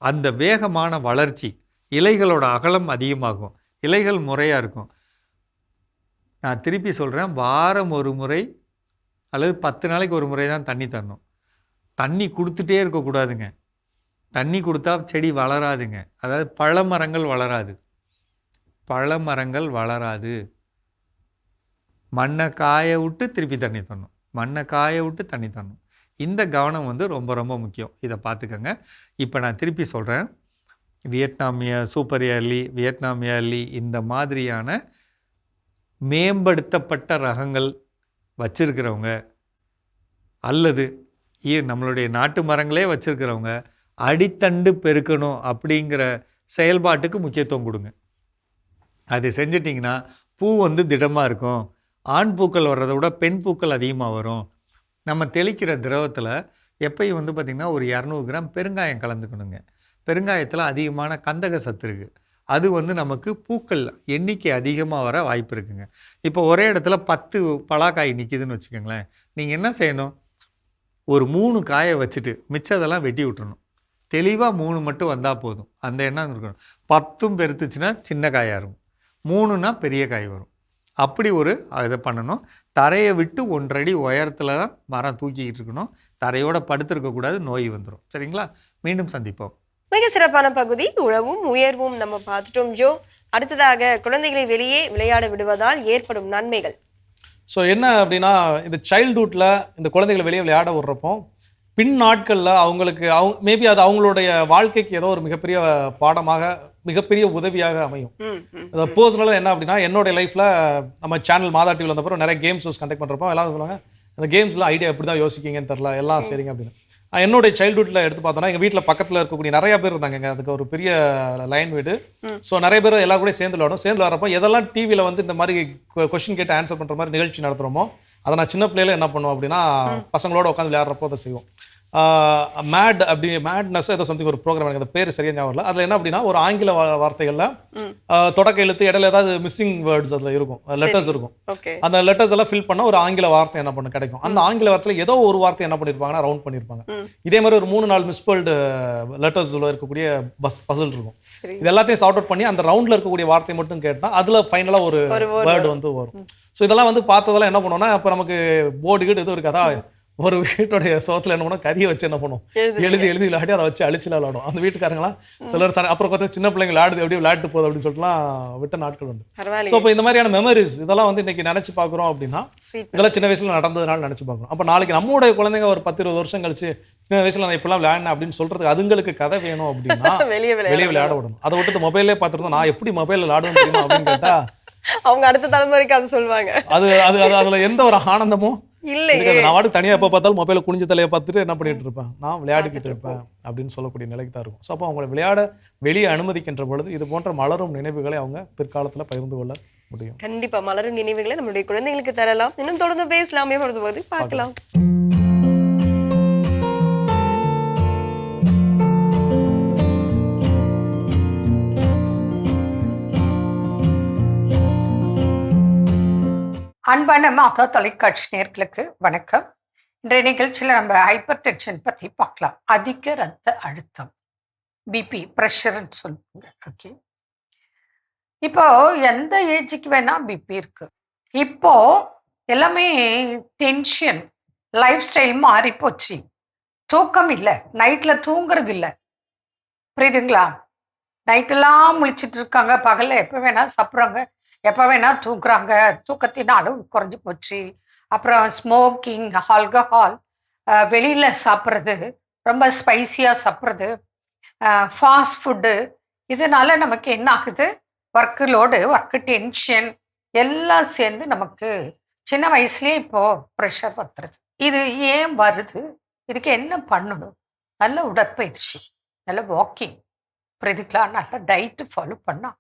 அந்த வேகமான வளர்ச்சி, இலைகளோட அகலம் அதிகமாகும், இலைகள் முறையாக இருக்கும். நான் திருப்பி சொல்கிறேன், வாரம் ஒரு முறை அல்லது 10 நாளைக்கு ஒரு முறை தான் தண்ணி தரணும். தண்ணி கொடுத்துட்டே இருக்கக்கூடாதுங்க. தண்ணி கொடுத்தா செடி வளராதுங்க. அதாவது பழமரங்கள் வளராது. பழமரங்கள் வளராது. மண்ணை காய விட்டு திருப்பி தண்ணி தரணும். மண்ணை காய விட்டு தண்ணி தரணும். இந்த கவனம் வந்து ரொம்ப ரொம்ப முக்கியம். இதை பார்த்துக்கோங்க. இப்போ நான் திருப்பி சொல்கிறேன், வியட்நாமியா சூப்பர் ஏர்லி, வியட்நாம் ஏர்லி இந்த மாதிரியான மேம்படுத்தப்பட்ட ரகங்கள் வச்சிருக்கிறவங்க அல்லது நம்மளுடைய நாட்டு மரங்களே வச்சுருக்கிறவங்க அடித்தண்டு பெருக்கணும் அப்படிங்கிற செயல்பாட்டுக்கு முக்கியத்துவம் கொடுங்க. அது செஞ்சிட்டிங்கன்னா பூ வந்து திடமாக இருக்கும். ஆண் பூக்கள் வர்றதை விட பெண் பூக்கள் அதிகமாக வரும். நம்ம தெளிக்கிற திரவத்தில் எப்பயும் வந்து பார்த்திங்கன்னா ஒரு 200 கிராம் பெருங்காயம் கலந்துக்கணுங்க. பெருங்காயத்தில் அதிகமான கந்தக சத்து இருக்குது. அது வந்து நமக்கு பூக்கள் எண்ணிக்கை அதிகமாக வர வாய்ப்பு இருக்குங்க. இப்போ ஒரே இடத்துல 10 பலாக்காய் நிற்கிதுன்னு வச்சுக்கோங்களேன். நீங்கள் என்ன செய்யணும், ஒரு 3 காயை வச்சுட்டு மிச்சதெல்லாம் வெட்டி விட்டுறணும். தெளிவாக 3 மட்டும் வந்தால் போதும். அந்த எண்ணம் இருக்கணும். 10 பெருத்துச்சுன்னா சின்ன காயாக இருக்கும், 3னா பெரிய காய் வரும். அப்படி ஒரு இதை பண்ணணும். தரையை விட்டு 1 அடி உயரத்தில் தான் மரம் தூக்கிக்கிட்டு இருக்கணும். தரையோட படுத்திருக்கக்கூடாது, நோய் வந்துடும். சரிங்களா? மீண்டும் சந்திப்போம். மிக சிறப்பான பகுதி உழவும் உயர்வும் நம்ம பார்த்துட்டோம் ஜோ. அடுத்ததாக குழந்தைகளை வெளியே விளையாட விடுவதால் ஏற்படும் நன்மைகள். ஸோ என்ன அப்படின்னா, இந்த சைல்ட்ஹுட்டில் இந்த குழந்தைகளை வெளியே விளையாட விடுறப்போ பின் நாட்களில் அவங்களுக்கு மேபி அது அவங்களுடைய வாழ்க்கைக்கு ஏதோ ஒரு மிகப்பெரிய பாடமாக, மிகப்பெரிய உதவியாக அமையும். அது பர்சனலாக என்ன அப்படின்னா, என்னோட லைஃப்பில் நம்ம சேனல் மாதா டிவியில் வந்தப்பறம் நிறைய கேம்ஸ் கண்டக்ட் பண்ணுறப்போ எல்லாம் சொல்லுவாங்க, அந்த கேம்ஸில் ஐடியா எப்படி தான் யோசிக்கிங்கன்னு தெரில, எல்லாம் சரிங்க அப்படின்னு. என்னுடைய சைல்ட்ஹுட்டில் எடுத்து பார்த்தோன்னா எங்கள் வீட்டில் பக்கத்தில் இருக்கக்கூடிய நிறைய பேர் இருந்தாங்க. அதுக்கு ஒரு பெரிய லைன் வீடு. ஸோ நிறைய பேர் எல்லாரும் கூட சேர்ந்து விளையாடும். சேர்ந்து விளையாடுறப்போ எதெல்லாம் டிவியில் வந்து இந்த மாதிரி கொஸ்டின் கேட்டு ஆன்சர் பண்ணுற மாதிரி நிகழ்ச்சி நடத்துகிறோமோ அதை நான் சின்ன பிள்ளையில என்ன பண்ணுவோம் அப்படின்னா, பசங்களோட உட்காந்து விளையாடுறப்போ அதை செய்வோம். மேட் அப்படி மேட்னஸ் ஏதோ சம்திங் ஒரு ப்ரோக்ராம், எனக்கு அந்த பேர் சரியாக ஞாபகம் இல்லை. அதில் என்ன அப்படின்னா, ஒரு ஆங்கில வார்த்தைகளில் தொடக்க எழுத்து இடையில ஏதாவது மிஸ்ஸிங் வேர்ட்ஸ் அதில் இருக்கும், லெட்டர்ஸ் இருக்கும். அந்த லெட்டர்ஸ் எல்லாம் ஃபில் பண்ணால் ஒரு ஆங்கில வார்த்தை என்ன பண்ண கிடைக்கும். அந்த ஆங்கில வார்த்தையில் ஏதோ ஒரு வார்த்தை என்ன பண்ணியிருப்பாங்கன்னா ரவுண்ட் பண்ணியிருப்பாங்க. இதே மாதிரி ஒரு 3-4 மிஸ்பெல்டு லெட்டர்ஸில் இருக்கக்கூடிய பசில் இருக்கும். இது எல்லாத்தையும் சார்ட் அவுட் பண்ணி அந்த ரவுண்டில் இருக்கக்கூடிய வார்த்தை மட்டும் கேட்டால் அதில் ஃபைனலாக ஒரு வேர்டு வந்து வரும். ஸோ இதெல்லாம் வந்து பார்த்ததெல்லாம் என்ன பண்ணுவோம்னா, இப்போ நமக்கு போர்டு கீடு எதுவும் இருக்காதா, ஒரு வீட்டுடைய சோத்துல என்ன பண்ணுவோம், கறியை வச்சு என்ன பண்ணுவோம், எழுதி விளையாடி அதை வச்சு அழிச்சு விளையாடும். அந்த வீட்டுக்காரங்களாம் சிலர் அப்புறம் பார்த்தா சின்ன பிள்ளைங்க விளையாடுது எப்படி விளையாட்டு போகுது அப்படின்னு சொல்லிட்டுலாம் விட்ட நாட்கள் உண்டு. ஸோ இப்போ இந்த மாதிரியான மெமரிஸ் இதெல்லாம் வந்து இன்னைக்கு நினைச்சு பார்க்குறோம் அப்படின்னா, இதெல்லாம் சின்ன வயசுல நடந்ததுனால நினைச்சு பார்க்குறோம். அப்போ நாளைக்கு நம்மளுடைய குழந்தைங்க ஒரு 10-20 வருஷம் கழிச்சு சின்ன வயசுல நான் இப்பெல்லாம் விளையாடினேன் அப்படின்னு சொல்றதுக்கு அதுங்களுக்கு கதை வேணும் அப்படின்னா வெளியே விளையாட விடணும். அதை விட்டு மொபைலே பார்த்துருந்தோம், நான் எப்படி மொபைல் விளையாடுவேன் தெரியுமா அப்படின்னு கேட்டா அவங்க அடுத்த தலைமுறைக்கு அது சொல்லுவாங்க. அது அது அதுல எந்த ஒரு ஆனந்தமும் இல்லை. நான் வாட்டு தனியாக எப்போ பார்த்தாலும் மொபைலை குனிஞ்ச தலையை பார்த்துட்டு என்ன பண்ணிட்டு இருப்பேன், நான் விளையாடிக்கிட்டு இருப்பேன் அப்படின்னு சொல்லக்கூடிய நிலைக்கு தான் இருக்கும். ஸோ அப்போ அவங்களை விளையாட வெளியே அனுமதிக்கின்ற பொழுது இது போன்ற மலரும் நினைவுகளை அவங்க பிற்காலத்தில் பகிர்ந்து கொள்ள முடியும். கண்டிப்பா மலரும் நினைவுகளை நம்மளுடைய குழந்தைகளுக்கு தரலாம். இன்னும் தொடர்ந்து பேசலாமே, போது பார்க்கலாம். அன்பான மாதா தொலைக்காட்சி நேயர்களுக்கு வணக்கம். இன்றைய நிகழ்ச்சியில் நம்ம ஹைப்பர் டென்ஷன் பற்றி பார்க்கலாம். அதிக ரத்த அழுத்தம், பிபி, ப்ரெஷர்ன்னு சொல்லுவாங்க. ஓகே, இப்போ எந்த ஏஜுக்கு வேணா பிபி இருக்கு. இப்போ எல்லாமே டென்ஷன், லைஃப் ஸ்டைல் மாறி போச்சு. தூக்கம் இல்லை, நைட்டில் தூங்குறது இல்லை, புரியுதுங்களா? நைட்டெல்லாம் முழிச்சிட்டு இருக்காங்க, பகலில் எப்போ வேணா சாப்பிட்றாங்க, எப்போ வேணா தூங்குறாங்க, தூக்கத்தின் அளவு குறைஞ்சி போச்சு. அப்புறம் ஸ்மோக்கிங், ஆல்கஹால், வெளியில் சாப்பிட்றது, ரொம்ப ஸ்பைசியாக சாப்பிட்றது, ஃபாஸ்ட் ஃபுட்டு, இதனால நமக்கு என்ன ஆகுது? ஒர்க்கு லோடு, ஒர்க்கு டென்ஷன் எல்லாம் சேர்ந்து நமக்கு சின்ன வயசுலேயே இப்போது ப்ரெஷர் வந்துடுது. இது ஏன் வருது? இதுக்கு என்ன பண்ணணும்? நல்ல உடற்பயிற்சி, நல்ல வாக்கிங், புரியுதுங்களா? நல்ல டயட்டு ஃபாலோ பண்ணால்,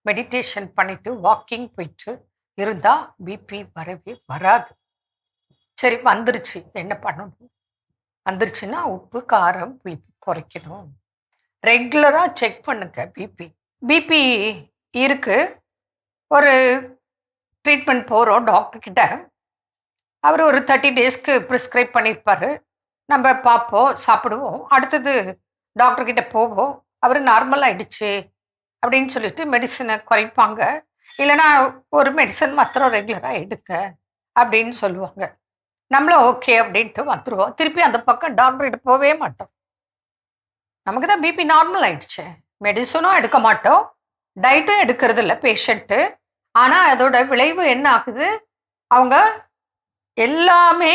மெடிடேஷன் பண்ணிவிட்டு வாக்கிங் போயிட்டு இருந்தால் பிபி வரவே வராது. சரி, வந்துருச்சு, என்ன பண்ணணும்? வந்துருச்சுன்னா உப்பு, காரம், புளிப்பு குறைக்கணும். ரெகுலராக செக் பண்ணுங்க பிபி. பிபி இருக்கு, ஒரு ட்ரீட்மெண்ட் போகிறோம் டாக்டர்கிட்ட. அவர் ஒரு 30 டேஸ்க்கு ப்ரிஸ்கிரைப் பண்ணியிருப்பார். நம்ம பார்ப்போம், சாப்பிடுவோம். அடுத்தது டாக்டர்கிட்ட போவோம். அவர் நார்மல் ஆயிடுச்சு அப்படின்னு சொல்லிட்டு மெடிசனை குறைப்பாங்க. இல்லைனா ஒரு மெடிசன் மாத்திரம் ரெகுலராக எடுக்க அப்படின்னு சொல்லுவாங்க. நம்மளும் ஓகே அப்படின்ட்டு வந்துடுவோம். திருப்பி அந்த பக்கம் டாக்டர்கிட்ட போகவே மாட்டோம். நமக்கு தான் பிபி நார்மல் ஆயிடுச்சு, மெடிசனும் எடுக்க மாட்டோம், டயட்டும் எடுக்கிறது இல்லை பேஷண்ட்டு. ஆனால் அதோட விளைவு என்ன ஆகுது? அவங்க எல்லாமே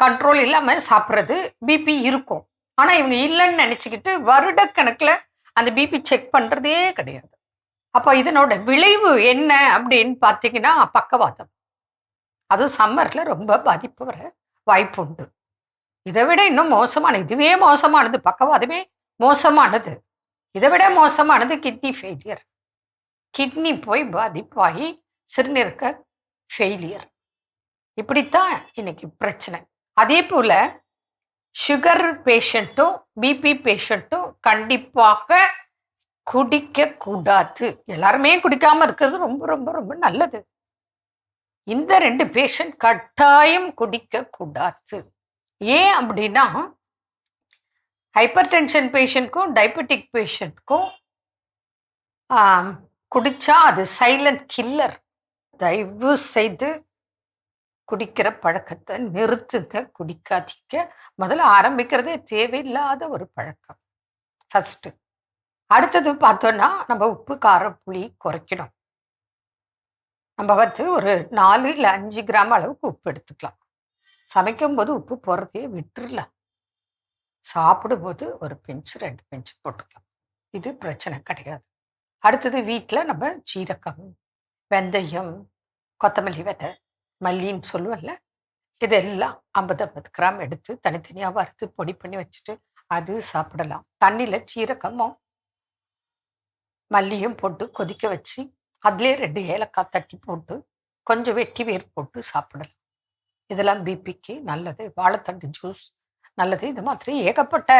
கண்ட்ரோல் இல்லாமல் சாப்பிட்றது, பிபி இருக்கும். ஆனால் இவங்க இல்லைன்னு நினச்சிக்கிட்டு வருடக்கணக்கில் அந்த பிபி செக் பண்ணுறதே கிடையாது. அப்போ இதனோட விளைவு என்ன அப்படின்னு பார்த்தீங்கன்னா பக்கவாதம். அதுவும் சம்மரில் ரொம்ப பாதிப்பு வர வாய்ப்பு உண்டு. இதை விட இன்னும் மோசமானது, இதுவே மோசமானது, பக்கவாதமே மோசமானது. இதை விட மோசமானது கிட்னி ஃபெயிலியர். கிட்னி போய் பாதிப்பாகி சிறுநீரக ஃபெயிலியர். இப்படித்தான் இன்னைக்கு பிரச்சனை. அதே போல் சுகர் பேஷண்ட்டும் பிபி பேஷண்ட்டும் கண்டிப்பாக குடிக்கக்கூடாது. எல்லாருமே குடிக்காமல் இருக்கிறது ரொம்ப ரொம்ப ரொம்ப நல்லது. இந்த 2 பேஷண்ட் கட்டாயம் குடிக்கக்கூடாது. ஏன் அப்படின்னா, ஹைப்பர் டென்ஷன் பேஷண்ட்க்கும் டயபெட்டிக் பேஷண்ட்க்கும் குடிச்சா அது சைலண்ட் கில்லர். தயவு செய்து குடிக்கிற பழக்கத்தை நிறுத்துங்க, குடிக்காதீங்க. முதல்ல ஆரம்பிக்கிறதே தேவையில்லாத ஒரு பழக்கம் ஃபஸ்ட்டு. அடுத்தது பார்த்தோன்னா, நம்ம உப்பு, காரம், புளி குறைக்கணும். நம்ம ஒரு 4 இல்லை 5 கிராம் அளவுக்கு உப்பு எடுத்துக்கலாம். சமைக்கும்போது உப்பு போடுறதையே விட்டுறலாம். சாப்பிடும்போது ஒரு பிஞ்சு 2 பிஞ்சு போட்டுக்கலாம். இது பிரச்சனை கிடையாது. அடுத்தது வீட்டில் நம்ம சீரகம், வெந்தயம், கொத்தமல்லி விதை, மல்லின்னு சொல்லுவோம்ல, இதெல்லாம் 50 கிராம் எடுத்து தனித்தனியாக வறுத்து பொடி பண்ணி வச்சுட்டு அது சாப்பிடலாம். தண்ணியில் சீரகமும் மல்லியும் போட்டு கொதிக்க வச்சு அதிலே 2 ஏலக்காய் தட்டி போட்டு கொஞ்சம் வெட்டி வேர் போட்டு சாப்பிடலாம். இதெல்லாம் பிபிக்கு நல்லது. வாழைத்தண்டு ஜூஸ் நல்லது. இது மாதிரி ஏகப்பட்ட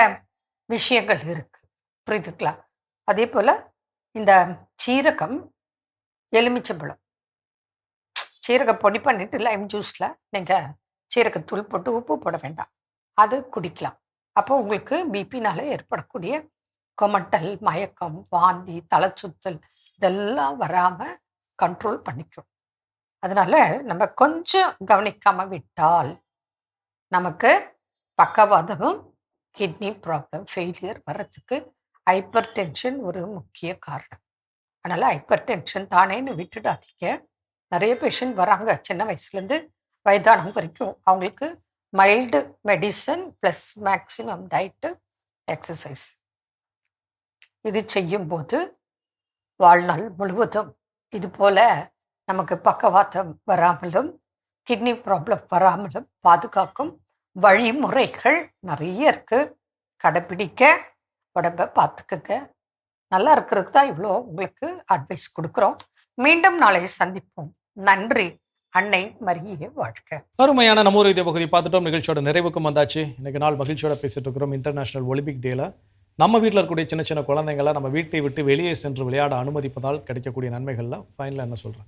விஷயங்கள் இருக்குது, புரியுதுங்களா? அதே போல் இந்த சீரகம், எலுமிச்சம்பழம், சீரக பொடி பண்ணிவிட்டு லைம் ஜூஸில் நீங்கள் சீரகத்தூள் போட்டு உப்பு போட வேண்டாம், அது குடிக்கலாம். அப்போ உங்களுக்கு பிபினால ஏற்படக்கூடிய கொமட்டல், மயக்கம், வாந்தி, தலை சுத்தல் இதெல்லாம் வராமல் கண்ட்ரோல் பண்ணிக்கும். அதனால் நம்ம கொஞ்சம் கவனிக்காமல் விட்டால் நமக்கு பக்கவாதமும் கிட்னி ப்ராப்ளம், ஃபெயிலியர் வர்றதுக்கு ஹைப்பர் டென்ஷன் ஒரு முக்கிய காரணம். அதனால் ஹைப்பர் டென்ஷன் தானேன்னு விட்டுடாதீங்க. நிறைய பேஷண்ட் வராங்க சின்ன வயசுலேருந்து வயதானம் வரைக்கும். அவங்களுக்கு mild medicine plus maximum diet, exercise இது செய்யும்போது வாழ்நாள் முழுவதும் இது போல் நமக்கு பக்கவாதம் வராமலும் கிட்னி ப்ராப்ளம் வராமலும் பாதுகாக்கும் வழிமுறைகள் நிறைய இருக்குது. கடைப்பிடிக்க, உடம்பை பார்த்துக்குங்க. நல்லா இருக்கிறதுக்கு தான் இவ்வளோ உங்களுக்கு அட்வைஸ் கொடுக்குறோம். மீண்டும் நாளை சந்திப்போம். நன்றி. அன்னை மரியே வாழ்க. அருமையான நம்ம ஒரு இதே பகுதி பார்த்துட்டோம். நிகழ்ச்சியோட நிறைவுக்கும் வந்தாச்சு. இன்னைக்கு நாள் மகிழ்ச்சியோட பேசிட்டு இருக்கிறோம். இன்டர்நேஷனல் ஒலிம்பிக் டேல நம்ம வீட்டில் இருக்கக்கூடிய சின்ன சின்ன குழந்தைங்களை நம்ம வீட்டை விட்டு வெளியே சென்று விளையாட அனுமதிப்பதால் கிடைக்கக்கூடிய நன்மைகள்லாம் ஃபைனலாக என்ன சொல்கிறேன்?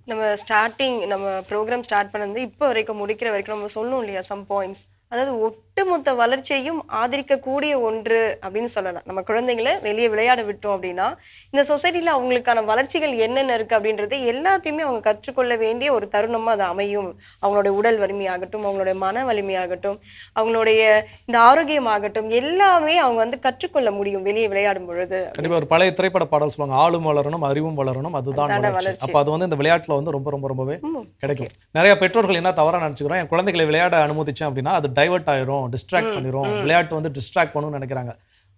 நம்ம ப்ரோக்ராம் ஸ்டார்ட் பண்ணது இப்போ வரைக்கும் முடிக்கிற வரைக்கும் நம்ம சொல்லணும் இல்லையா, சம் பாயிண்ட்ஸ். அதாவது ஒட்டுமொத்த வளர்ச்சியையும் ஆதரிக்கக்கூடிய ஒன்று அப்படின்னு சொல்லலாம். நம்ம குழந்தைங்களை வெளியே விளையாட விட்டோம் அப்படின்னா இந்த சொசைட்டில அவங்களுக்கான வளர்ச்சிகள் என்னென்ன இருக்கு அப்படின்றது எல்லாத்தையுமே அவங்க கற்றுக்கொள்ள வேண்டிய ஒரு தருணமா அது அமையும். அவங்களுடைய உடல் வலிமையாகட்டும், அவங்களுடைய மன வலிமையாகட்டும், அவங்களுடைய இந்த ஆரோக்கியமாகட்டும், எல்லாமே அவங்க வந்து கற்றுக்கொள்ள முடியும் வெளியே விளையாடும் பொழுது. கண்டிப்பா ஒரு பழைய திரைப்பட பாடல் சொல்லுவாங்க, ஆளும் வளரணும் அறிவும் வளரணும் அதுதான் வளர்ச்சி. அப்ப அது வந்து இந்த விளையாட்டுல வந்து ரொம்பவே கிடைக்கும். நிறைய பெற்றோர்கள் என்ன தவறா நினைச்சுக்கிறோம், என் குழந்தைகளை விளையாட அனுமதிச்சேன் அப்படின்னா அது டைவர்ட் ஆயிரும், டிஸ்ட்ராக்ட் பண்ணிரும், விளையாட்டு வந்து டிஸ்ட்ராக்ட் பண்ணணும்னு நினைக்கிறாங்க.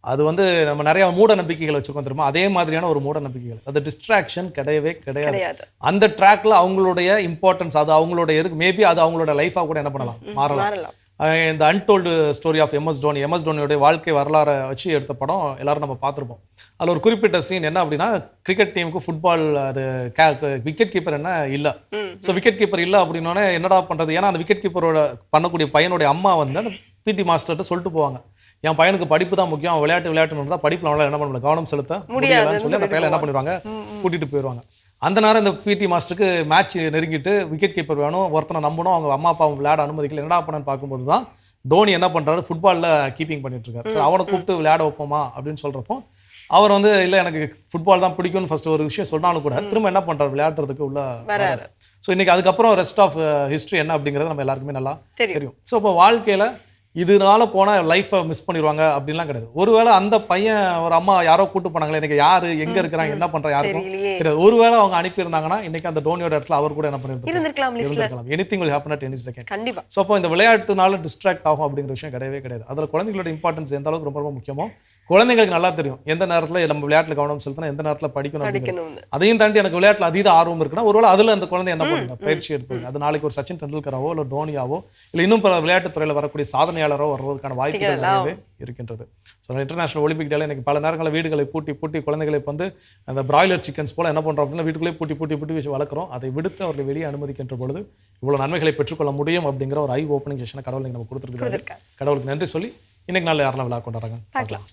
அது வந்து நம்ம நிறைய மூட நம்பிக்கைகள் வச்சிருக்கோம் தெரியுமா, அதே மாதிரியான ஒரு மூட நம்பிக்கைகள். அது டிஸ்ட்ராக்ஷன் கிடையவே கிடையாது. அந்த ட்ராக்ல அவங்களுடைய இம்பார்ட்டன்ஸ், அது அவங்களுடைய எதுக்கு மேபி அது அவங்களோட லைஃபா கூட என்ன பண்ணலாம், மாறலாம். இந்த அன்டோல்டு ஸ்டோரி ஆஃப் எம்எஸ் தோனியோடைய வாழ்க்கை வரலாறை வச்சு எடுத்த படம் எல்லாரும் நம்ம பார்த்துருப்போம். அதில் ஒரு குறிப்பிட்ட சீன் என்ன அப்படின்னா, கிரிக்கெட் டீமுக்கு ஃபுட்பால் அது விக்கெட் கீப்பர் என்ன இல்லை. ஸோ விக்கெட் கீப்பர் இல்லை அப்படின்னோடனே என்னடா பண்ணுறது, ஏன்னா அந்த விக்கெட் கீப்பரோட பண்ணக்கூடிய பையனுடைய அம்மா வந்து அந்த பிடி மாஸ்டர்கிட்ட சொல்லிட்டு போவாங்க, என் பையனுக்கு படிப்பு தான் முக்கியம், விளையாட்டுன்னு தான் படிப்பில் அவங்களால என்ன பண்ண முடியல, கவனம் செலுத்த முடியாதுன்னு சொல்லி அந்த பையனை என்ன பண்ணிடுவாங்க, கூட்டிகிட்டு போயிடுவாங்க. அந்த நேரம் இந்த பிடி மாஸ்டருக்கு மேட்ச் நெருங்கிட்டு விக்கெட் கீப்பர் வேணும், ஒருத்தனை நம்பணும், அவங்க அம்மா அப்பா விளையாட அனுமதிக்கல, என்னடா பண்ணன்னு பார்க்கும்போது தான் தோனி என்ன பண்ணுறாரு, ஃபுட்பாலில் கீப்பிங் பண்ணிட்டு இருக்காரு. சரி அவனை கூப்பிட்டு விளையாட வைப்போமா அப்படின்னு சொல்கிறப்போ அவர் வந்து இல்லை எனக்கு ஃபுட்பால் தான் பிடிக்கும்னு ஃபர்ஸ்ட் ஒரு விஷயம் சொன்னாலும் கூட திரும்ப என்ன பண்ணுறாரு, விளையாடுறதுக்கு உள்ள வராரு. ஸோ இன்னைக்கு அதுக்கப்புறம் ரெஸ்ட் ஆஃப் ஹிஸ்ட்ரி என்ன அப்படிங்கிறது நம்ம எல்லாருக்குமே நல்லா தெரியும். ஸோ இப்போ வாழ்க்கையில் இதனால போனால் லைஃப்பை மிஸ் பண்ணிடுவாங்க அப்படின்லாம் கிடையாது. ஒருவேளை அந்த பையன் ஒரு அம்மா யாரோ கூட்டு போனாங்களே, எனக்கு யாரு எங்க இருக்கிறாங்க என்ன பண்றாங்க யாருக்கும் தெரியாது. ஒருவேளை அவங்க அனுப்பியிருந்தாங்கன்னா இன்னைக்கு அந்த தோனியோட இடத்துல அவர் கூட என்ன பண்ணிருக்கலாம், anything will happen at any second. கண்டிப்பா. ஸோ அப்போ இந்த விளையாட்டுனால டிஸ்ட்ராக்ட் ஆகும் அப்படிங்கிற விஷயம் கிடையவே கிடையாது. அதில் குழந்தைகளோட இம்பார்ட்டன்ஸ் எந்த அளவுக்கு ரொம்ப முக்கியமோ குழந்தைங்களுக்கு நல்லா தெரியும், எந்த நேரத்தில் நம்ம விளையாட்டுல கவனம் செலுத்தணும், எந்த நேரத்தில் படிக்கணும். அதையும் தாண்டி எனக்கு விளையாட்டுல அதீத ஆர்வம் இருக்குன்னா ஒருவேளை அதுல அந்த குழந்தை என்ன பண்ணுங்க, பயிற்சி எடுப்பாங்க. அது நாளைக்கு ஒரு சச்சின் டெண்டுல்கராவோ இல்லை தோனியாவோ இல்லை இன்னும் பல விளையாட்டுத்துறையில் வரக்கூடிய சாதனையாளரோ வருவதற்கான வாய்ப்புகள் நிறையவே இருக்கின்றது. ஸோ இன்டர்நேஷனல் ஒலிம்பிக் டேல எனக்கு பல நேரங்களில் வீடுகளை பூட்டி குழந்தைகளை வந்து அந்த பிராய்லர் சிக்கன்ஸ் போல என்ன பண்ணுறோம் அப்படின்னா வீட்டுக்குள்ளே பூட்டி வச்சு வளர்க்குறோம். அதை விடுத்து அவர்கள் வெளியே அனுமதிக்கின்ற பொழுது இவ்வளோ நன்மைகளை பெற்றுக்கொள்ள முடியும் அப்படிங்கிற ஒரு ஐ ஓப்பனிங் செஷனை கடவுள் நம்ம கொடுத்துருக்காரு. கடவுளுக்கு நன்றி சொல்லி இன்னைக்கு நாளில் யாரெல்லாம் விழா கொண்டாடுறாங்க பார்க்கலாம்.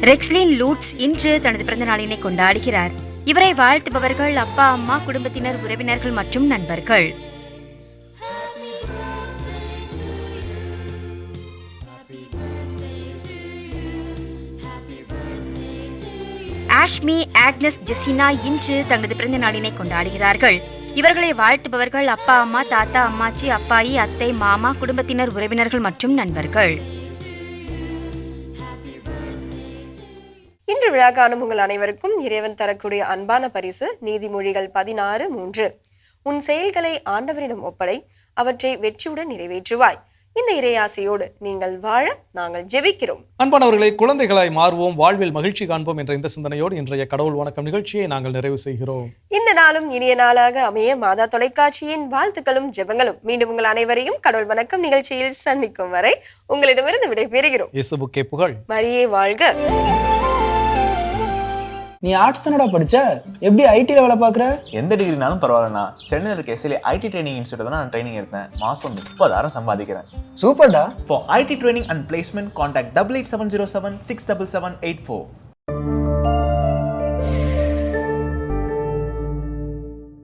ரெக்ஸ்லின் லூட்ஸ் இன்று தனது பிறந்த நாளினை கொண்டாடுகிறார். இவரை வாழ்த்துபவர்கள் அப்பா, அம்மா, குடும்பத்தினர், உறவினர்கள் மற்றும் நண்பர்கள். ஆஷ்மி, ஆக்னஸ், ஜெசினா இன்று தனது பிறந்த நாளினை கொண்டாடுகிறார்கள். இவர்களை வாழ்த்துபவர்கள் அப்பா, அம்மா, தாத்தா, அம்மாச்சி, அப்பாயி, அத்தை, மாமா, குடும்பத்தினர், உறவினர்கள் மற்றும் நண்பர்கள். இன்று விழா காணும் உங்கள் அனைவருக்கும் இறைவன் தரக்கூடிய அன்பான பரிசு நீதிமொழிகள் 16:3. உன் செயல்களை ஆண்டவரிடம் ஒப்படை, அவற்றை வெற்றியுடன் நிறைவேற்றுவாய். இந்த இறையாசையோடு நீங்கள் வாழ நாங்கள் ஜெபிக்கிறோம். அன்பானவர்களை, குழந்தைகளாய் மாறுவோம், வாழ்வில் மகிழ்ச்சி காண்போம் என்ற இந்த சிந்தனையோடு இன்றைய கடவுள் வணக்கம் நிகழ்ச்சியை நாங்கள் நிறைவு செய்கிறோம். இந்த நாளும் இனிய நாளாக அமைய மாதா தொலைக்காட்சியின் வாழ்த்துக்களும் ஜெபங்களும். மீண்டும் உங்கள் அனைவரையும் கடவுள் வணக்கம் நிகழ்ச்சியில் சந்திக்கும் வரை உங்களிடமிருந்து விடைபெறுகிறோம். இயேசுவுக்கே புகழ், மரியே வாழ்க. நீ ஆர்ட்ஸ் தானடா படிச்ச, எப்படி ஐடில வேலை பார்க்குற? எந்த டிகிரினாலும் பரவாயில்லண்ணா, சென்னையில் இருக்க எஸ்எல்ஏ ஐடி ட்ரைனிங் இன்ஸ்டியூட் தான் நான் ட்ரைனிங் எடுத்தேன். மாதம் 30,000 சம்பாதிக்கிறேன். சூப்பர்டா. For IT training and placement, contact 8870767784.